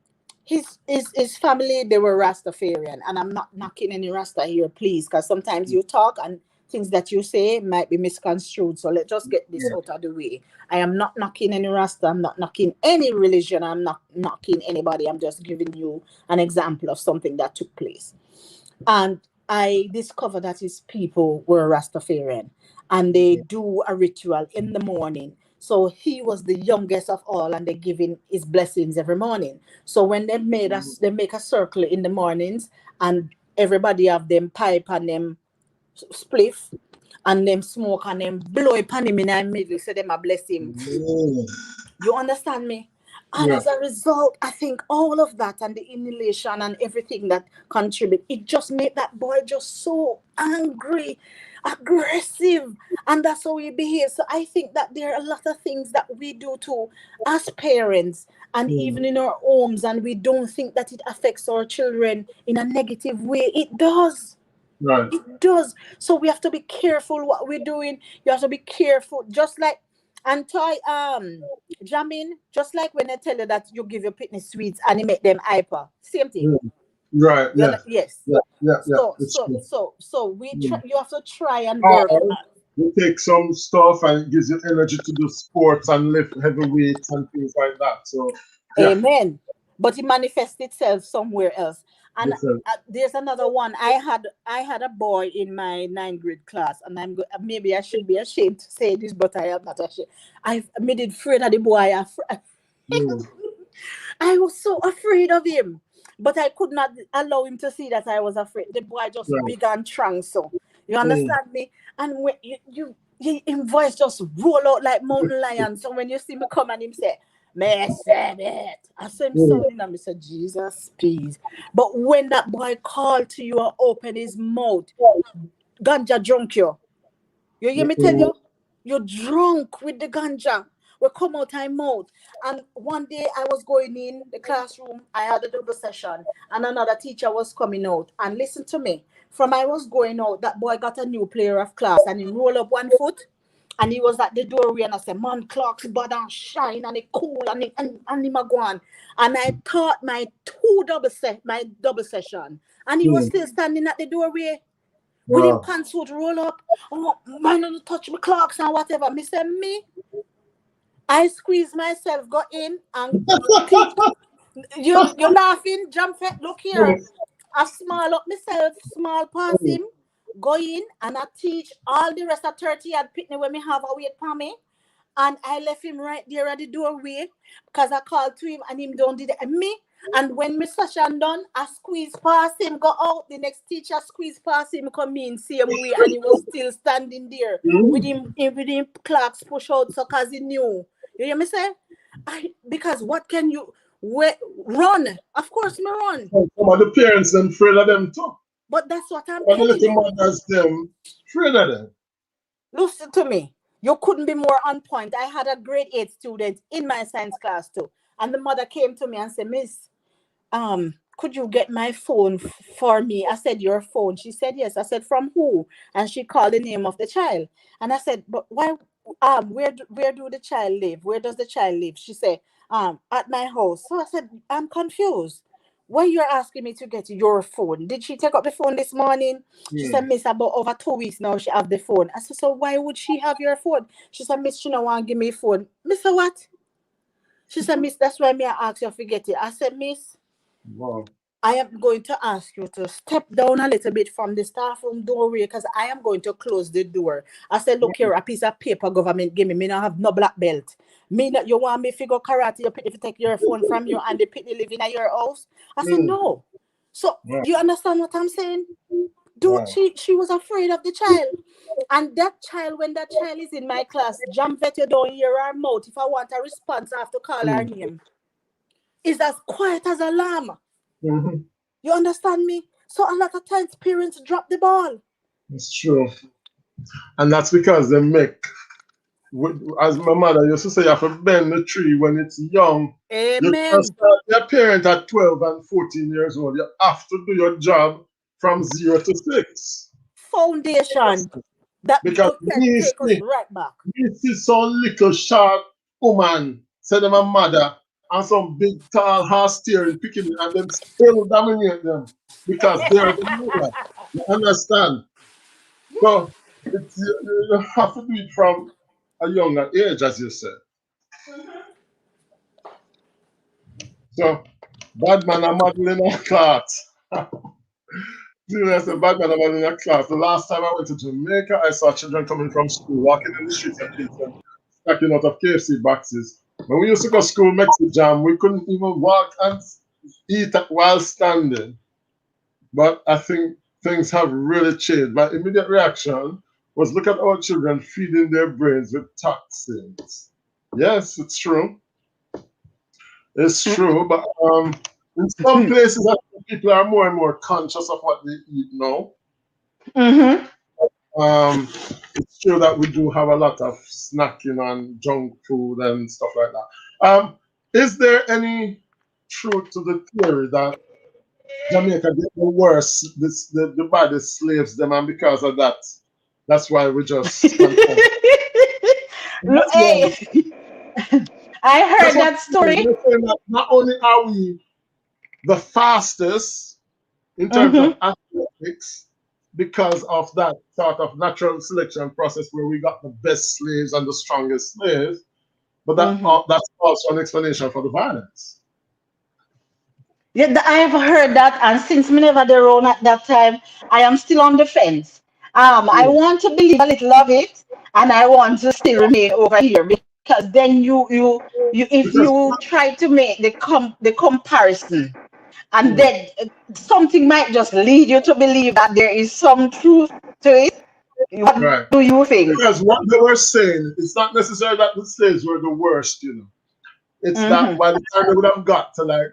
his family, they were Rastafarian, and I'm not knocking any Rasta here, please, because sometimes you talk and things that you say might be misconstrued. So let's just get this Yeah. out of the way. I am not knocking any Rasta. I'm not knocking any religion. I'm not knocking anybody. I'm just giving you an example of something that took place. And I discovered that his people were Rastafarian, and they do a ritual in the morning. So he was the youngest of all, and they give him his blessings every morning. So when they make a circle in the mornings, and everybody have them pipe and them spliff, and them smoke and them blow upon him in the middle, so them a bless him. Mm. You understand me? And Yeah. as a result, I think all of that and the inhalation and everything that contribute, it just made that boy just so angry, aggressive, and that's how he behaves. So I think that there are a lot of things that we do too as parents and Mm. even in our homes, and we don't think that it affects our children in a negative way. It does. Right. It does. So we have to be careful what we're doing. You have to be careful. Just like anti jamming, just like when I tell you that you give your pitney sweets and you make them hyper. Same thing. Mm. Right. Yeah. Yes. Yeah. Yeah. Yeah. So It's so true. so so we try, Mm. you have to try and work. Or you take some stuff and it gives you energy to do sports and lift heavy weights and things like that. So yeah. Amen. But it manifests itself somewhere else. And Different. there's another one. I had a boy in my ninth grade class, and maybe I should be ashamed to say this, but I am not ashamed. I made it afraid of the boy. Mm. I was so afraid of him, but I could not allow him to see that I was afraid. The boy just Right. big and strong, so you Mm. understand me. And when his voice just roll out like mountain lion. So when you see me come and him say, "Me say it," I saw him Mm. sounding and me say, "Jesus, please." But when that boy called to you and open his mouth, ganja drunk you. You hear me tell Mm. you? You're drunk with the ganja. We come out time mouth. And one day I was going in the classroom, I had a double session, and another teacher was coming out. And listen to me. From I was going out, that boy got a new player of class and he rolled up one foot and he was at the doorway and I said, man, clocks bad and shine and it cool and him a go on. And I taught my double session. And he was Hmm. still standing at the doorway with him Wow. pants would roll up. Oh, man, don't touch my clocks and whatever. Me say me. I squeeze myself, go in and teach. You're laughing, Jamfête. Look here. I small up myself, small past him, go in and I teach all the rest of 30 at Pitney when me have a wait for me. And I left him right there at the doorway because I called to him and him don't did it. And me. And when my session done, I squeeze past him, go out. The next teacher squeeze past him, come in same way, and he was still standing there with him clocks push out so cause he knew. You hear me say? Because what can you run? Of course me run. Some of the parents them afraid of them too. But that's what I'm Some of the telling little you. mothers them afraid of them. Listen to me. You couldn't be more on point. I had a grade 8 student in my science class too. And the mother came to me and said, Miss, could you get my phone for me? I said, your phone. She said, yes. I said, from who? And she called the name of the child. And I said, but why, where do the child live? Where does the child live? She said, at my house. So I said, I'm confused. Why you're asking me to get your phone? Did she take up the phone this morning? She Hmm. said, Miss, about over 2 weeks now she have the phone. I said, so why would she have your phone? She said, Miss, she don't want to give me phone. Miss, what? She said, Miss, that's why me I ask you to get it. I said, Miss, Wow. I am going to ask you to step down a little bit from the staff room doorway because I am going to close the door. I said, look here, a piece of paper government give me. Me not have no black belt. Me not, you want me to figure karate, you if you take your phone from you and the pitney living at your house? I said, Hmm. no. So Wow. you understand what I'm saying? Dude, Wow. she was afraid of the child. And that child, when that child is in my class, Jamfête, you don't hear her mouth. If I want a response, I have to call her Hmm. name. Is as quiet as a lamb. Mhm. You understand me? So a lot of times parents drop the ball. It's true. And that's because they make, as my mother used to say, you have to bend the tree when it's young. You can't Amen. start your parent at 12 and 14 years old. You have to do your job from 0 to 6. Foundation that Because can me take us see, right back. me see some little short woman, say them a mother, and some big tall horse steering picking it, and them still dominate them because they're the mother. You understand? So it's, you have to do it from a younger age, as you said. So, bad man and model in a class. Seriously, bad man and model in a class. The last time I went to Jamaica, I saw children coming from school, walking in the streets and kids and stacking out of KFC boxes. When we used to go to school, Mexican jam, we couldn't even walk and eat while standing. But I think things have really changed. My immediate reaction was look at our children feeding their brains with toxins. Yes, it's true. It's true. But in some places, I think people are more and more conscious of what they eat now. Mm-hmm. Um, it's true that we do have a lot of snacking on junk food and stuff like that. Is there any truth to the theory that Jamaica get the worst, the baddest slaves them, and because of that, that's why we just content. Look, That's why. hey, I That's heard what that I'm saying. story. We're saying that not only are we the fastest in terms of Mm-hmm. athletics because of that sort of natural selection process where we got the best slaves and the strongest slaves, but Mm-hmm. that's also an explanation for the violence. Yeah, I have heard that, and since me never there around at that time, I am still on the fence. I Mm. want to believe a little of it, and I want to still remain over here because then you if Because you try to make the comparison, and mm, then something might just lead you to believe that there is some truth to it. What right. do you think? Because what they were saying, it's not necessarily that the slaves were the worst, you know. It's that Mm-hmm. by the time they would have got to like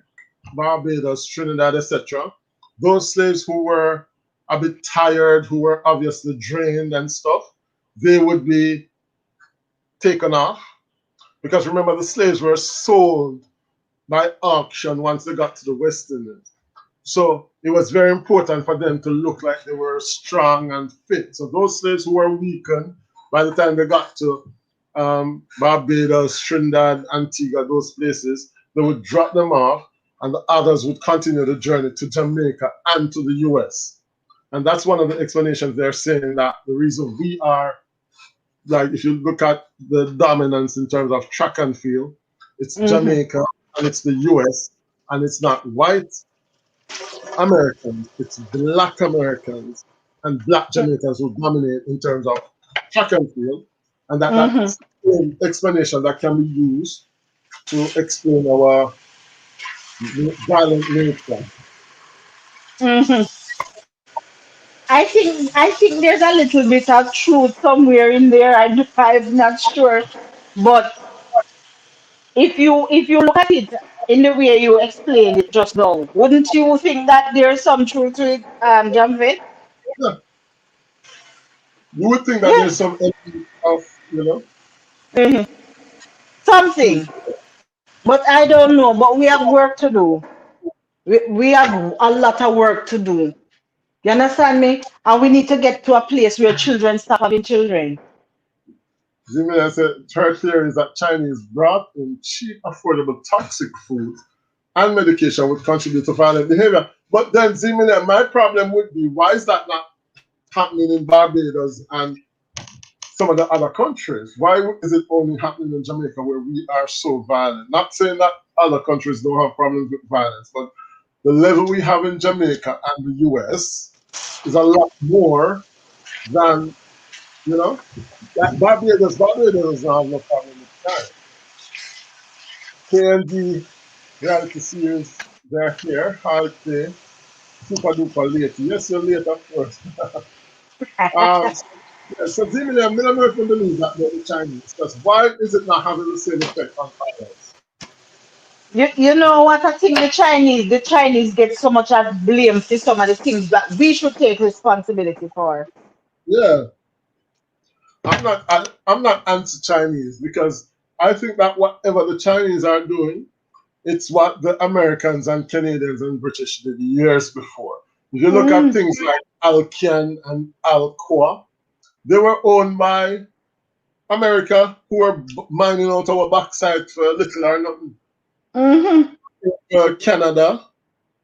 Barbados, Trinidad, etc., those slaves who were a bit tired, who were obviously drained and stuff, they would be taken off because remember the slaves were sold by auction once they got to the West Indies. So it was very important for them to look like they were strong and fit. So those slaves who were weakened by the time they got to Barbados, Trinidad, Antigua, those places, they would drop them off, and the others would continue the journey to Jamaica and to the US. And that's one of the explanations they're saying that the reason we are, like, if you look at the dominance in terms of track and field, it's Mm-hmm. Jamaica and it's the US, and it's not white Americans, it's black Americans and black Jamaicans who dominate in terms of track and field, and Mm-hmm. that's an explanation that can be used to explain our violent nature. Mm-hmm. I think there's a little bit of truth somewhere in there. I'm not sure, but if you look at it in the way you explained it just now, wouldn't you think that there's some truth to it, Jamfit? Yeah, you would think that Yeah. there's some element of, Hmm. truth. Something, but I don't know. But we have work to do. We have a lot of work to do. You understand me? And we need to get to a place where children stop having children. Zimina said her theory is that Chinese brought in cheap, affordable, toxic food and medication would contribute to violent behavior. But then, Zimina, my problem would be why is that not happening in Barbados and some of the other countries? Why is it only happening in Jamaica where we are so violent? Not saying that other countries don't have problems with violence, but the level we have in Jamaica and the US is a lot more than, that Barbados don't have no problem with crime. KND reality series, they're here. Hard day, super duper late. Yes, you're late, of course. So, yeah, so Zimini, I'm not know if you believe that about the Chinese, because why is it not having the same effect on others? You know what I think the Chinese get so much of blame for some of the things that we should take responsibility for. Yeah, I'm not anti-Chinese because I think that whatever the Chinese are doing, it's what the Americans and Canadians and British did years before. If you look at Mm, things like Alcan and Alcoa, they were owned by America, who were mining out our backside for little or nothing. mm-hmm, Canada,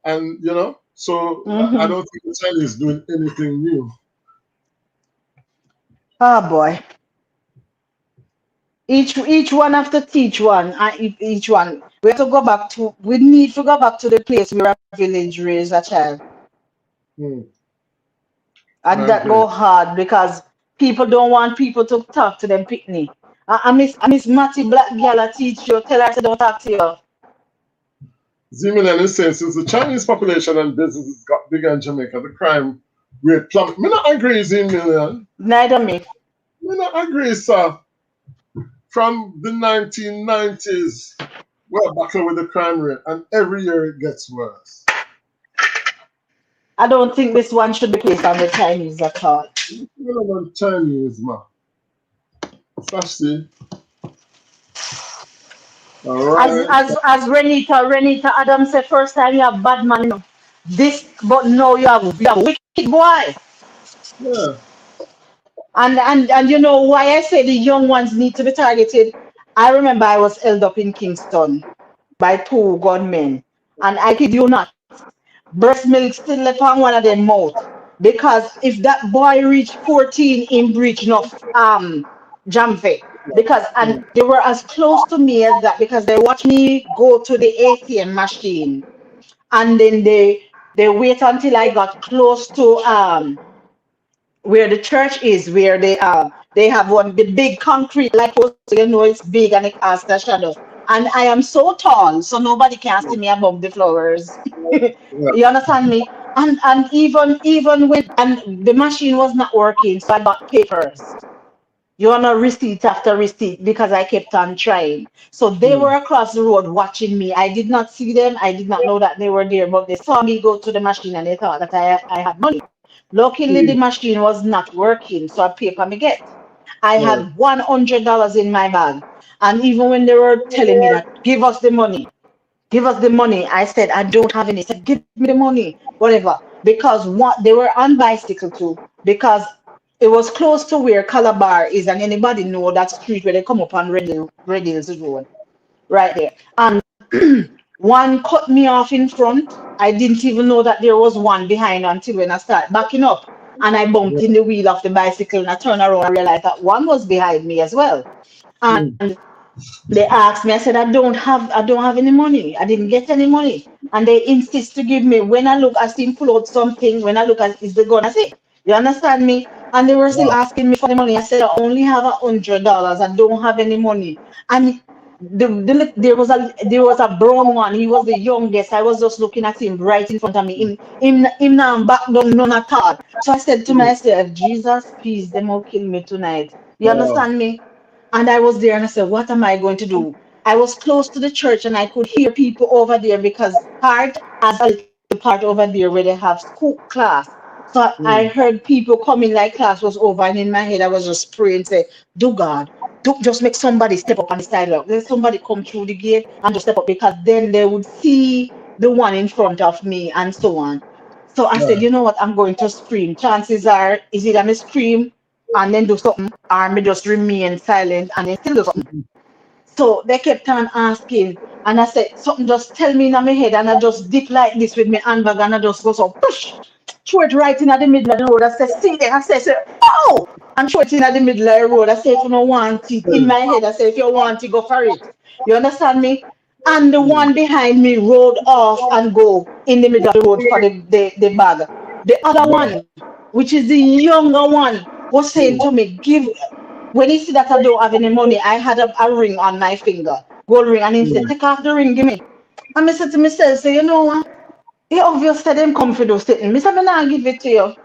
and so I mm-hmm. don't think the Chinese doing anything new. Oh boy. Each one have to teach one, and each one. We need to go back to the place where a village raised a child. Hmm, And I that agree. go hard because people don't want people to talk to them picnic. I miss Matty Black Girl a teach you, tell her to don't talk to you. Zimmerman is saying since the Chinese population and businesses got bigger in Jamaica, the crime rate plummeted. Me not agree, Zimmerman. Neither me. Me not agree, sir. From the 1990s, we're battling with the crime rate, and every year it gets worse. I don't think this one should be placed on the Chinese at all. You know, Chinese, man. Especially, all As right. as as Renita Adams said, first time you have bad man, this, but now you have wicked boy. Yeah. And you know why I say the young ones need to be targeted. I remember I was held up in Kingston by two gunmen, and I kid you not, breast milk still left on one of them mouth. Because if that boy reached 14 in breach enough Jamfet. Because and they were as close to me as that because they watched me go to the ATM machine and then they wait until I got close to where the church is, where they have one big concrete lightpost, so you know it's big and it casts a shadow. And I am so tall, so nobody can see me above the flowers. Yeah. You understand me? And even when and the machine was not working, so I got papers. You want a receipt after receipt because I kept on trying. So they Hmm. were across the road watching me. I did not see them. I did not know that they were there, but they saw me go to the machine and they thought that I had money. Luckily, the Hmm. machine was not working, so I paper me get. I Right. had $100 in my bag. And even when they were telling me that, give us the money, I said, I don't have any. He said, give me the money, whatever. Because what they were on bicycle too, because it was close to where Calabar is, and anybody know that street where they come up on Red Hills Road, right there. And one cut me off in front. I didn't even know that there was one behind until when I started backing up and I bumped in the wheel of the bicycle and I turned around and realized that one was behind me as well. And Mm. they asked me, I said, I don't have any money. I didn't get any money. And they insist to give me. When I look, I see him pull out something. When I look at is the gun, I say, you understand me? And they were still Wow. asking me for the money. I said, I only have $100. I don't have any money. And there was a brown one. He was the youngest. I was just looking at him right in front of me. Him now back down none at all. So I said to Mm. myself, Jesus, please, them will kill me tonight. You Wow. understand me? And I was there and I said, what am I going to do? I was close to the church and I could hear people over there because part has a little part over there where they have school class. So I Mm. heard people coming like class was over, and in my head I was just praying, say, do God, do just make somebody step up on the sidewalk. Let somebody come through the gate and just step up because then they would see the one in front of me and so on. So I said, Right. you know what, I'm going to scream. Chances are, is it I may scream and then do something, or me just remain silent and then still do something. So they kept on asking, and I said, something just tell me in my head, and I just dip like this with my handbag, and I just go so push, throw it right in the middle of the road. I said, see there, I said, oh, and throw it in the middle of the road. I said, if you don't want it, in Mm. my head, I said, if you want it, go for it. You understand me? And the Mm. one behind me rode off and go in the middle of the road for the bag. The other Wow. one, which is the younger one, was saying Mm. to me, give when he see that I don't have any money, I had a ring on my finger, gold ring, and he said, Mm. take off the ring, give me. And I said to myself, say, you know what? He obviously them come for those things. Me say, me not give it to you. Mm.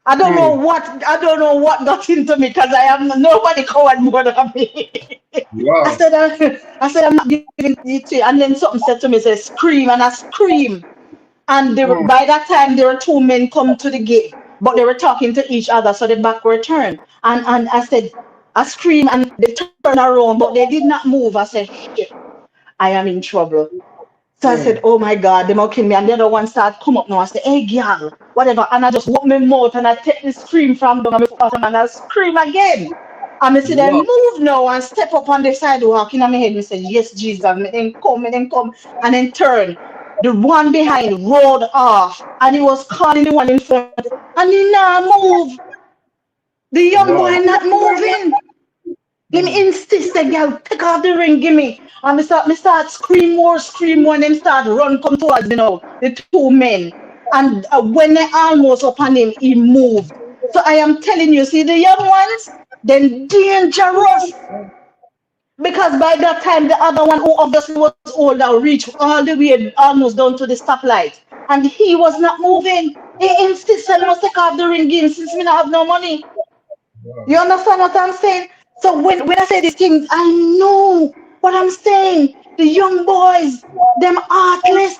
I don't know what got into me because I am nobody coward more than me. I Wow. said, I'm not giving it to you. And then something said to me, say, scream, and I scream. And Mm. by that time, there were two men come to the gate, but they were talking to each other, so the back were turned. And I said, I screamed, and they turned around, but they did not move. I said, shit, I am in trouble. So I said, Mm. oh my God, they might kill me. And the other one started come up now. I said, hey, girl, whatever. And I just open my mouth and I take the scream from them and I scream again. And I see them Wow. move now and step up on the sidewalk in my head. We said, yes, Jesus. And then come, and then turn. The one behind rolled off and he was calling the one in front. And he now move. The young Wow. boy not moving. Him Mm. insisted, girl, take off the ring, give me. And me start scream more, and them start run come towards me now, the two men. And when they almost upon him, he moved. So I am telling you, see the young ones, then dangerous. Because by that time, the other one, who obviously was older, reached all the way almost down to the stoplight. And he was not moving. He insisted, must take off the ring, give him, since me not have no money. Wow. You understand what I'm saying? So when I say these things, I know what I'm saying. The young boys, them artless,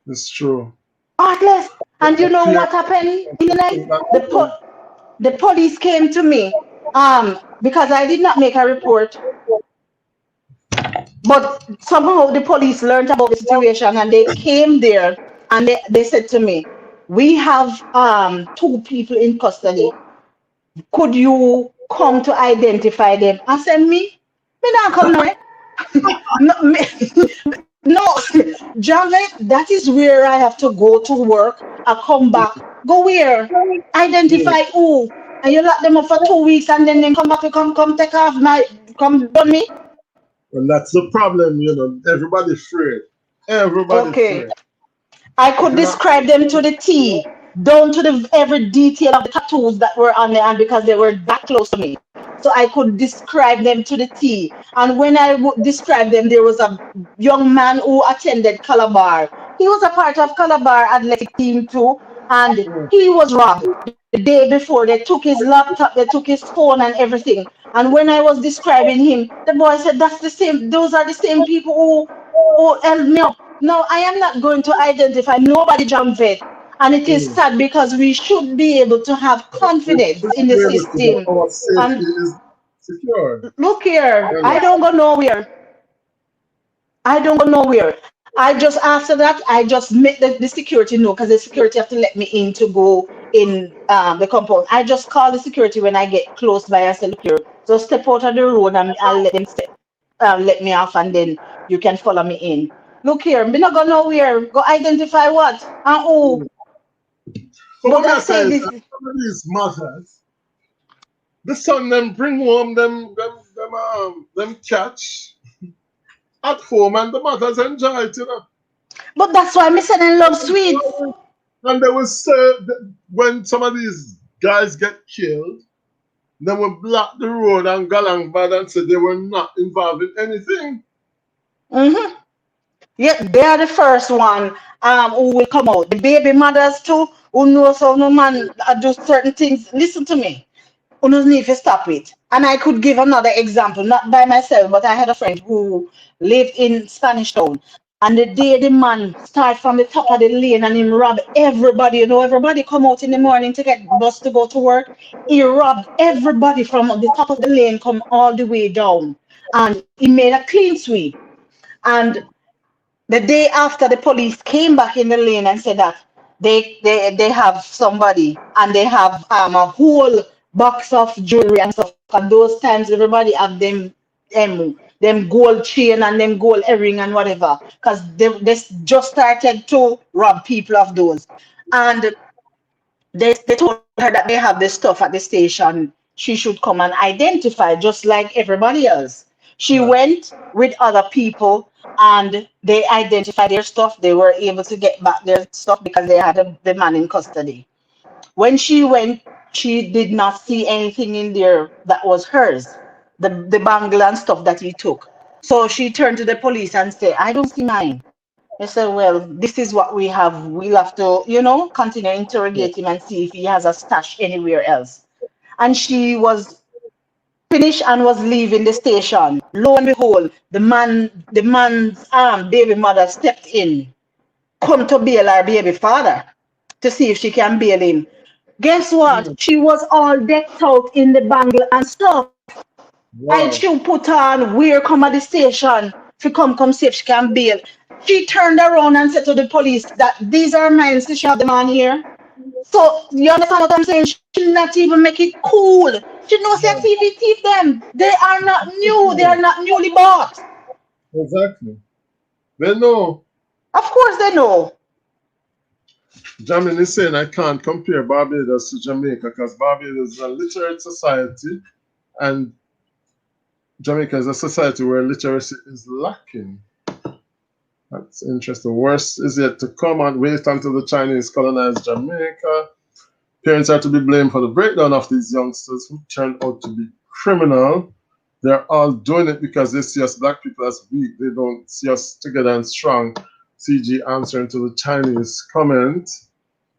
It's true. artless. And you The know fear what happened in the night? is not The good. the police came to me, because I did not make a report, but somehow the police learned about the situation and they came there and they said to me, we have two people in custody. Could you come to identify them? I said, me not come now. No, no, Janet, that is where I have to go to work. I come back. Go where? Mm. Identify who? And you lock them up for 2 weeks and then they come back to come take off my come done me? And that's the problem, you know. Everybody afraid. Everybody Okay. afraid. I If could you're not, describe them to the T, down to the every detail of the tattoos that were on there, and because they were that close to me. So I could describe them to the T. And when I would describe them, there was a young man who attended Calabar. He was a part of Calabar athletic team too, and mm. he was robbed the day before. They took his laptop, they took his phone and everything. And when I was describing him, the boy said, "That's the same. Those are the same people who held me up." No, I am not going to identify nobody, Jamfette. And it is Mm. sad because we should be able to have We confidence should in the be able to, system. but our safety And is secured. look here, You I know. don't go nowhere. I don't go nowhere. I just after that, I just make the security know because the security have to let me in to go in the compound. I just call the security when I get close by and say, look here, so step out of the road and I'll let them let me off and then you can follow me in. Look here, me not go nowhere. Go identify what and who. But But what I I say say is this. that some of these mothers, the son them bring home them catch at home and the mothers enjoy it, you know. But that's why me say them love sweets. And they will say that when some of these guys get killed, they will block the road and go along bad and say they were not involved in anything. Mm-hmm. Yeah, they are the first one who will come out. The baby mothers too, who knows how no man do certain things. Listen to me. Who knows need to stop it. And I could give another example, not by myself, but I had a friend who lived in Spanish Town. And the day the man start from the top of the lane and him rob everybody, you know, everybody come out in the morning to get bus to go to work. He robbed everybody from the top of the lane, come all the way down. And he made a clean sweep. And the day after the police came back in the lane and said that they have somebody and they have a whole box of jewelry and stuff. And those times everybody have them gold chain and them gold earring and whatever. Because they just started to rob people of those. And they told her that they have this stuff at the station. She should come and identify just like everybody else. She Right. went with other people and they identified their stuff. They were able to get back their stuff because they had the man in custody. When she went, she did not see anything in there that was hers, the bangle and stuff that he took. So she turned to the police and said, I don't see mine. They said, well, this is what we have. We'll have to, continue Yeah. interrogate him and see if he has a stash anywhere else. And she was finished and was leaving the station. Lo and behold, the man's baby mother stepped in, come to bail her baby father to see if she can bail him. Guess what? Mm. She was all decked out in the bangle and stuff. And Wow. she put on where come at the station to come see if she can bail. She turned around and said to the police that these are mine since she have them on here. So you understand what I'm saying? She not even make it cool. She knows that Yeah. thief them. They are not new. They are Yeah. not newly bought. Exactly. They know. Of course they know. Jamin is saying I can't compare Barbados to Jamaica because Barbados is a literate society and Jamaica is a society where literacy is lacking. That's interesting. Worse is yet to come and wait until the Chinese colonize Jamaica. Parents are to be blamed for the breakdown of these youngsters who turned out to be criminal. They're all doing it because they see us black people as weak. They don't see us together and strong. CG answering to the Chinese comment.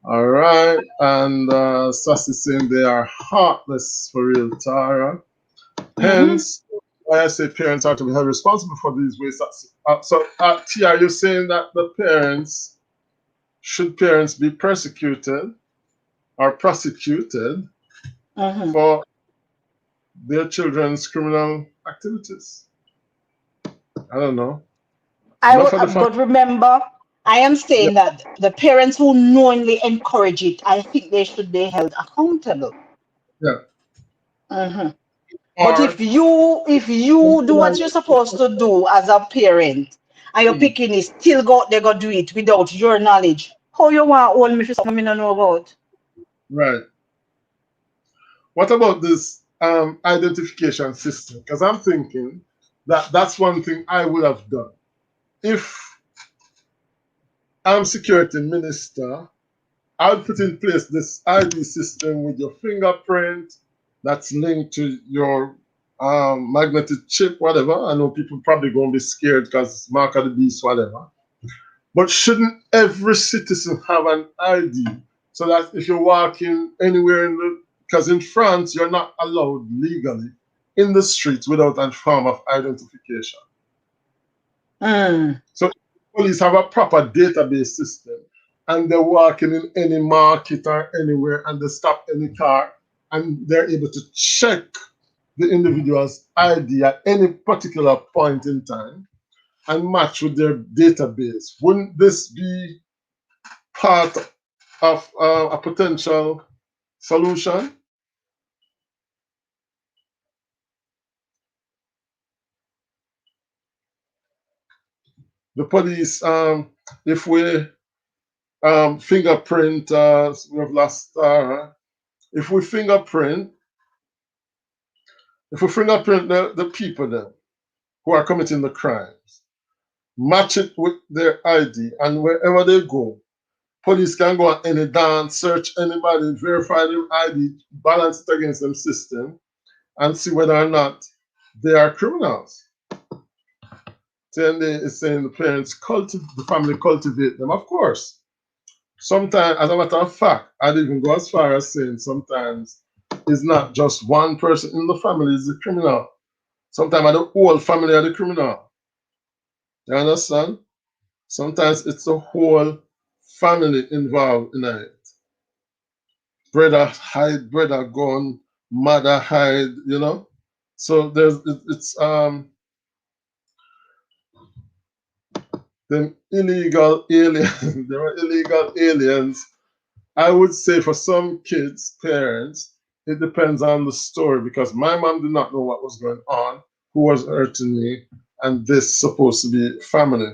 All right. And Sassy saying they are heartless for real, Tara. Mm-hmm. Hence, why I say parents are to be held responsible for these ways. Tia, you're saying that should parents be persecuted or prosecuted Mm-hmm. for their children's criminal activities? I don't know. Not for the family. But remember, I am Yeah, saying that the parents who knowingly encourage it, I think they should be held accountable. yeah. Mhm. But Or if you do what you're supposed to do as a parent, and your hmm, picking is still go they go do it without your knowledge, how you want hold me for something I don't know about? right. What about this identification system? Because I'm thinking that that's one thing I would have done if I'm security minister. I'll put in place this ID system with your fingerprint that's linked to your magnetic chip, whatever. I know people probably going to be scared because mark of the beast, whatever. But shouldn't every citizen have an ID so that if you're walking anywhere because in France, you're not allowed legally in the streets without a form of identification. Mm. So police have a proper database system and they're walking in any market or anywhere and they stop any car and they're able to check the individual's ID at any particular point in time and match with their database. Wouldn't this be part of a potential solution? The police, if we fingerprint, we have lost Tara. If we fingerprint the people then who are committing the crimes, match it with their ID, and wherever they go, police can go on any dance, search anybody, verify their ID, balance it against them system, and see whether or not they are criminals. Then they is saying the parents the family cultivate them. Of course. Sometimes, as a matter of fact, I'd even go as far as saying sometimes it's not just one person in the family is the criminal. Sometimes the whole family are the criminal. You understand? Sometimes it's the whole family involved in it. Brother hide, brother gone, mother hide, you know. So it's them illegal aliens. There are illegal aliens. I would say for some kids, parents, it depends on the story because my mom did not know what was going on, who was hurting me, and this supposed to be family.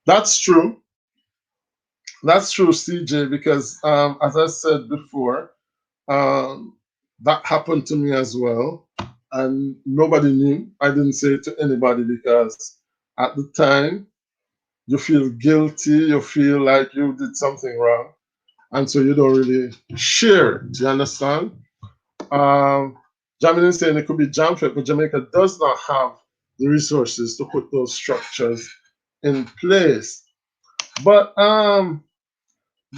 That's true. That's true, CJ, because as I said before, that happened to me as well. And nobody knew. I didn't say it to anybody because at the time, you feel guilty, you feel like you did something wrong. And so you don't really share it. Do you understand? Jamie is saying it could be Jamfête, but Jamaica does not have the resources to put those structures in place. But the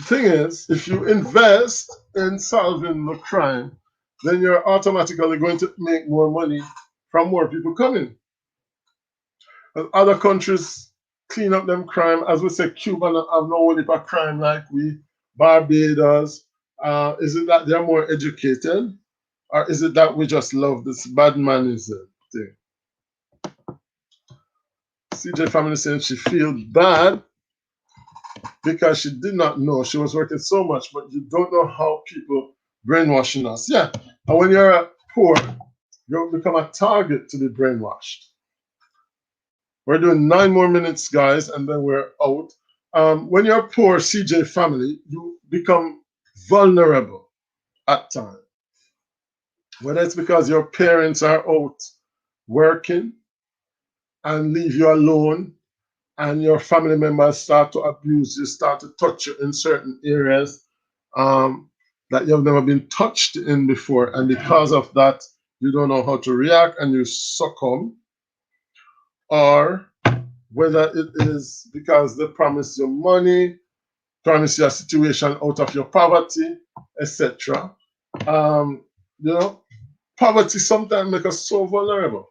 thing is, if you invest in solving the crime, then you're automatically going to make more money from more people coming. But other countries clean up them crime. As we say, Cuba have no only a crime like we, Barbados. Is it that they're more educated? Or is it that we just love this bad manism thing? CJ family saying she feels bad because she did not know. She was working so much, but you don't know how people brainwashing us. Yeah, and when you're poor, you become a target to be brainwashed. We're doing 9 more minutes, guys, and then we're out. When you're poor, CJ family, you become vulnerable at times. Whether it's because your parents are out working and leave you alone, and your family members start to abuse you, start to touch you in certain areas that you've never been touched in before. And because of that, you don't know how to react and you succumb. Or whether it is because they promise you money, promise you a situation out of your poverty, etc. You know, poverty sometimes makes us so vulnerable.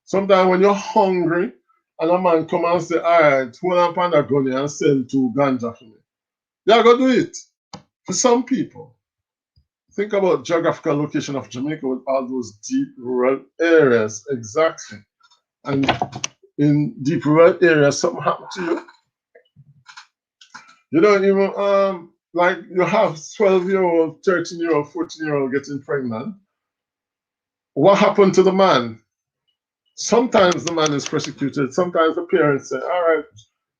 Sometimes when you're hungry and a man come and say, all right, hold on panda gun and sell 2 ganja for me. You're going to do it. For some people, think about geographical location of Jamaica with all those deep rural areas. Exactly. And in deep rural areas, something happened to you. You don't even, like you have 12-year-old, 13-year-old, 14-year-old getting pregnant. What happened to the man? Sometimes the man is persecuted. Sometimes the parents say, all right,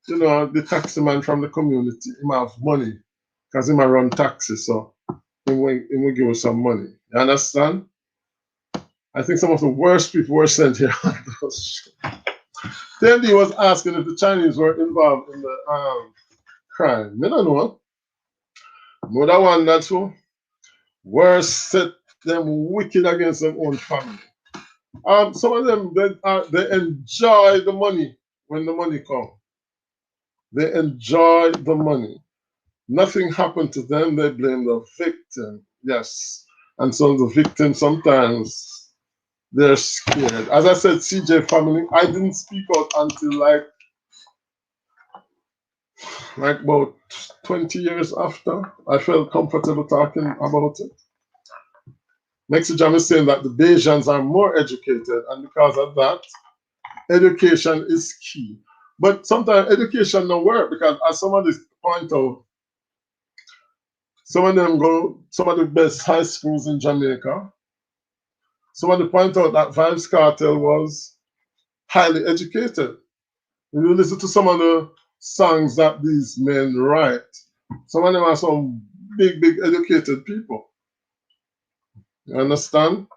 you know, the taxi man from the community, he might have money because he might run taxi, so he will give us some money. You understand? I think some of the worst people were sent here on those. Then he was asking if the Chinese were involved in the crime. I don't know. Another one that's who were set them wicked against their own family. Some of them they enjoy the money when the money comes. They enjoy the money. Nothing happened to them, they blame the victim. Yes. And so the victim sometimes they're scared. As I said, CJ family, I didn't speak out until like like about 20 years after, I felt comfortable talking about it. Next Jam is saying that the Bayesians are more educated, and because of that, education is key. But sometimes education don't work because, as somebody point out, some of them go some of the best high schools in Jamaica. Somebody point out that Vibes Cartel was highly educated. If you listen to some of the songs that these men write, some of them are some big, big educated people. You understand?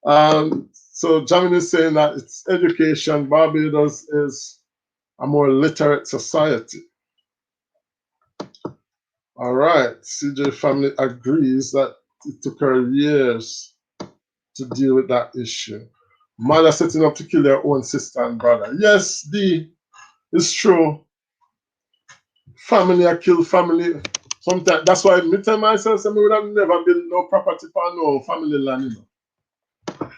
So Jamin is saying that it's education. Barbados is a more literate society. All right. CJ family agrees that it took her years to deal with that issue. Mother setting up to kill their own sister and brother. Yes, D, it's true. Family I kill family. Sometimes that's why I tell myself I would have never built no property for no family land, you know.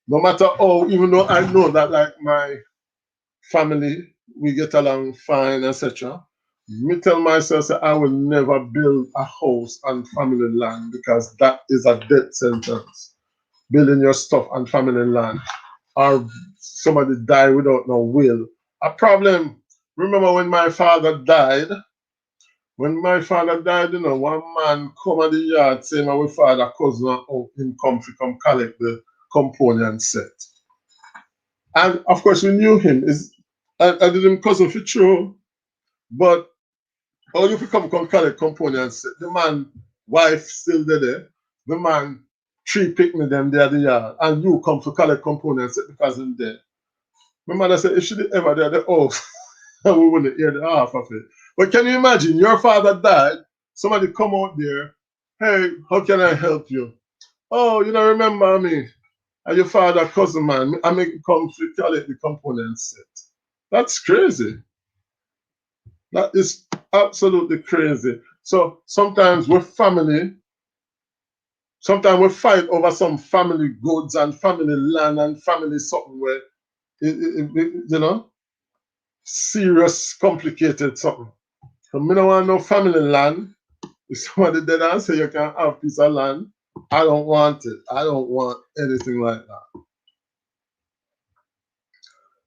No matter how, even though I know that like my family, we get along fine, etc. Me tell myself that I will never build a house on family land because that is a death sentence. Building your stuff on family land, or somebody die without no will. A problem. Remember when my father died? When my father died, you know, one man come at the yard saying my father cousin out him come to come collect the component set. And of course we knew him. I didn't cousin for true, but how you come collect component set? The man wife still there. The man three pick me them there at the yard, and you come to collect components because him dead. My mother said if she did ever there, oh, we wouldn't hear the half of it. But can you imagine your father died, somebody come out there, hey, how can I help you? Oh, you don't remember me? And your father cousin man, I make you come to collect the component set. That's crazy. That is absolutely crazy. So sometimes we're family. Sometimes we fight over some family goods and family land and family something where, you know, serious, complicated something. So me don't want no family land. If somebody dead and say you can have a piece of land, I don't want it. I don't want anything like that.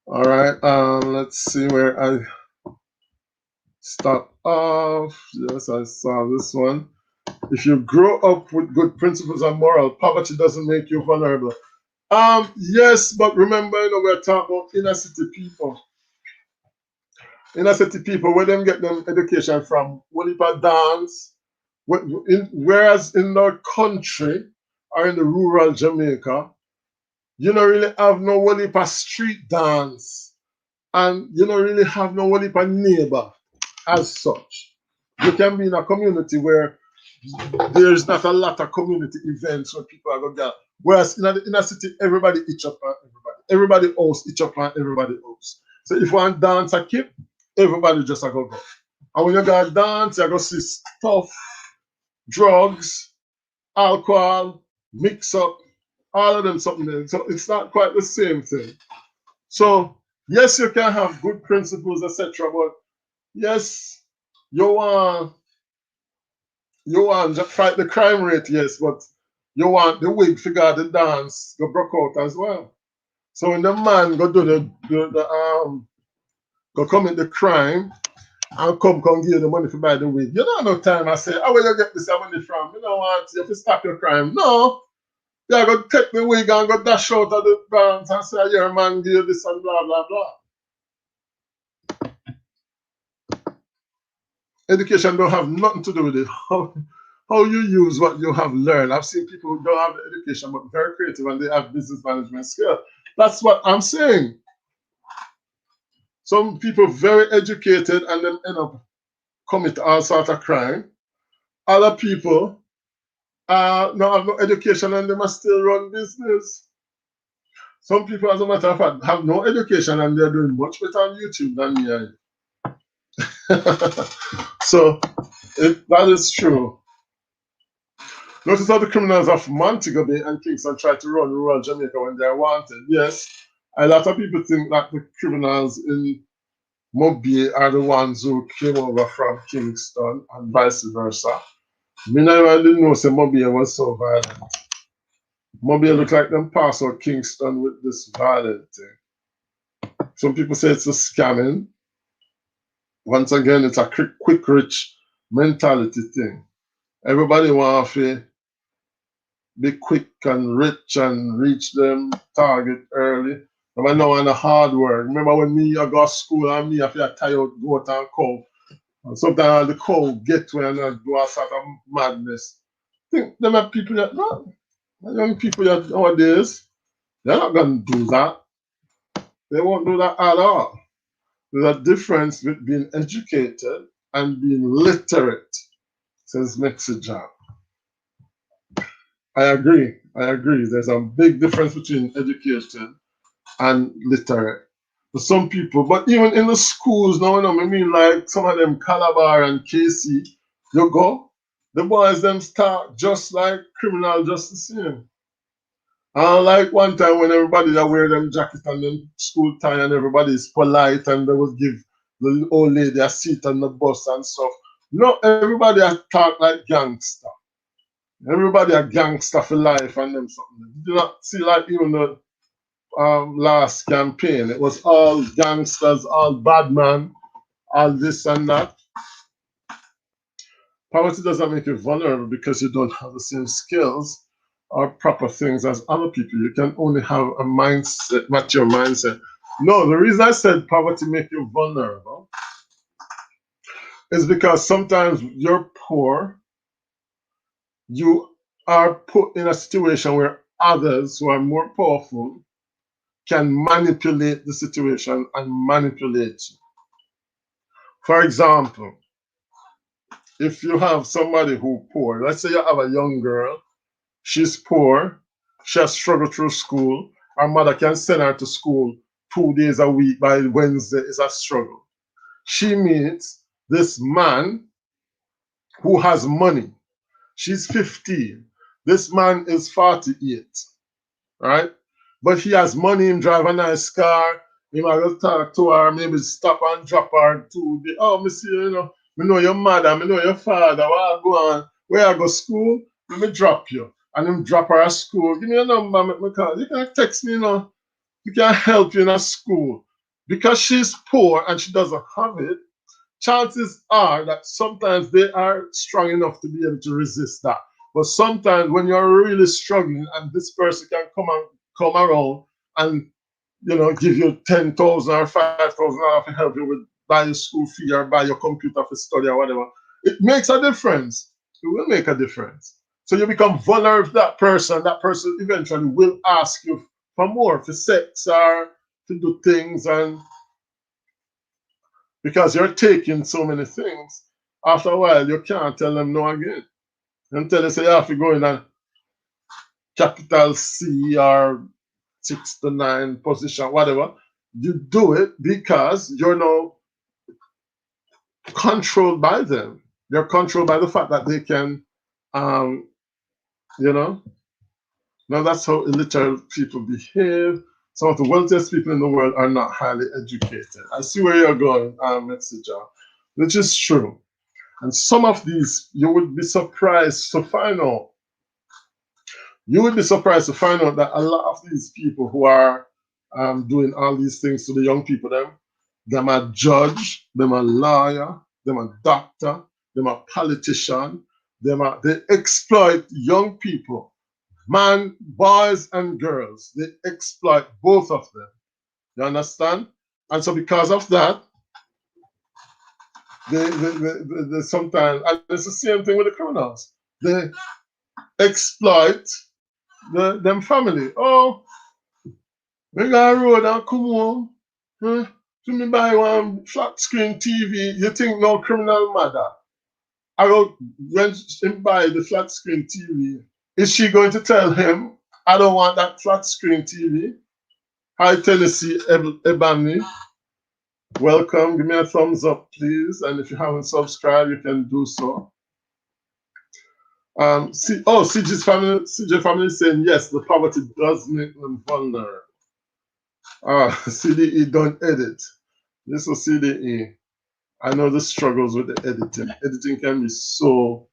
All right, let's see where I stop off. Yes, I saw this one. If you grow up with good principles and moral, poverty doesn't make you vulnerable. Yes, but remember, you know, we're talking about inner city people. Inner city people, where them get them education from, what if dance? Whereas in the country or in the rural Jamaica, you don't really have no what if street dance, and you don't really have no what if neighbor as such. You can be in a community where there's not a lot of community events where people are going to gather. Whereas in the inner city, everybody each up on everybody. Everybody else each up on everybody else. So if you want dance a kid, everybody just a go. And when you go dance, you go see stuff, drugs, alcohol, mix up, all of them something there. So it's not quite the same thing. So yes, you can have good principles, etc. But yes, you want to fight the crime rate, yes, but you want the wig figure the dance go broke out as well. So when the man go do go commit the crime and come give you the money for buy the wig, you don't have no time. I say, oh, where you get this money from? You don't want you have to stop your crime. No, you go take the wig and go dash out of the banks and say, your man give you this and blah blah blah. Education don't have nothing to do with it. How you use what you have learned. I've seen people who don't have the education but very creative and they have business management skill. That's what I'm saying. Some people very educated and then end up commit all sort of crime. Other people don't have no education and they must still run business. Some people, as a matter of fact, have no education and they're doing much better on YouTube than me. So that is true. Notice how the criminals of Montego Bay and Kingston try to run rural Jamaica when they're wanted. Yes, a lot of people think that the criminals in Mobile are the ones who came over from Kingston and vice versa. Me never didn't know say Mobile was so violent. Mobile look like them pass out Kingston with this violent thing. Some people say it's a scamming. Once again, it's a quick rich mentality thing. Everybody want to be quick and rich and reach them target early. I know on the hard work. Remember when me I go to school and me I feel tired goat and cow. And sometimes the cow get when I do a sort of madness. Think them are people that no, young people that nowadays, they're not gonna do that. They won't do that at all. There's a difference with being educated and being literate, says Mexican. I agree. I agree. There's a big difference between educated and literate. For some people, but even in the schools now, I mean, like some of them Calabar and KC, you go, the boys them start just like criminal justice. Like one time when everybody that wear them jacket and them school tie and everybody is polite and they would give the old lady a seat on the bus and stuff. No, everybody talk like gangster. Everybody a gangster for life and them something. You do not see like even the last campaign. It was all gangsters, all bad man, all this and that. Poverty doesn't make you vulnerable because you don't have the same skills or proper things as other people. You can only have a mindset, mature mindset. No, the reason I said poverty make you vulnerable is because sometimes you're poor, you are put in a situation where others who are more powerful can manipulate the situation and manipulate you. For example, if you have somebody who poor, let's say you have a young girl, she's poor, she has struggled through school, her mother can send her to school 2 days a week, by Wednesday is a struggle. She meets this man who has money. She's 15. This man is 48, right? But he has money, him drive a nice car, he might go talk to her, maybe stop and drop her to the, oh, me see, me know your mother, me know your father, where I go on, where I go school, let me drop you. And him drop her at school. Give me a number, make me call. You can text me, you can help you in a school. Because she's poor and she doesn't have it, chances are that sometimes they are strong enough to be able to resist that. But sometimes when you're really struggling and this person can come around and give you 10,000 or 5,000 to help you with buy your school fee or buy your computer for study or whatever, it makes a difference. It will make a difference. So you become vulnerable to that person. That person eventually will ask you for more, for sex or to do things, and because you're taking so many things, after a while you can't tell them no again. Until they say you have to go in a capital C or 6 to 9 position, whatever. You do it because you're now controlled by them. You're controlled by the fact that they can, you know. Now that's how illiterate people behave. Some of the wealthiest people in the world are not highly educated. I see where you're going, Messenger, which is true. And some of these, you would be surprised to find out. You would be surprised to find out that a lot of these people who are doing all these things to the young people, them are judge, them are lawyer, them are doctor, them are politician, they exploit young people, man, boys and girls. They exploit both of them. You understand? And so because of that, they sometimes, and it's the same thing with the criminals. They exploit them family. Oh, we got a road and come home. Huh? To me buy one flat screen TV. You think no criminal mother? I wrote when him buy the flat screen TV. Is she going to tell him, I don't want that flat screen TV? Hi Tennessee Ebony. Welcome. Give me a thumbs up, please. And if you haven't subscribed, you can do so. CJ's family is saying yes, the poverty does make them vulnerable. CDE don't edit. This was CDE. I know the struggles with the editing. Editing can be so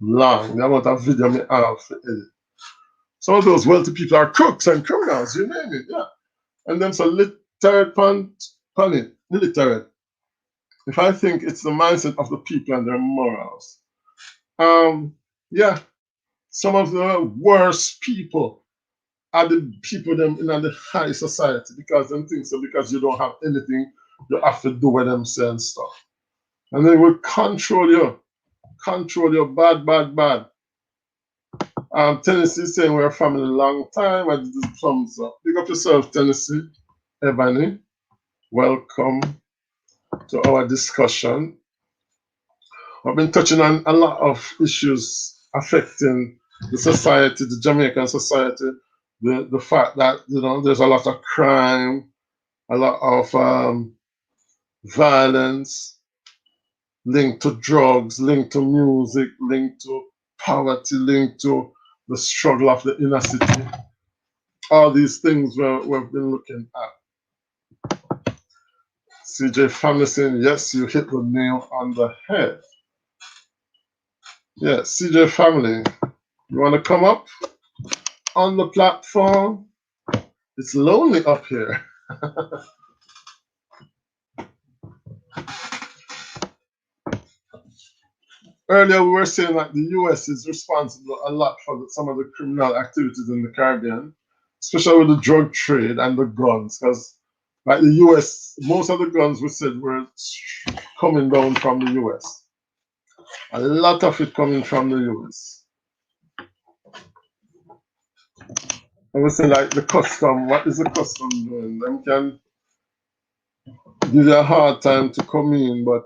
long. The amount of video me have to edit. Some of those wealthy people are crooks and criminals, you name it, yeah. And them so literate pun it, illiterate. If I think it's the mindset of the people and their morals. Yeah, some of the worst people are the people them in the high society because them think so because you don't have anything you have to do with them saying stuff. And they will control you bad, bad, bad. Tennessee saying we're a family a long time. I did this thumbs up. Big up yourself, Tennessee. Ebony, welcome to our discussion. I've been touching on a lot of issues affecting the society, the Jamaican society. The fact that there's a lot of crime, a lot of violence linked to drugs, linked to music, linked to poverty, linked to the struggle of the inner city. All these things we've been looking at. CJ Family saying, yes, you hit the nail on the head. Yeah, CJ Family, you want to come up on the platform? It's lonely up here. Earlier, we were saying that the US is responsible a lot for some of the criminal activities in the Caribbean, especially with the drug trade and the guns, because like the US, most of the guns we said were coming down from the US. A lot of it coming from the US. I would say like the custom, what is the custom doing? Them can give you a hard time to come in, but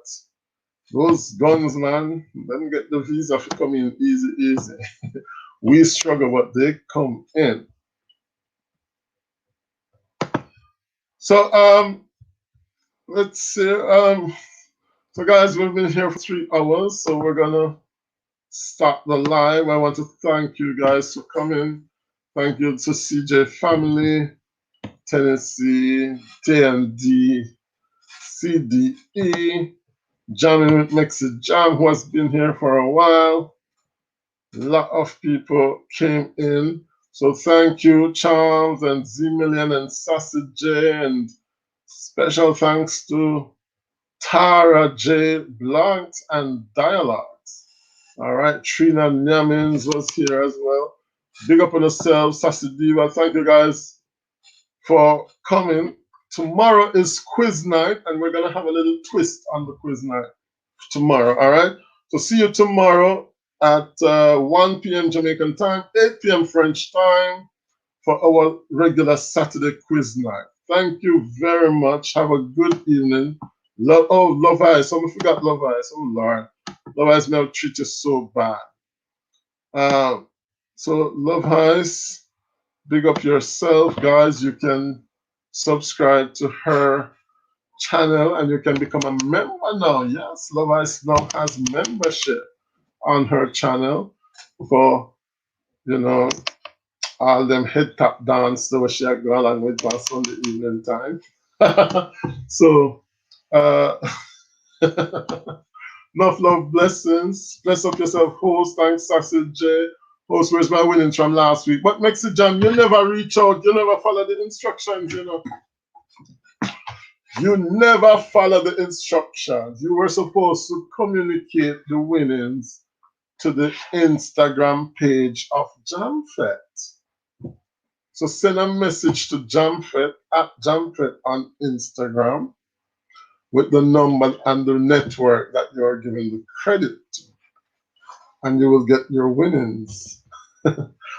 those guns, man, them get the visa for come in easy. We struggle, but they come in. So let's see. So guys, we've been here for 3 hours, so we're gonna start the live. I want to thank you guys for coming. Thank you to CJ Family, Tennessee, TND, CDE, Jamming with Mexi Jam, who has been here for a while. A lot of people came in. So thank you, Charles and Z Million and Sassy J, and special thanks to Tara J. Blunt and Dialogues. All right, Trina Nyamins was here as well. Big up on yourself, Sassy Diva. Thank you guys for coming. Tomorrow is quiz night, and we're gonna have a little twist on the quiz night tomorrow. All right. So see you tomorrow at 1 p.m. Jamaican time, 8 p.m. French time for our regular Saturday quiz night. Thank you very much. Have a good evening. Love Ice. Someone forgot Love Ice. Oh Lord, Love Ice may have treated you so bad. So Love Ice, big up yourself, guys. You can subscribe to her channel and you can become a member now. Yes, Love Ice now has membership on her channel for all them head tap dance that she had go along with on Sunday evening time. So enough love, blessings. Bless up yourself, host. Thanks, Sassy J. Host, where's my winnings from last week? But Mexi Jam, you never reach out, you never follow the instructions, You never follow the instructions. You were supposed to communicate the winnings to the Instagram page of Jamfête. So send a message to Jamfête at Jamfête on Instagram with the number and the network that you are giving the credit to. And you will get your winnings.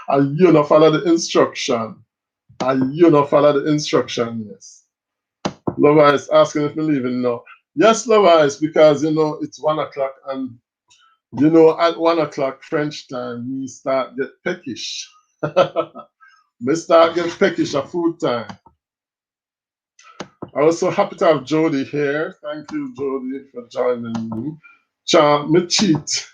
And you not follow the instruction. Yes. Love Ice asking if we leaving now. Yes, Love Ice, because it's 1 o'clock and at 1 o'clock French time, me start get peckish. Me start get peckish at food time. I was so happy to have Jody here. Thank you, Jody, for joining me. Me cheat.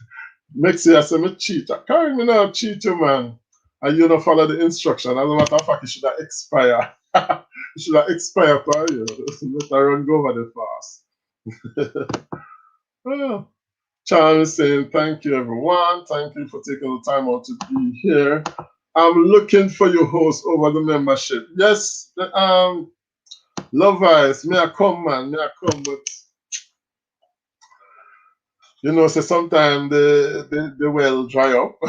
Mexi, I say me cheat. I can't even know cheat you, man. And you don't follow the instruction. As a matter of fact, it should have expired. should have expired for you. Let her run go over the fast. Well, Charles is saying thank you everyone. Thank you for taking the time out to be here. I'm looking for your host over the membership. Yes, Love Eyes, may I come, man, may I come, but you know, so sometimes the well dry up.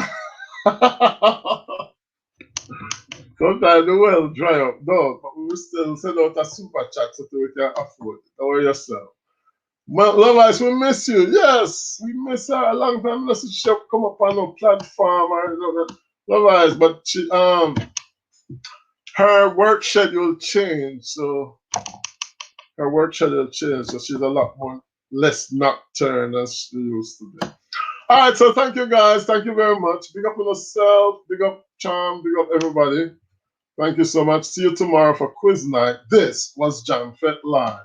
Sometimes the well dry up, no, but we will still send out a super chat so that we can afford it. Don't worry yourself. Well, Love Eyes, we miss you. Yes, we miss her a long time. Let's see she come up on no platform or Love Eyes, but she her work schedule changed, so her work schedule changed, so she's a lot more less nocturne as she used to be. All right, so thank you guys. Thank you very much. Big up on yourself. Big up Charm. Big up everybody. Thank you so much. See you tomorrow for quiz night. This was Jamfête Live.